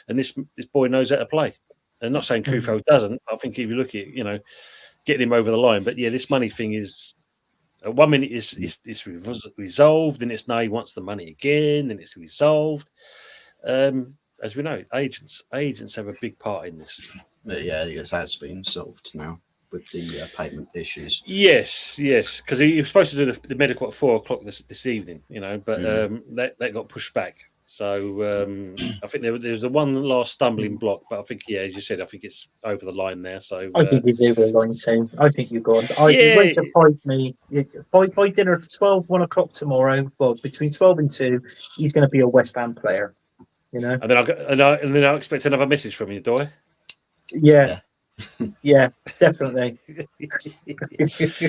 and this boy knows how to play. I'm not saying Kufau doesn't. I think if you look at it, getting him over the line. But yeah, this money thing is 1 minute it's resolved, and it's now he wants the money again, and it's resolved. As we know, agents have a big part in this.
But yeah, it has been solved now with the payment issues.
Yes, because he was supposed to do the medical at 4:00 this evening, but that got pushed back. So I think there was a one last stumbling block, but I think, as you said, I think it's over the line now. So
I think he's over the line soon. I think you've gone. It won't surprise me. By dinner at 1 o'clock tomorrow, well, between 12 and 2, he's going to be a West Ham player. And
then I'll expect another message from you, do I?
Yeah, definitely.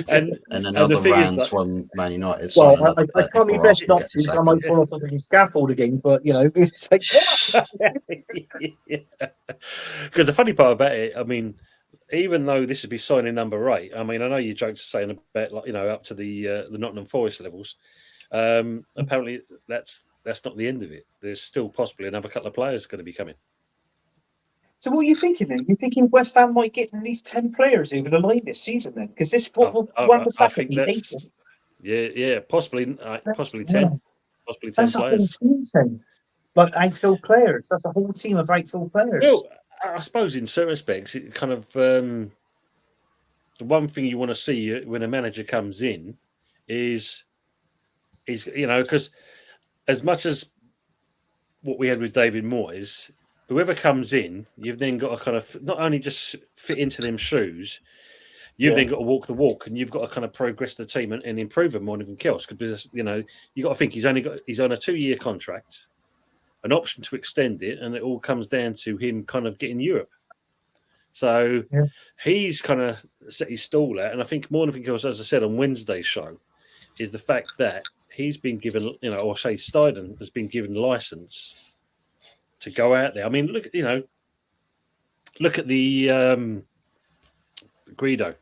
and another round from Man United.
Well, I try my best not to, so I might fall off of the scaffold again. But it's like,
because the funny part about it, I mean, even though this would be signing number 8, I mean, I know you joked saying about up to the Nottingham Forest levels. Apparently, that's not the end of it. There's still possibly another couple of players going to be coming.
So what are you thinking then? You're thinking West Ham might get at least 10 players over the line this season then? Because this
I think that's possibly 10.
Yeah.
Possibly 10
that's
players.
A whole team, like outfield players. That's a whole team of outfield players.
Well, I suppose in certain respects, it kind of the one thing you want to see when a manager comes in is because as much as what we had with David Moyes, whoever comes in, you've then got to kind of not only just fit into them shoes, you've then got to walk the walk, and you've got to kind of progress the team and improve them more than anything else. Because you got to think he's on a 2-year contract, an option to extend it, and it all comes down to him kind of getting Europe. So he's kind of set his stall out, and I think more than anything else, as I said on Wednesday's show, is the fact that he's been given, or say Steiden has been given license to go out there. I mean, look at the Guido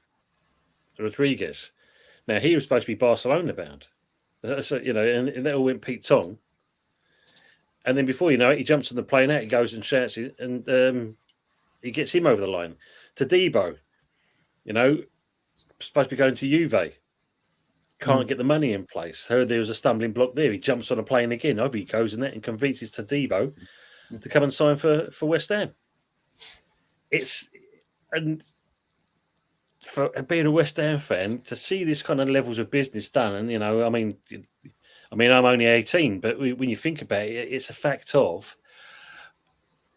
Rodriguez. Now he was supposed to be Barcelona bound, so and that all went Pete Tong. And then before you know it, he jumps on the plane out, he goes and shouts it, and he gets him over the line. Todibo, supposed to be going to Juve. Can't get the money in place. Heard there was a stumbling block there. He jumps on a plane again. Over he goes in there and convinces Todibo to come and sign for West Ham. And for being a West Ham fan, to see this kind of levels of business done, and I mean, I'm only 18, but when you think about it, it's a fact of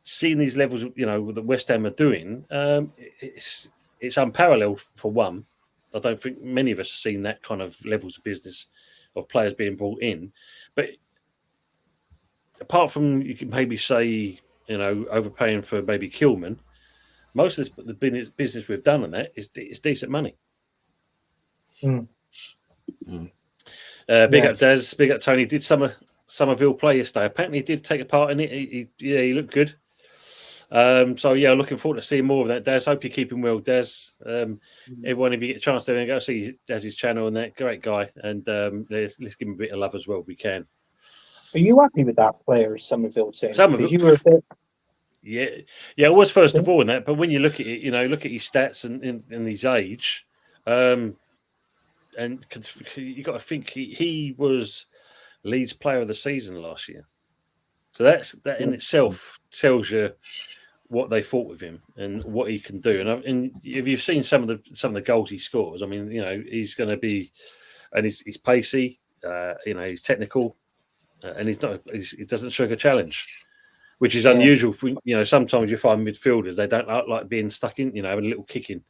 seeing these levels, that West Ham are doing. It's unparalleled for one. I don't think many of us have seen that kind of levels of business of players being brought in. But apart from, you can maybe say, overpaying for maybe Kilman, most of the business we've done on that is decent money. Big up Daz, big up Tony. Did Somerville play yesterday? Apparently he did take a part in it. He looked good. So yeah, looking forward to seeing more of that. Des, hope you're keeping well, Des. Everyone, if you get a chance to go see Des's channel and that, great guy. And let's give him a bit of love as well. We can.
Are you happy with that player, Somerville team?
Some of it,
you were a bit.
Yeah, it was first of all in that. But when you look at it, look at his stats and his age, and you got to think he was Leeds Player of the Season last year. So that in itself tells you what they thought with him and what he can do. And if you've seen some of the goals he scores, I mean, he's going to be, and he's pacey, he's technical, and he doesn't shirk a challenge, which is unusual. For, sometimes you find midfielders, they don't like being stuck in, having a little kick in.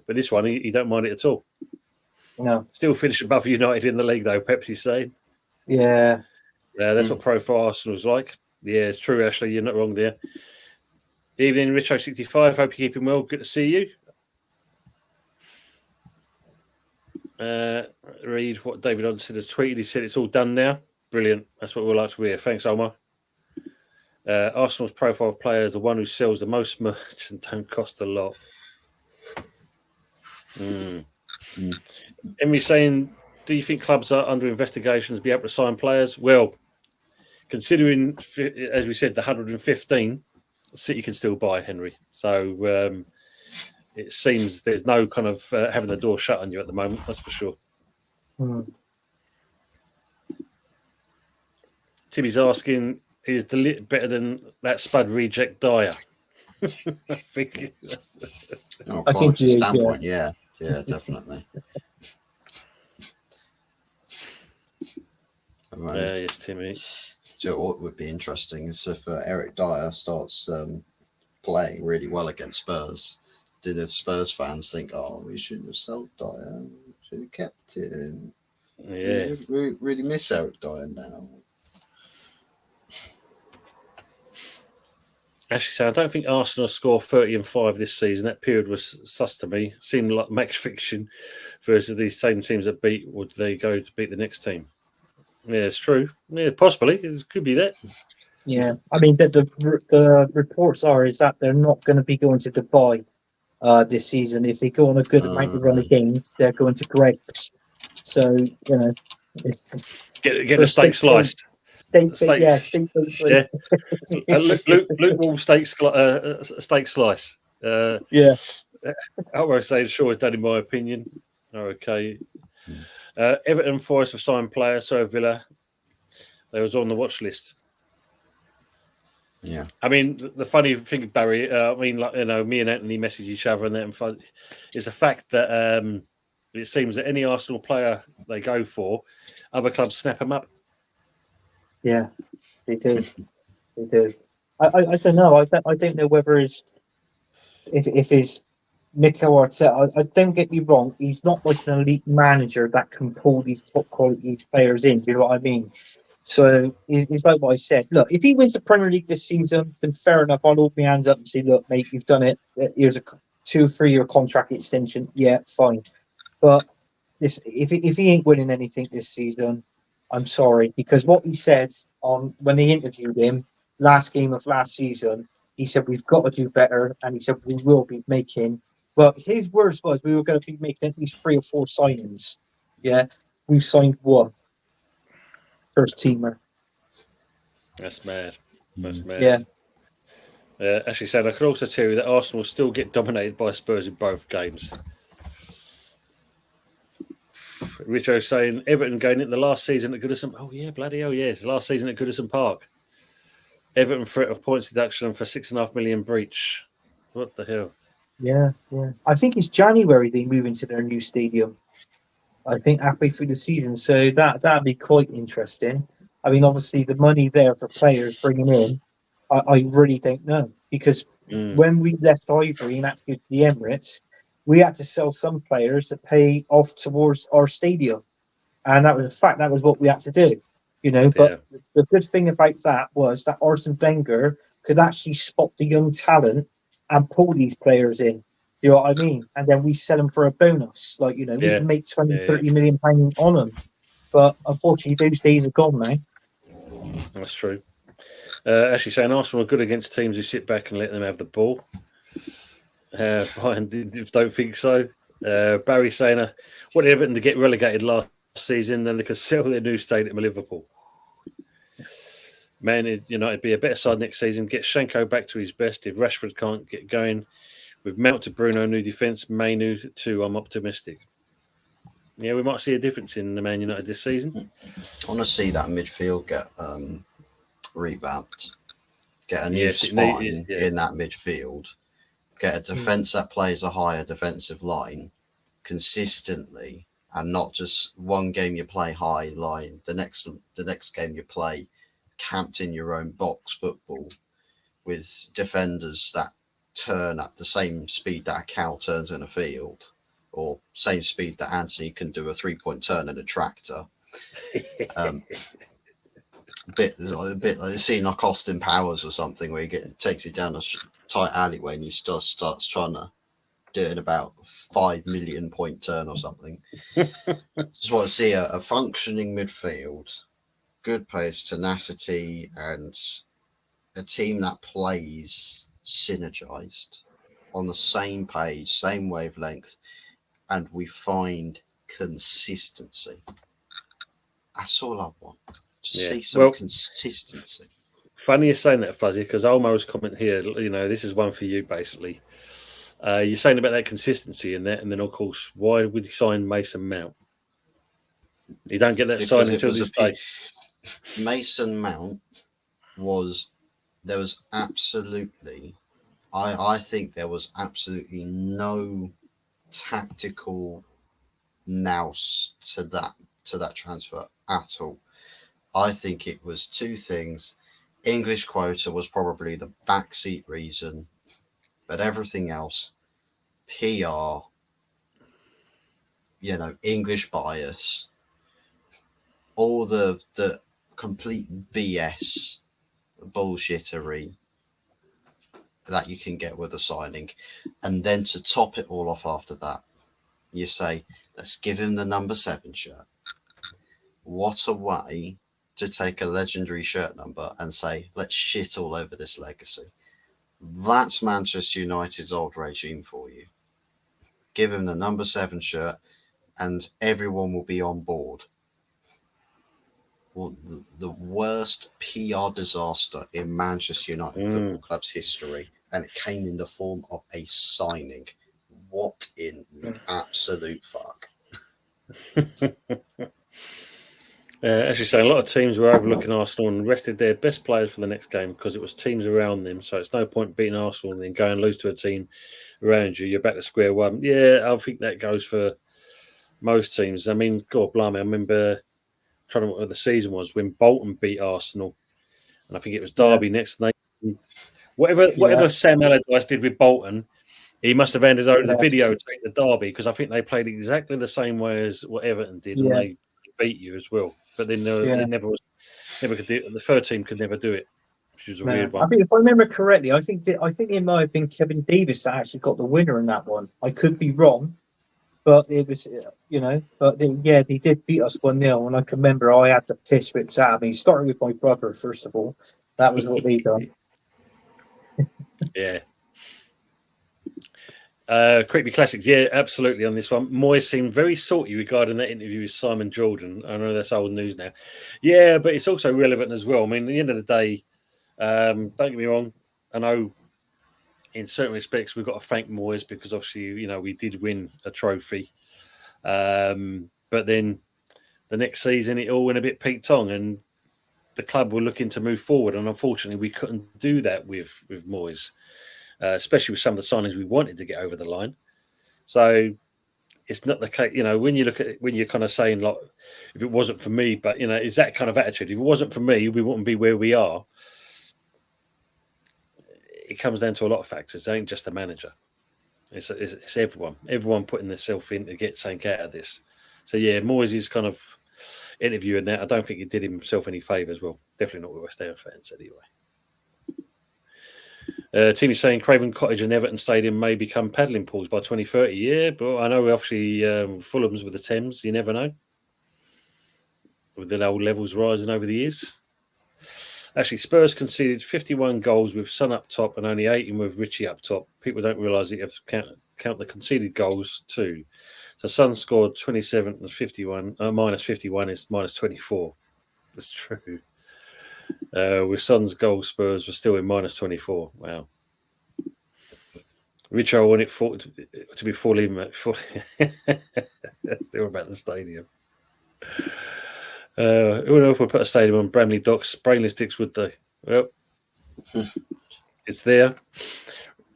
But this one, he don't mind it at all.
No.
Still finished above United in the league, though, Pepsi's saying.
Yeah.
Yeah, that's what Pro for Arsenal's like. Yeah, it's true, Ashley. You're not wrong there. Evening, Richo65. Hope you're keeping well. Good to see you. Read what David Odson has tweeted. He said it's all done now. Brilliant. That's what we like to hear. Thanks, Omar. Arsenal's profile of player is the one who sells the most merch and don't cost a lot. Emily saying, do you think clubs are under investigations to be able to sign players? Well, considering, as we said, the 115, City can still buy Henry. So it seems there's no kind of having the door shut on you at the moment. That's for sure. Timmy's asking, is the lit better than that Spud reject Dyer? I think.
Quality standpoint, yeah, definitely.
Yes, Timmy.
So what would be interesting is if Eric Dyer starts playing really well against Spurs. Do the Spurs fans think, "Oh, we shouldn't have sold Dyer? We should have kept him"?
Yeah,
we really miss Eric Dyer now.
Actually, so I don't think Arsenal score 30 and 5 this season. That period was sus to me. Seemed like match fiction versus these same teams that would they go to beat the next team? Yeah, it's true. Yeah, possibly. It could be that.
Yeah, I mean, the reports is that they're not going to be going to Dubai this season. If they go on a good amount of run of games, they're going to Greg's. So,
get a steak sliced.
Steak
lukewarm steak slice.
Yeah.
I won't say sure is done in my opinion. Okay. Everton Forest have signed player, so Villa. They was on the watch list.
Yeah.
I mean, the funny thing, Barry, me and Anthony message each other and that is the fact that it seems that any Arsenal player they go for, other clubs snap them up.
Yeah, they do. They do. I don't know. I don't know whether if it's Mikel Arteta. I don't get me wrong. He's not like an elite manager that can pull these top quality players in. Do you know what I mean? So it's like what I said. Look, if he wins the Premier League this season, then fair enough. I'll hold my hands up and say, look, mate, you've done it. Here's a 2-3 year contract extension. Yeah, fine. But if he ain't winning anything this season, I'm sorry, because what he said when they interviewed him last game of last season, he said we've got to do better, and he said we will be making. Well, his words was we were going to be making at least 3 or 4 signings. Yeah, we've signed 1 first teamer.
That's mad. That's mad. Yeah. Actually said I could also tell you that Arsenal still get dominated by Spurs in both games. Richo saying Everton going into the last season at Goodison. Oh yeah, bloody hell, yes. Last season at Goodison Park. Everton threat of points deduction for $6.5 million breach. What the hell?
Yeah. I think it's January they move into their new stadium. I think halfway through the season, so that'd be quite interesting. I mean, obviously the money there for players bringing in, I really don't know, because when we left Ivory and had to go to the Emirates, we had to sell some players to pay off towards our stadium, and that was a fact. That was what we had to do, But the good thing about that was that Arsene Wenger could actually spot the young talent and pull these players in. You know what I mean? And then we sell them for a bonus. Like, we can make 30 million pounds on them. But unfortunately, those days are gone now.
That's true. Actually saying Arsenal are good against teams who sit back and let them have the ball. Brian don't think so. Barry saying, what Everton to get relegated last season, then they could sell their new stadium at Liverpool. Man United be a better side next season. Get Schenko back to his best. If Rashford can't get going, with Mount to Bruno, new defence, Mainu too, I'm optimistic. Yeah, we might see a difference in the Man United this season.
I want to see that midfield get revamped. Get a new spine in that midfield. Get a defence that plays a higher defensive line consistently, and not just one game you play high line, the next game you play camped in your own box football with defenders that turn at the same speed that a cow turns in a field, or same speed that Anthony can do a 3-point turn in a tractor. A bit like seeing like Austin Powers or something, where he takes it down a tight alleyway and he starts trying to do it in about 5 million point turn or something. Just want to see a functioning midfield, good pace, tenacity, and a team that plays synergized on the same page, same wavelength, and we find consistency. That's all I want. Just see some consistency.
Funny you're saying that, Fuzzy, because Olmo's comment here, this is one for you, basically. You're saying about that consistency in that, and then, of course, why would he sign Mason Mount? You don't get that sign until this day.
Mason Mount there was absolutely, I think there was absolutely no tactical nous to that transfer at all. I think it was two things. English quota was probably the backseat reason, but everything else, PR, English bias, all the complete BS bullshittery that you can get with a signing. And then to top it all off after that, you say, let's give him the number 7 shirt. What a way to take a legendary shirt number and say, let's shit all over this legacy. That's Manchester United's old regime for you. Give him the number 7 shirt and everyone will be on board. Well, the worst PR disaster in Manchester United Football Club's history, and it came in the form of a signing. What in the absolute fuck?
As you say, a lot of teams were overlooking Arsenal and rested their best players for the next game because it was teams around them. So it's no point beating Arsenal and then go and lose to a team around you. You're back to square one. Yeah, I think that goes for most teams. I mean, God blimey, I remember trying to remember what the season was when Bolton beat Arsenal, and I think it was Derby next night. Whatever Sam Allardyce did with Bolton, he must have handed over the videotape to Derby, because I think they played exactly the same way as what Everton did, and they beat you as well. But then it never could do it. The third team could never do it, which was a weird one.
I think if I remember correctly, I think it might have been Kevin Davis that actually got the winner in that one. I could be wrong, but it was, they did beat us 1-0, and I can remember I had the piss ripped out of me. Starting with my brother, first of all. That was what they done.
Yeah. Creepy Classics, yeah, absolutely on this one. Moyes seemed very salty regarding that interview with Simon Jordan. I know that's old news now. Yeah, but it's also relevant as well. I mean, at the end of the day, don't get me wrong, I know in certain respects we've got to thank Moyes because obviously, we did win a trophy. But then the next season it all went a bit Pete Tong, and the club were looking to move forward, and unfortunately we couldn't do that with Moyes. Especially with some of the signings we wanted to get over the line. So it's not the case, when you look at it, when you're kind of saying, like, if it wasn't for me, but, it's that kind of attitude. If it wasn't for me, we wouldn't be where we are. It comes down to a lot of factors. It ain't just the manager. It's everyone putting themselves in to get something out of this. So, yeah, Moyes' kind of interview and that, I don't think he did himself any favours. Well, definitely not with West Ham fans anyway. Team is saying Craven Cottage and Everton Stadium may become paddling pools by 2030. Yeah, but I know obviously Fulham's with the Thames. You never know. With the low levels rising over the years. Actually, Spurs conceded 51 goals with Son up top and only 18 with Richie up top. People don't realise that you have to count the conceded goals too. So Son scored 27 and 51. Minus 51 is minus 24. That's true. With Son's goal, Spurs were still in minus 24. Wow. Richo wanted to be full in. Still about the stadium. Who would know if we put a stadium on Bramley Docks? Brainless dicks would they? Well, it's there.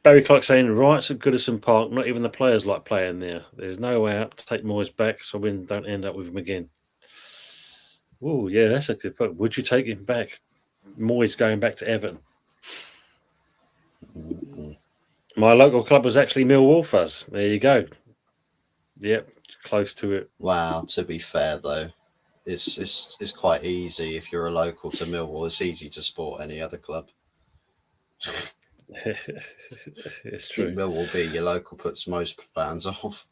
Barry Clark saying, riots at Goodison Park, not even the players like playing there. There's no way out to take Moyes back so we don't end up with him again. Oh, yeah, that's a good point. Would you take him back? Moyes going back to Everton. My local club was actually Millwall Fuzz. There you go. Yep, close to it.
Wow, to be fair though, it's quite easy if you're a local to Millwall. It's easy to support any other club.
It's
I
true.
think Millwall being your local puts most fans off.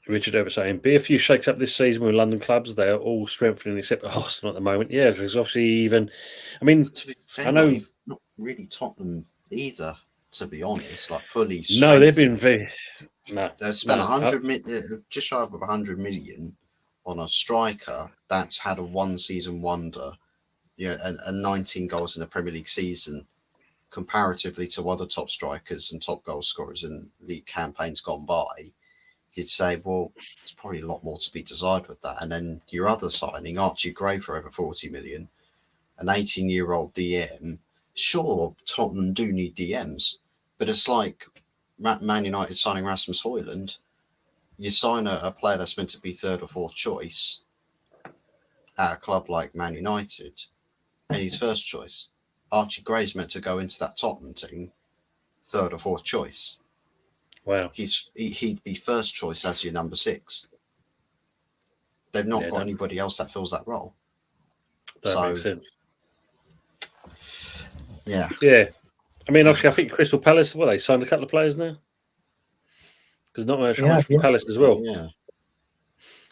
Richard Ever saying, be a few shakes up this season with London clubs. They are all strengthening except Arsenal at the moment. Yeah, because obviously
But to be fair,
I know
not really Tottenham either. To be honest, like fully.
No, they've been very. No,
They've spent 100 million, just shy of 100 million on a striker that's had a one-season wonder, and 19 goals in a Premier League season, comparatively to other top strikers and top goal scorers in league campaigns gone by. You'd say, well, there's probably a lot more to be desired with that. And then your other signing, Archie Gray, for over 40 million, an 18-year-old DM. Sure, Tottenham do need DMs, but it's like Man United signing Rasmus Højlund. You sign a player that's meant to be third or fourth choice at a club like Man United, and he's first choice. Archie Gray's meant to go into that Tottenham team, third or fourth choice.
Wow.
He'd be first choice as your number 6. They've not got anybody else that fills that role.
That makes sense.
Yeah.
Yeah. I mean, obviously, I think Crystal Palace, they signed a couple of players now? Because not much from Palace as well.
Yeah.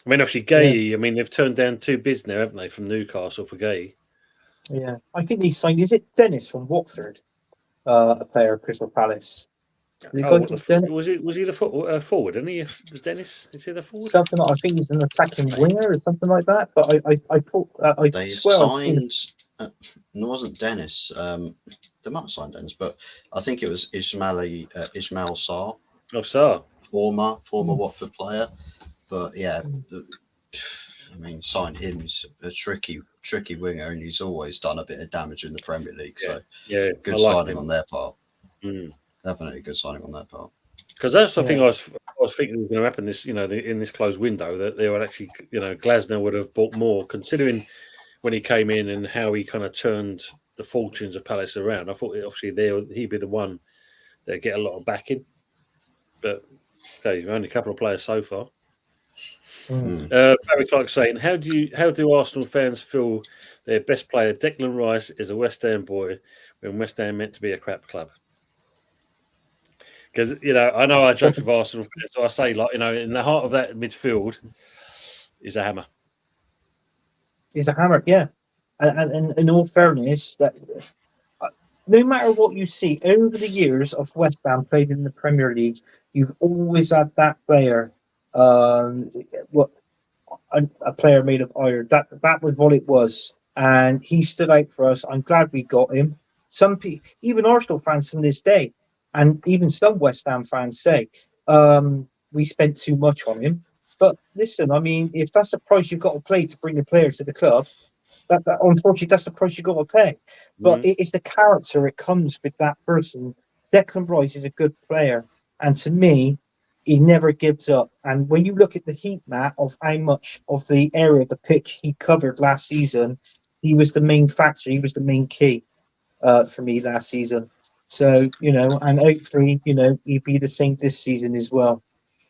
I mean, obviously, Gay, I mean, they've turned down 2 bids now, haven't they, from Newcastle for Gay?
Yeah. I think they signed, is it Dennis from Watford? A player of Crystal Palace.
Was he the forward? Isn't he? Dennis? Is he the forward?
Something like, I think he's an attacking winger or something like that. But I thought
they signed. It wasn't Dennis. They might have signed Dennis, but I think it was Ismail Sarr.
Oh, Sarr,
former Watford player. But yeah, I mean, sign him. He's a tricky winger, and he's always done a bit of damage in the Premier League. So good signing on their part. Definitely good signing on their part.
Because that's the thing I was thinking was going to happen this, in this closed window, that they would actually, Glasner would have bought more, considering when he came in and how he kind of turned the fortunes of Palace around. I thought obviously he'd be the one that get a lot of backing, but only a couple of players so far. Barry Clark saying, how do Arsenal fans feel their best player Declan Rice is a West Ham boy when West Ham meant to be a crap club? Because I know I joke with Arsenal fans, so I say, in the heart of that midfield is a hammer.
He's a hammer, yeah. And in all fairness, that no matter what you see over the years of West Ham played in the Premier League, you've always had that player, a player made of iron. That was what it was, and he stood out for us. I'm glad we got him. Some people, even Arsenal fans from this day, and even some West Ham fans say we spent too much on him. But listen, I mean, if that's the price you've got to pay to bring a player to the club, that unfortunately that's the price you've got to pay. But it's the character it comes with that person. Declan Rice is a good player, and to me, he never gives up. And when you look at the heat map of how much of the area of the pitch he covered last season, he was the main factor. He was the main key for me last season. So, and hopefully, he'd be the same this season as well.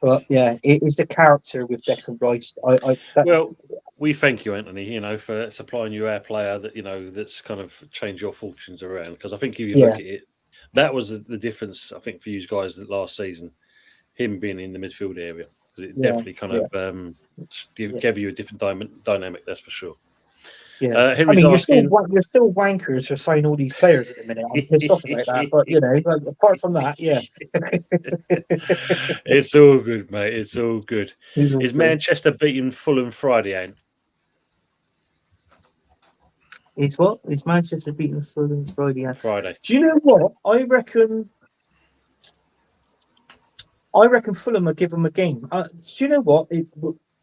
But yeah, it is the character with Declan Rice.
Well, we thank you, Anthony, for supplying you our player that, that's kind of changed your fortunes around. Because I think if you look at it, that was the difference, I think, for you guys last season, him being in the midfield area. Because it definitely kind of gave you a different dynamic, that's for sure.
Yeah,
Henry's
you're
asking.
you're still wankers for signing all these players at the minute. I'm pissed off about that, but like, apart from that, yeah,
It's all good, mate. It's all good.
he's all
Is
good.
Manchester beating Fulham Friday, Ant?
It's what? It's Manchester beating Fulham Friday. Yeah.
Friday.
Do you know what? I reckon Fulham will give them a game. Do you know what?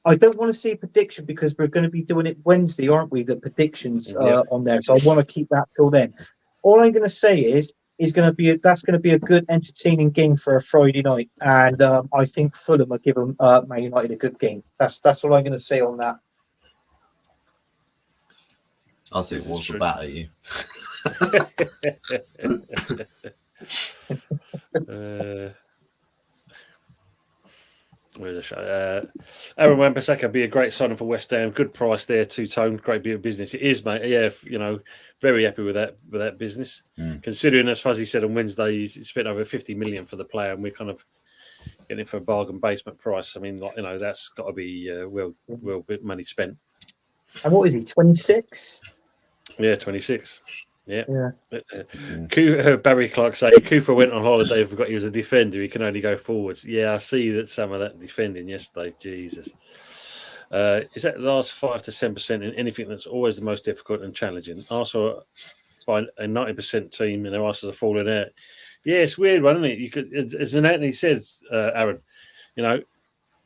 I don't want to see a prediction because we're going to be doing it Wednesday, aren't we? The predictions
Yep.
on there, so I want to keep that till then. All I'm going to say is that's going to be a good, entertaining game for a Friday night, and I think Fulham will give them Man United a good game. That's all I'm going to say on that.
I think Wolves will batter you.
Where's the show? Aaron Wan-Bissaka be a great signing for West Ham. Good price there, two-tone, great bit of business. It is, mate. Yeah, very happy with that business. Considering, as Fuzzy said on Wednesday, you spent over 50 million for the player, and we're kind of getting it for a bargain basement price. I mean, that's got to be well money spent.
And what is he? 26?
Yeah, 26. Yeah.
Barry
Clark saying Cooper went on holiday and forgot he was a defender. He can only go forwards. Yeah, I see that some of that defending yesterday. Jesus. Is that the last 5 to 10% in anything that's always the most difficult and challenging? Arsenal by a 90% team and their asses are falling out. Yeah, it's weird one, isn't it? You could, as Anthony said, Aaron, you're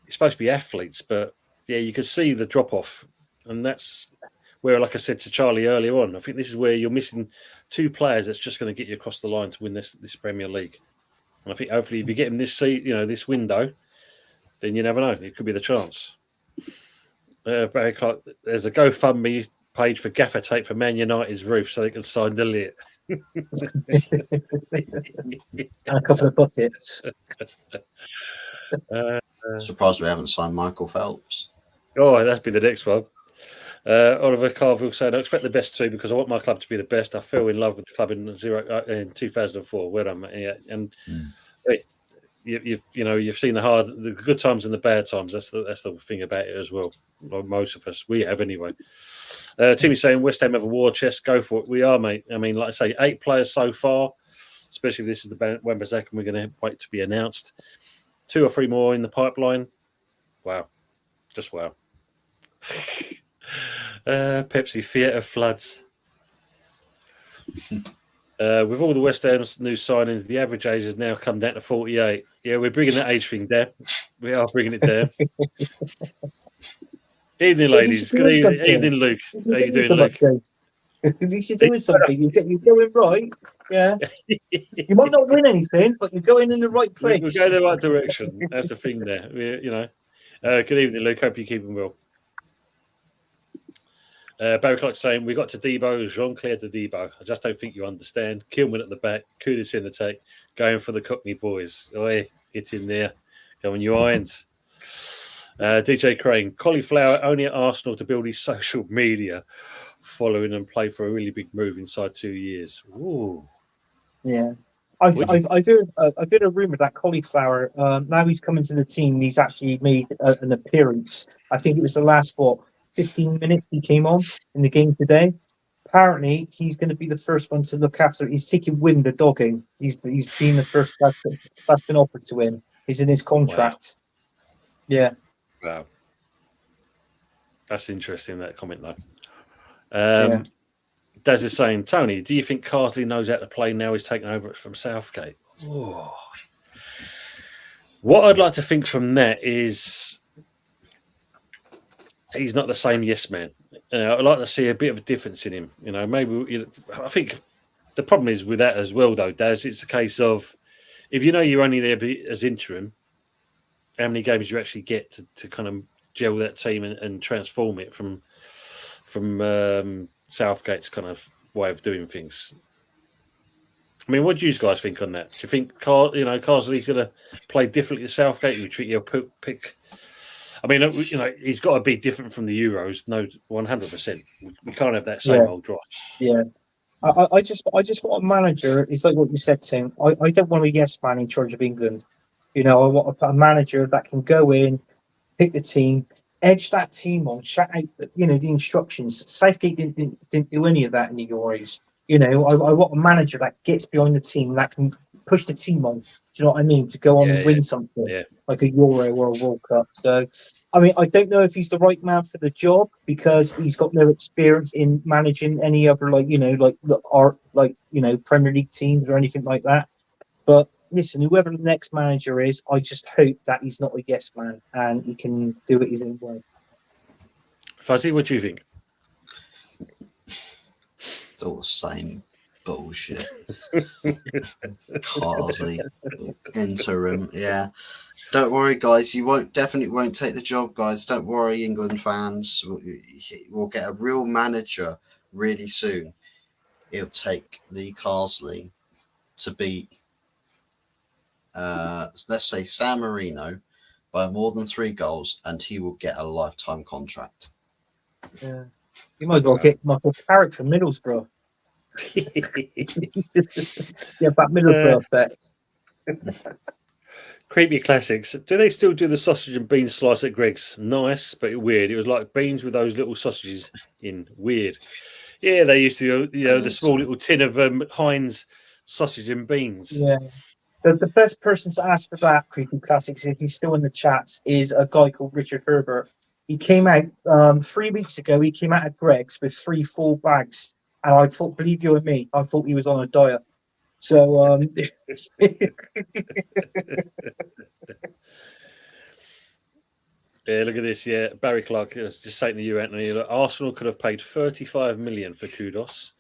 supposed to be athletes, but yeah, you could see the drop off, and that's where, like I said to Charlie earlier on, I think this is where you're missing two players that's just going to get you across the line to win this Premier League. And I think hopefully if you get him this this window, then you never know. It could be the chance. Barry Clark, there's a GoFundMe page for gaffer tape for Man United's roof so they can sign the lit.
and a couple of buckets.
Surprised we haven't signed Michael Phelps.
Oh, that's been the next one. Oliver Carville saying, I expect the best too because I want my club to be the best. I fell in love with the club in 2004. Well done, mate. Yeah. And you've seen the good times and the bad times. That's the thing about it as well. Well, most of us, we have anyway. Timmy's saying West Ham have a war chest. Go for it. We are, mate. I mean, like I say, 8 players so far. Especially if this is the Wan-Bissaka, and we're going to wait to be announced. 2 or 3 more in the pipeline. Wow, just wow. Pepsi theatre floods. With all the West Ham's new signings, the average age has now come down to 48. Yeah, we're bringing that age thing down. We are bringing it down. Evening, ladies. Good evening, Luke. How you doing, Luke?
At least you're doing something. You're going right. Yeah. You might not win anything, but you're going in the right place.
We're going in the right direction. That's the thing there. Good evening, Luke. Hope you're keeping well. Barry Clark saying, we got to Debo, Jean-Claire to Debo. I just don't think you understand. Kilman at the back, Kudus in the attack, going for the Cockney boys. Oi, get in there. Go on, you irons. DJ Crane, cauliflower only at Arsenal to build his social media following and play for a really big move inside 2 years. Ooh.
Yeah. I've heard a rumour that cauliflower, now he's coming to the team, he's actually made an appearance. I think it was the last, 15 minutes he came on in the game today. Apparently, he's going to be the first one to look after. He's taking Win the dogging. He's been the first that's been offered to him. He's in his contract. Wow. Yeah.
Wow. That's interesting, that comment, though. Daz is saying, Tony, do you think Carsley knows how to play now he's taken over from Southgate? Ooh. What I'd like to think from that is he's not the same yes man. I'd like to see a bit of a difference in him. Maybe I think the problem is with that as well, though, Daz. It's a case of if you're only there as interim, how many games you actually get to kind of gel that team and transform it from Southgate's kind of way of doing things. I mean, what do you guys think on that? Do you think Carsley's going to play differently to Southgate? You treat your pick. I mean, he's got to be different from the Euros. No, 100%. We can't have that same old drop.
Yeah. I just want a manager. It's like what you said, Tim. I don't want a yes man in charge of England. I want a manager that can go in, pick the team, edge that team on, shout out, the instructions. Southgate didn't do any of that in the Euros. I want a manager that gets behind the team, that can push the team on. Do you know what I mean? To go on and win something like a Euro or a World Cup. So, I mean, I don't know if he's the right man for the job because he's got no experience in managing any other Premier League teams or anything like that. But listen, whoever the next manager is, I just hope that he's not a yes man and he can do it his own way.
Fuzzy, what do you think?
It's all the same bullshit. Carsley, interim, yeah. Don't worry, guys. You definitely won't take the job, guys. Don't worry, England fans. We'll get a real manager really soon. It'll take Lee Carsley to beat, let's say, San Marino by more than 3 goals, and he will get a lifetime contract.
Yeah, you might as well get Michael Carrick from Middlesbrough. Yeah, that Middlesbrough effect.
Creepy classics. Do they still do the sausage and bean slice at Greg's? Nice, but weird. It was like beans with those little sausages in. Weird. Yeah, they used to, the small little tin of Heinz sausage and beans.
Yeah. The best person to ask for that, Creepy Classics, if he's still in the chats, is a guy called Richard Herbert. He came out 3 weeks ago. He came out at Greg's with 3 full bags. And I thought, believe you and me, I thought he was on a diet. So,
yeah, look at this. Yeah, Barry Clark is just saying to you, Anthony, that Arsenal could have paid 35 million for Kudos,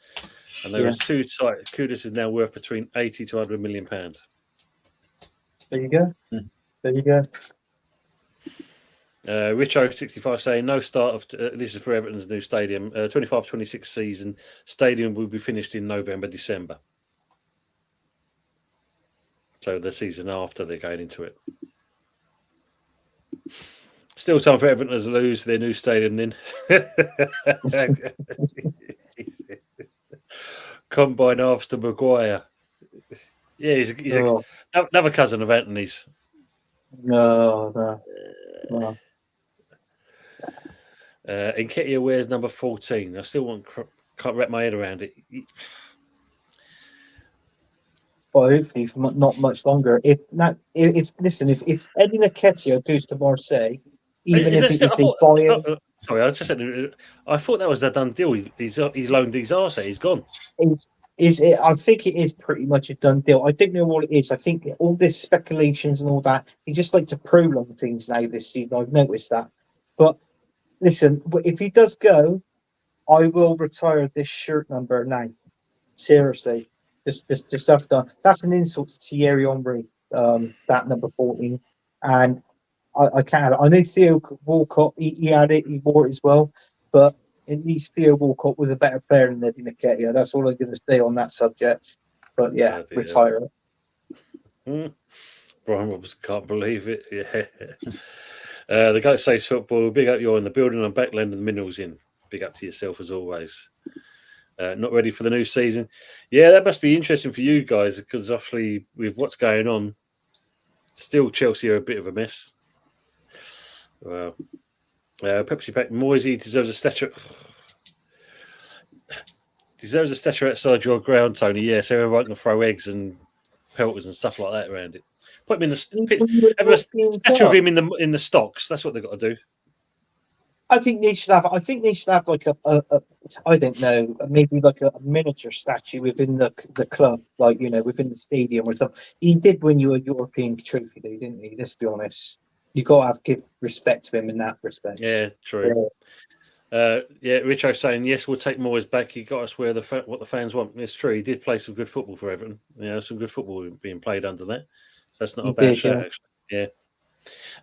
and there was 2 sites. Kudos is now worth between 80 to 100 million pounds.
There you go. There you go.
Richo65 saying no start of this is for Everton's new stadium. 25-26 season stadium will be finished in November, December. So the season after they're going into it. Still time for Everton to lose their new stadium then. Combine halves to Maguire. Yeah, he's another cousin of Anthony's.
No.
Nketiah wears number 14. I still can't wrap my head around it.
Well, hopefully for not much longer. If Eddie Nketiah goes to Marseille, even if they buy him,
sorry, I thought that was a done deal. He's loaned his arse out. He's gone.
I think it is pretty much a done deal. I don't know what it is. I think all this speculations and all that, he just like to prolong things now this season. I've noticed that. But listen, if he does go, I will retire this shirt number now. Seriously, just have done. That's an insult to Thierry Henry. That number 14, and I can't have it. I know Theo Walcott, he had it, he wore it as well, but at least Theo Walcott was a better player than Eddie Nketiah. That's all I'm going to say on that subject. But yeah, retire
it. Brian Roberts can't believe it. Yeah. The guy says football. Big up, you're in the building and back lending the minerals in. Big up to yourself as always. Not ready for the new season. Yeah, that must be interesting for you guys because obviously with what's going on, still Chelsea are a bit of a mess. Well, Pepsi Pack Moisey deserves a statue. Deserves a statue outside your ground, Tony. Yeah, so everyone can throw eggs and pelters and stuff like that around it. Put him in the have a statue of him in the stocks. That's what they've got to do.
I think they should have like a I don't know, maybe like a miniature statue within the club, like within the stadium or something. He did win you a European trophy, though, didn't he? Let's be honest. You got to give respect to him in that respect.
Yeah, true. Richo saying yes, we'll take Moyes back. He got us where what the fans want. It's true. He did play some good football for Everton. Some good football being played under that. So that's not a bad shout, actually.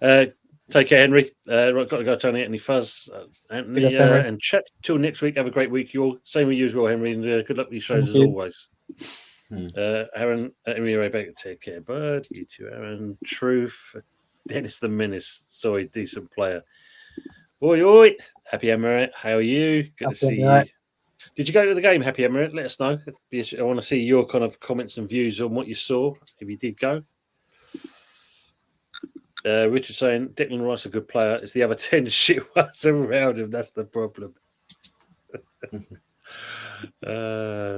Yeah. Take care, Henry. Got to go, Tony. Anthony Fuzz, Anthony, and chat till next week. Have a great week, you all. Same with you as well, Henry. And good luck with these shows as always. Aaron, Emirates back. Take care, bud. You too, Aaron. Truth. Dennis the Menace. Sorry, decent player. Oi. Happy Emirates. How are you? Good to see you. Did you go to the game, Happy Emirates? Let us know. I want to see your kind of comments and views on what you saw, if you did go. Richard saying Declan Rice a good player. It's the other 10 shit ones around him. That's the problem.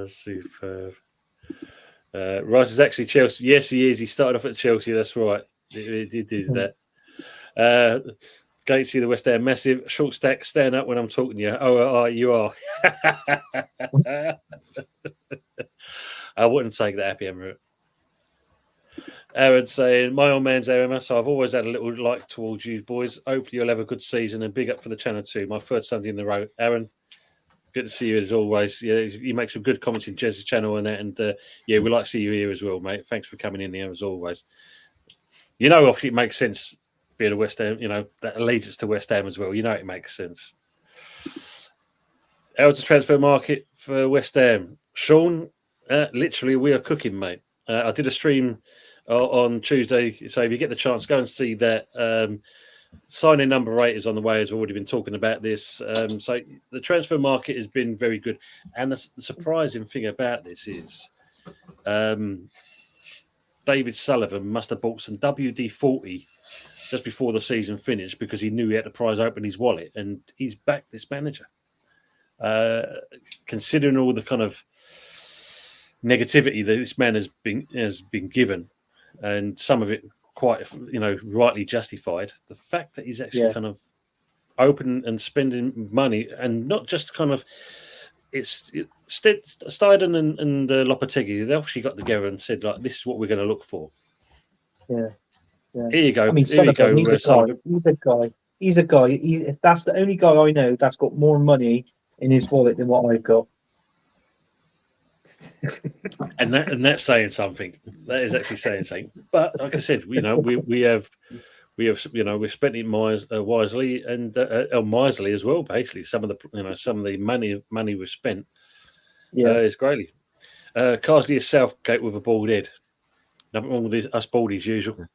Superb. Rice is actually Chelsea. Yes, he is. He started off at Chelsea. That's right. He did that. Don't see the West Ham massive short stack. Stand up when I'm talking to you. Oh, you are. I wouldn't take that happy Emirate. Aaron saying, my old man's Aaron, so I've always had a little like towards you boys. Hopefully you'll have a good season and big up for the channel too. My third Sunday in the row. Aaron, good to see you as always. Yeah, you make some good comments in Jez's channel and that, and yeah, we like to see you here as well, mate. Thanks for coming in here as always. You know, obviously it makes sense being a West Ham, you know, that allegiance to West Ham as well. You know it makes sense. How's the transfer market for West Ham? Sean, literally we are cooking, mate. I did a stream on Tuesday, so if you get the chance, go and see that. Signing number 8 is on the way, has already been talking about this. So the transfer market has been very good. And the surprising thing about this is David Sullivan must have bought some WD-40 just before the season finished because he knew he had to prize open his wallet, and he's backed this manager. Considering all the kind of negativity that this man has been given, and some of it quite, you know, rightly justified, the fact that he's actually kind of open and spending money, and not just kind of Steiden and Lopetegui, they obviously got together and said, like, this is what we're going to look for.
Yeah.
Here you go.
I mean, Sullivan, he's a guy. That's the only guy I know that's got more money in his wallet than what I've got.
and that's saying something. That is actually saying something. But like I said, you know, we have you know, we've spent it wisely and miserly as well. Basically, some of the money we've spent is greatly. Carsley is Southgate with a bald head. Nothing wrong with us baldies, usual.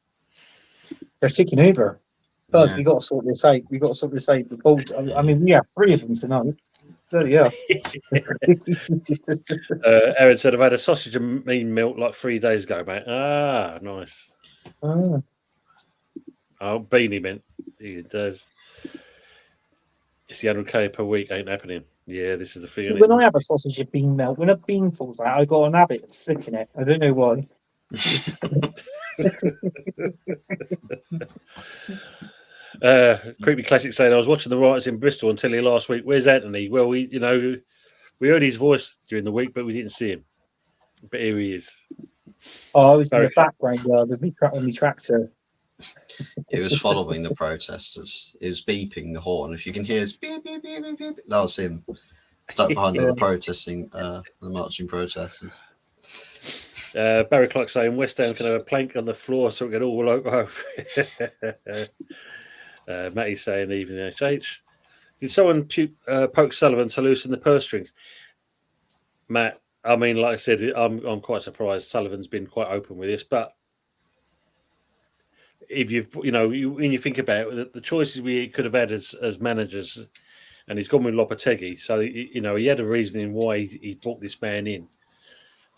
They're taking over. But we got to sort this out. The balls. I mean, we have 3 of them tonight. Bloody hell.
Aaron said, I've had a sausage and mean milk like 3 days ago, mate. Ah, nice. Oh, Beanie meant. It does. It's the 100k per week ain't happening. Yeah, this is the feeling.
See, when I have a sausage and bean milk, when a bean falls out, I got an habit of flicking it. I don't know why.
Creepy Classic saying, I was watching the riots in Bristol until here last week. Where's Anthony? Well, we heard his voice during the week, but we didn't see him. But here he is.
Oh, I was in the background with my tractor.
He was following the protesters. He was beeping the horn. If you can hear his beep, beep, beep, beep, beep, that was him. Stuck behind all the protesting, the marching protesters.
Barry Clark saying West Ham can have a plank on the floor so we can all over. Matty saying evening HH. Did someone poke Sullivan to loosen the purse strings? Matt, I mean, like I said, I'm quite surprised. Sullivan's been quite open with this, but if when you think about it, the choices we could have had as managers, and he's gone with Lopetegui, so he had a reasoning why he brought this man in,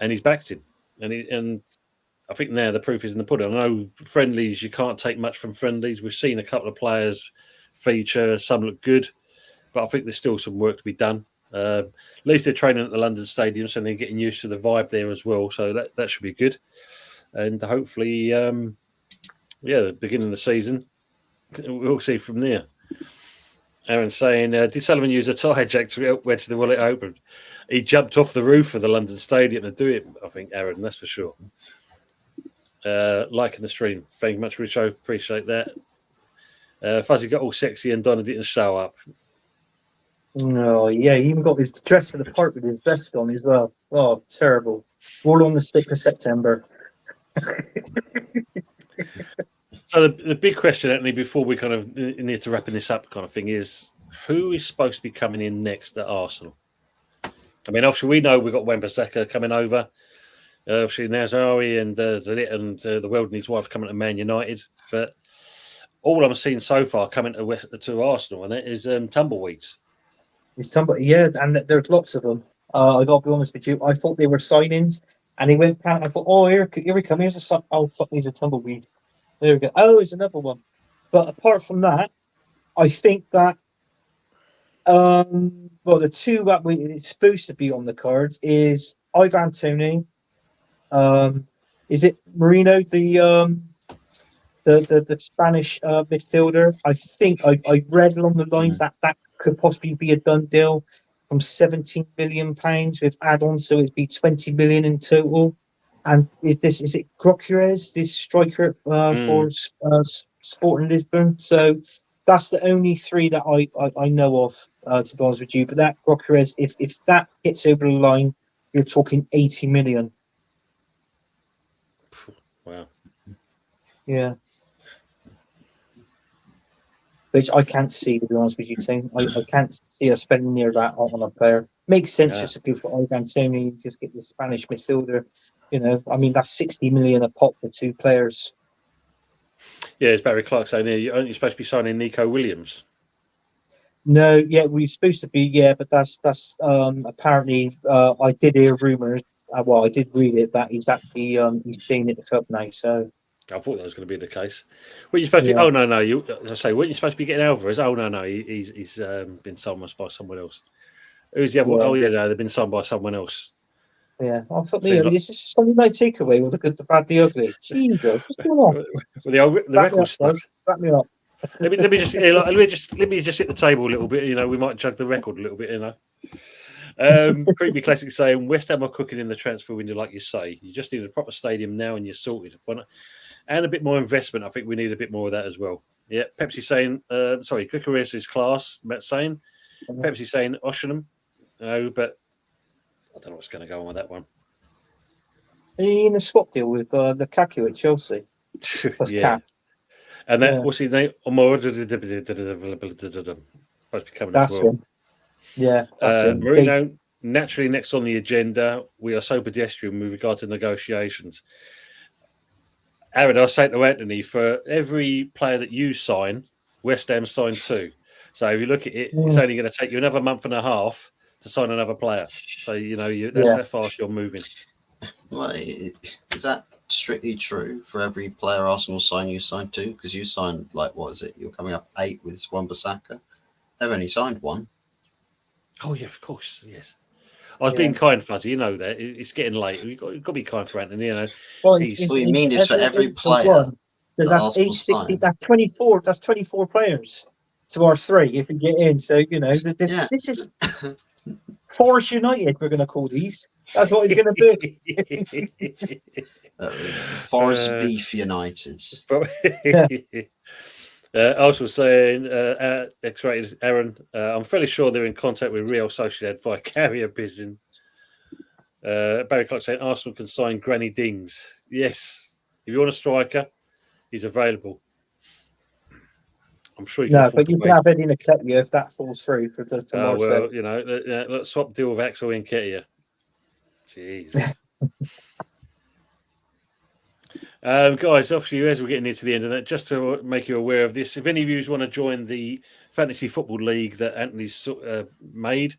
and he's backed him, and I think now the proof is in the pudding. I know friendlies, you can't take much from friendlies. We've seen a couple of players feature, some look good, but I think there's still some work to be done. At least they're training at the London Stadium, so they're getting used to the vibe there as well. So that should be good, and hopefully, the beginning of the season, we'll see from there. Aaron saying, did Sullivan use a tie jack to help wedge the wallet open? He jumped off the roof of the London Stadium to do it, I think, Aaron, that's for sure. Liking the stream. Thank you much, Richo. Appreciate that. Fuzzy got all sexy and Donna didn't show up.
No, he even got his dress for the part with his vest on as well. Oh, terrible. All on the 6th of September.
So the big question, Anthony, before we kind of need to wrapping this up kind of thing is, who is supposed to be coming in next at Arsenal? I mean, obviously we know we've got Wan-Bissaka coming over. Obviously Nazari and the World and his wife coming to Man United. But all I'm seeing so far coming to Arsenal and it is tumbleweeds.
It's and there's lots of them. I got to be honest with you. I thought they were signings, and he went past. I thought, oh, here we come. Here's a fuck, he's a tumbleweed. There we go. Oh, there's another one. But apart from that, I think that well, the two that it's supposed to be on the cards is Ivan Toney. Is it Marino, the Spanish midfielder? I think I read along the lines that could possibly be a done deal from £17 million with add-ons, so it'd be 20 million in total. And is it Grocures, this striker for Sporting Lisbon? So that's the only three that I know of, to be honest with you. But that Grocures, if that gets over the line, you're talking 80 million.
Wow.
Yeah. Which I can't see, to be honest with you, Tim. I can't see us spending near that on a player. Makes sense just to go for Ivan Toney, just get the Spanish midfielder. You know, I mean, that's 60 million a pop for two players.
Yeah, as Barry Clark saying here, aren't you supposed to be signing Nico Williams?
No, yeah, we're supposed to be, yeah, but that's apparently I did hear rumours. Well, I did read it that he's actually he's staying at the club now. So
I thought that was going to be the case. Were you supposed to be? Oh no, I say, weren't you supposed to be getting Alvarez? Oh no, he's been sold by someone else. Who's the other one? Oh yeah, no, they've been sold by someone else.
Yeah, I thought, is this Sunday night takeaway with the good, the bad, the ugly? Jesus, what's going on?
Well, the record stuff.
Back me up.
let me just hit the table a little bit. You know, we might jug the record a little bit. You know, Creepy Classic saying West Ham are cooking in the transfer window, like you say. You just need a proper stadium now, and you're sorted. And a bit more investment. I think we need a bit more of that as well. Yeah, Pepsi saying, Cucurez is class. Matt saying, Pepsi saying Oshunam. No, but I don't know what's going to go on with that one.
Are you in a swap deal with Lukaku at Chelsea?
Yeah.
Cap.
And that, what's his name? Supposed to be coming as well.
Him. Yeah.
Marino, naturally next on the agenda. We are so pedestrian with regard to negotiations. Aaron, I was saying to Anthony, for every player that you sign, West Ham signed 2. So if you look at it, it's only going to take you another month and a half to sign another player. So, you know, that's how fast you're moving.
Well, is that strictly true for every player Arsenal sign? You signed 2? Because you signed, what is it? You're coming up 8 with Wan-Bissaka. They've only signed 1.
Oh, yeah, of course, yes. I was being kind, Fuzzy. You know that it's getting late. You've got to be kind for Anthony. You know.
Well, you mean is for every player.
So that's 860. That's 24. That's 24 players to our 3 if we get in. So you know this is Forest United. We're going to call these. That's what it's going to be.
Forest Beef United.
Also saying, X-rated Aaron, I'm fairly sure they're in contact with Real Sociedad via carrier pigeon. Barry Clark saying Arsenal can sign Granny Dings. Yes, if you want a striker, he's available. I'm sure you can.
No, but you can have Eddie Nketiah if that falls through for tomorrow.
Well, you know, let's swap deal with Axel Nketiah. Jeez. Guys, obviously, as we're getting near to the end of that, just to make you aware of this, if any of you want to join the Fantasy Football League that Anthony's made,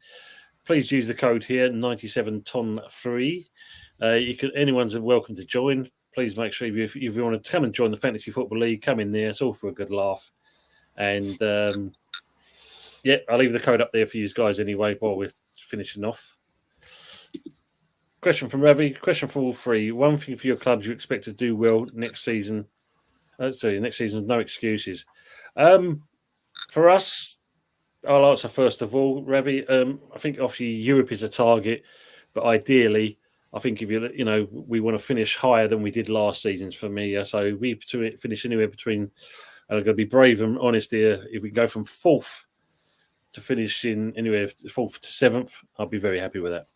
please use the code here, 97TON3. Anyone's welcome to join. Please make sure if you want to come and join the Fantasy Football League, come in there. It's all for a good laugh. And, I'll leave the code up there for you guys anyway while we're finishing off. Question from Ravi. Question for all 3. One thing for your clubs you expect to do well next season. Next season, no excuses. For us, I'll answer first of all, Ravi. I think obviously Europe is a target, but ideally, I think if we want to finish higher than we did last season. For me, so we finish anywhere between. And I'm going to be brave and honest here. If we go from 4th to finish in anywhere 4th to 7th, I'll be very happy with that.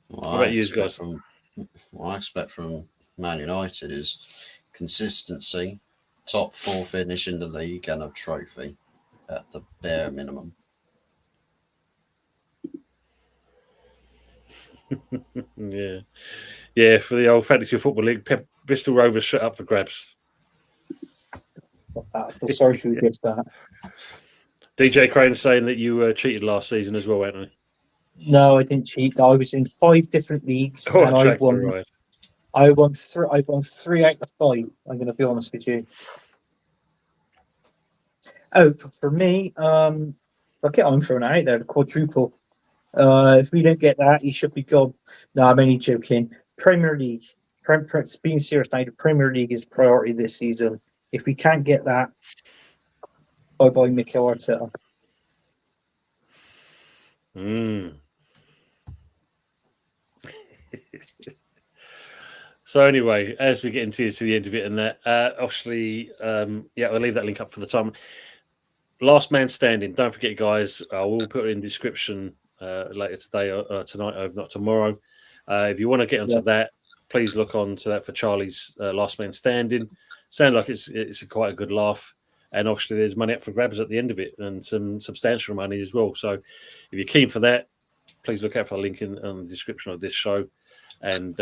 What I expect from Man United is consistency, top 4 finish in the league, and a trophy at the bare minimum.
Yeah. For the old Fantasy Football League, Bristol Rovers shut up for grabs.
I feel sorry for you gets that.
DJ Crane saying that you cheated last season as well, Anthony.
No, I didn't cheat. I was in 5 different leagues and I I won 3 out of 5. I'm going to be honest with you. Oh, for me, I'll get on for an out there, the quadruple. If we don't get that, he should be gone. No, I'm only joking. Premier League. Being serious now, the Premier League is priority this season. If we can't get that, bye-bye Mikel Arteta.
So anyway, as we get into the end of it and that, obviously, I'll leave that link up for the time. Last man standing. Don't forget, guys. I will put it in the description later today or tonight, if not tomorrow. If you want to get onto that, please look on to that for Charlie's last man standing. Sound like it's quite a good laugh, and obviously there's money up for grabs at the end of it, and some substantial money as well. So if you're keen for that, please look out for the link in the description of this show, and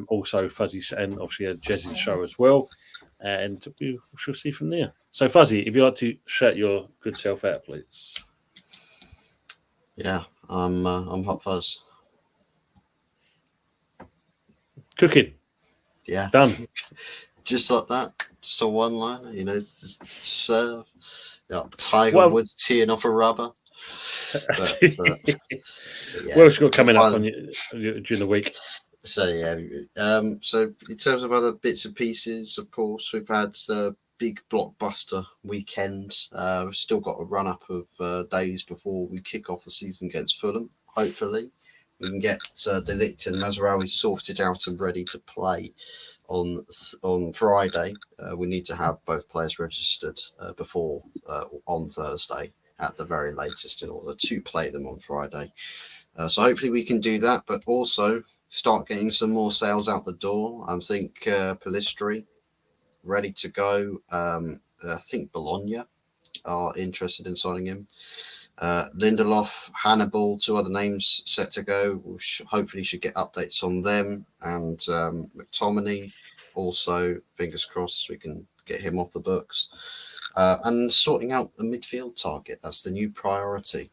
also Fuzzy's and obviously Jez's show as well. And we shall see from there. So, Fuzzy, if you'd like to shout your good self out, please.
Yeah, I'm Hot Fuzz.
Cooking.
Yeah.
Done.
Just like that. Just a one-liner, serve. Tiger Woods teeing off a rubber. But,
what else you got coming up during the week?
So so in terms of other bits and pieces, of course, we've had the big blockbuster weekend. We've still got a run up of days before we kick off the season against Fulham. Hopefully, we can get De Ligt and Mazraoui sorted out and ready to play on Friday. We need to have both players registered before on Thursday at the very latest in order to play them on Friday. So hopefully we can do that, but also start getting some more sales out the door. I think Pellistri ready to go. I think Bologna are interested in signing him. Lindelof, Hannibal, 2 other names set to go. We hopefully should get updates on them. And McTominay, also, fingers crossed, we can get him off the books. And sorting out the midfield target. That's the new priority.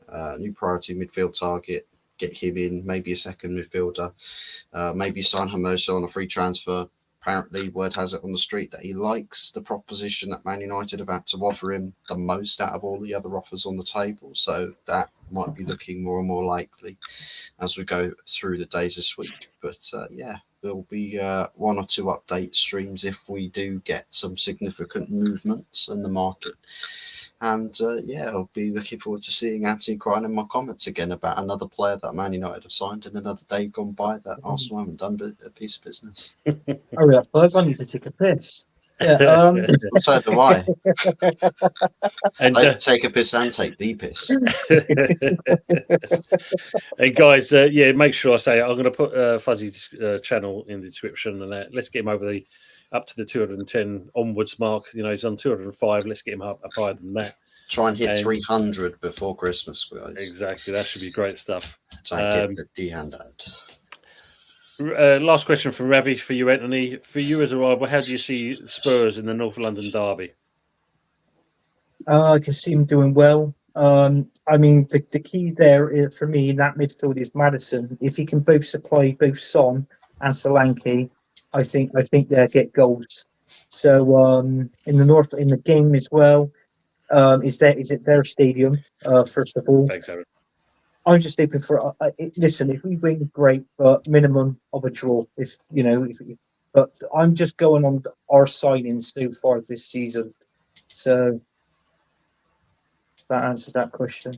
Midfield target. Get him in, maybe a second midfielder. Maybe sign Hermoso on a free transfer. Apparently, word has it on the street that he likes the proposition that Man United have had to offer him the most out of all the other offers on the table. So that might be looking more and more likely as we go through the days this week. But there'll be 1 or 2 update streams if we do get some significant movements in the market. And I'll be looking forward to seeing Anthony crying in my comments again about another player that Man United have signed and another day gone by that Arsenal haven't done a piece of business.
Hurry up, Buzz. I need to take a piss. Yeah,
So do I. And take a piss and take the piss.
And guys, make sure I say I'm going to put Fuzzy's channel in the description and that. Let's get him over up to the 210 onwards mark. He's on 205. Let's get him up higher than that.
Try and hit 300 before Christmas, guys.
Exactly. That should be great stuff.
Try and get the D-hand out.
Last question from Ravi for you, Anthony. For you as a rival, how do you see Spurs in the North London derby?
I can see him doing well. The key there for me in that midfield is Maddison. If he can both supply both Son and Solanke, I think they'll get goals. So in the game as well, is it their stadium? First of all,
thanks, Aaron.
I'm just hoping for. Listen, if we win, great, but minimum of a draw. But I'm just going on our signings so far this season. So that answers that question.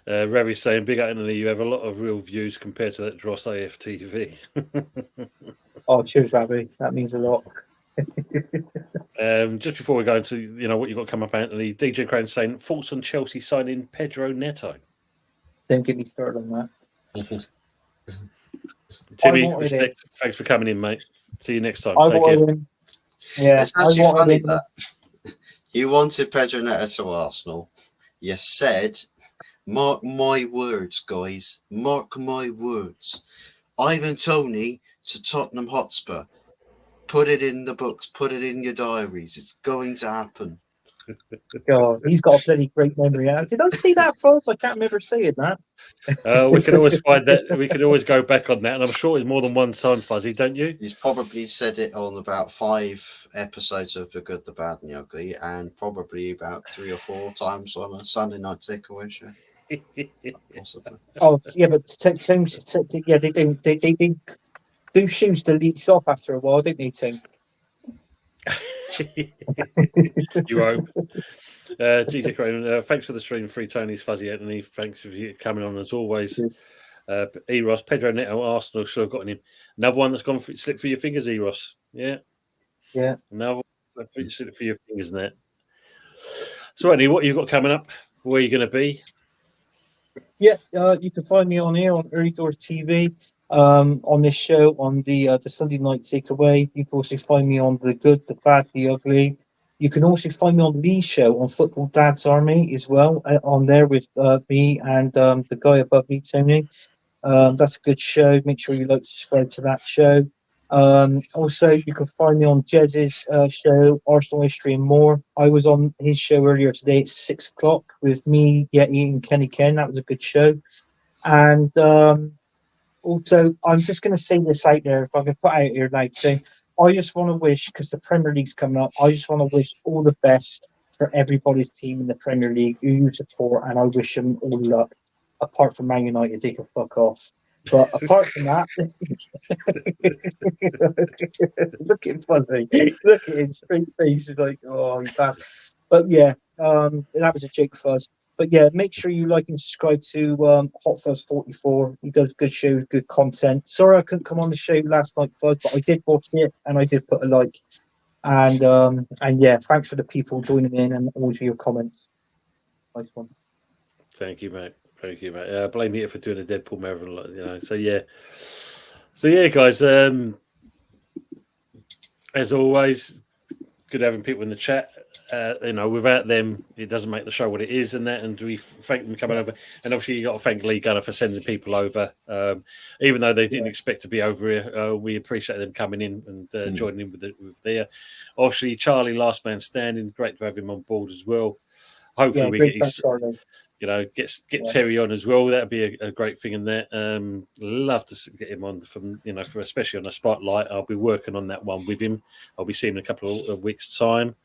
Ravi's saying, "Big Anthony, you have a lot of real views compared to that Dross AFTV."
Oh, cheers, Ravi. That means a lot.
Just before we go into what you've got come up, Anthony, DJ Crane saying thoughts on Chelsea signing Pedro Neto.
Don't get me started on that.
Timmy, respect. Thanks for coming in, mate. See you next time. Take care.
Yeah,
it's actually funny that you wanted Pedro Neto to Arsenal. You said, mark my words, guys. Mark my words. Ivan Toney to Tottenham Hotspur. Put it in the books. Put it in your diaries. It's going to happen.
God, he's got a bloody great memory. Did I see that first? I can't remember seeing that.
We can always find that. We can always go back on that, and I'm sure it's more than one time, Fuzzy, don't you?
He's probably said it on about 5 episodes of The Good, the Bad, and the Ugly, and probably about 3 or 4 times on a Sunday night takeaway show. Possibly.
Oh, yeah, but yeah, they do shoes the leaks off after a while, didn't they, Tim?
You hope. GJ Crane, thanks for the stream, Free Tony's Fuzzy Anthony. Thanks for you coming on as always. Eros, Pedro Neto, Arsenal should have gotten him. Another one that's gone slip through your fingers, Eros. Yeah. Another one slip through your fingers, isn't it? So, Anthony, what have you got coming up? Where are you going to be?
Yeah, you can find me on here on Early Doors TV, on this show on the Sunday Night Takeaway. You can also find me on The Good, the Bad, the Ugly. You can also find me on Lee's show on Football Dad's Army as well, on there with me and the guy above me, Tony. That's a good show. Make sure you like subscribe to that show. Also, you can find me on Jez's show, Arsenal History and More. I was on his show earlier today at 6 o'clock with me, Yeti, and Kenny Ken. That was a good show. And also, I'm just going to say this out there, if I can put out here now, saying I just want to wish, because the Premier League's coming up, I just want to wish all the best for everybody's team in the Premier League who you support, and I wish them all luck. Apart from Man United, they can fuck off. But apart from that, look at Fuzzy. Look at his straight face. He's like, oh, he's fast. But yeah, that was a joke, Fuzz. But yeah, make sure you like and subscribe to Hot Fuzz 44. He does good shows, good content. Sorry I couldn't come on the show last night, Fuzz, but I did watch it and I did put a like. And yeah, thanks for the people joining in and always for your comments. Nice one.
Thank you, mate. Thank you, mate. Blame me for doing a Deadpool marathon, you know. So yeah, guys. As always, good having people in the chat. You know, without them, it doesn't make the show what it is, and that. And we thank them coming over. And obviously, you got to thank Lee Gunner for sending people over, even though they didn't expect to be over here. We appreciate them coming in and joining in with there. Obviously, Charlie, last man standing. Great to have him on board as well. Hopefully, we get his. You know, get Terry on as well. That'd be a great thing in there. Love to get him on from, you know, for especially on a spotlight. I'll be working on that one with him. I'll be seeing him in a couple of weeks' time.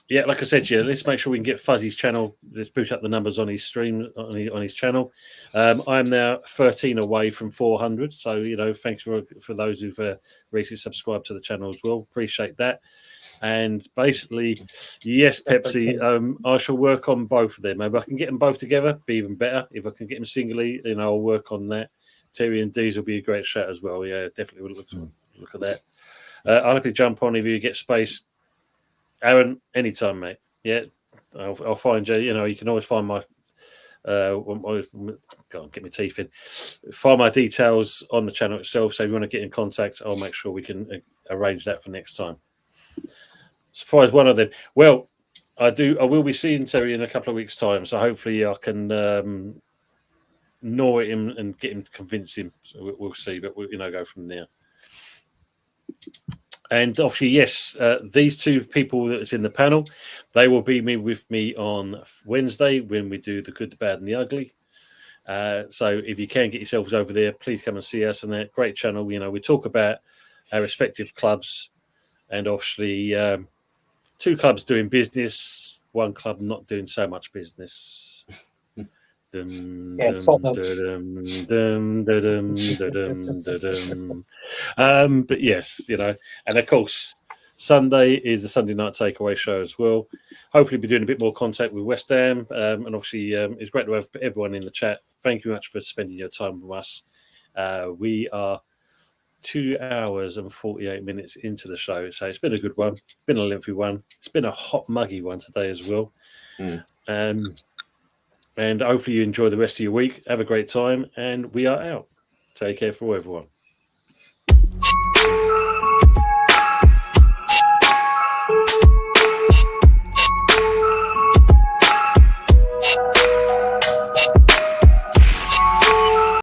Yeah, like I said, let's make sure we can get Fuzzy's channel. Let's boost up the numbers on his stream on his channel. I'm now 13 away from 400. So, you know, thanks for those who've recently subscribed to the channel as well. Appreciate that. And basically, yes, Pepsi, I shall work on both of them. Maybe I can get them both together, be even better. If I can get them singly, you know, I'll work on that. Terry and Dees will be a great shout as well. Yeah, definitely will look at that. I'll happily jump on if you get space. Aaron, anytime, mate. Yeah, I'll find you. You know, you can always find my go on, get my teeth in. Find my details on the channel itself. So if you want to get in contact, I'll make sure we can arrange that for next time. Surprise one of them. Well, I will be seeing Terry in a couple of weeks' time, so hopefully I can gnaw at him and get him to convince him. So we'll see, but we'll, you know, go from there. And obviously, yes, these two people that's in the panel, they will be with me on Wednesday when we do the good, the bad, and the ugly. So if you can get yourselves over there, please come and see us. And that great channel, you know, we talk about our respective clubs, and obviously 2 clubs doing business, 1 club not doing so much business. But yes, you know, and of course, Sunday is the Sunday Night Takeaway show as well. Hopefully, be doing a bit more contact with West Ham, and obviously, it's great to have everyone in the chat. Thank you much for spending your time with us. We are 2 hours and 48 minutes into the show, so it's been a good one. It's been a lengthy one. It's been a hot, muggy one today as well. And hopefully you enjoy the rest of your week. Have a great time, and we are out. Take care for everyone.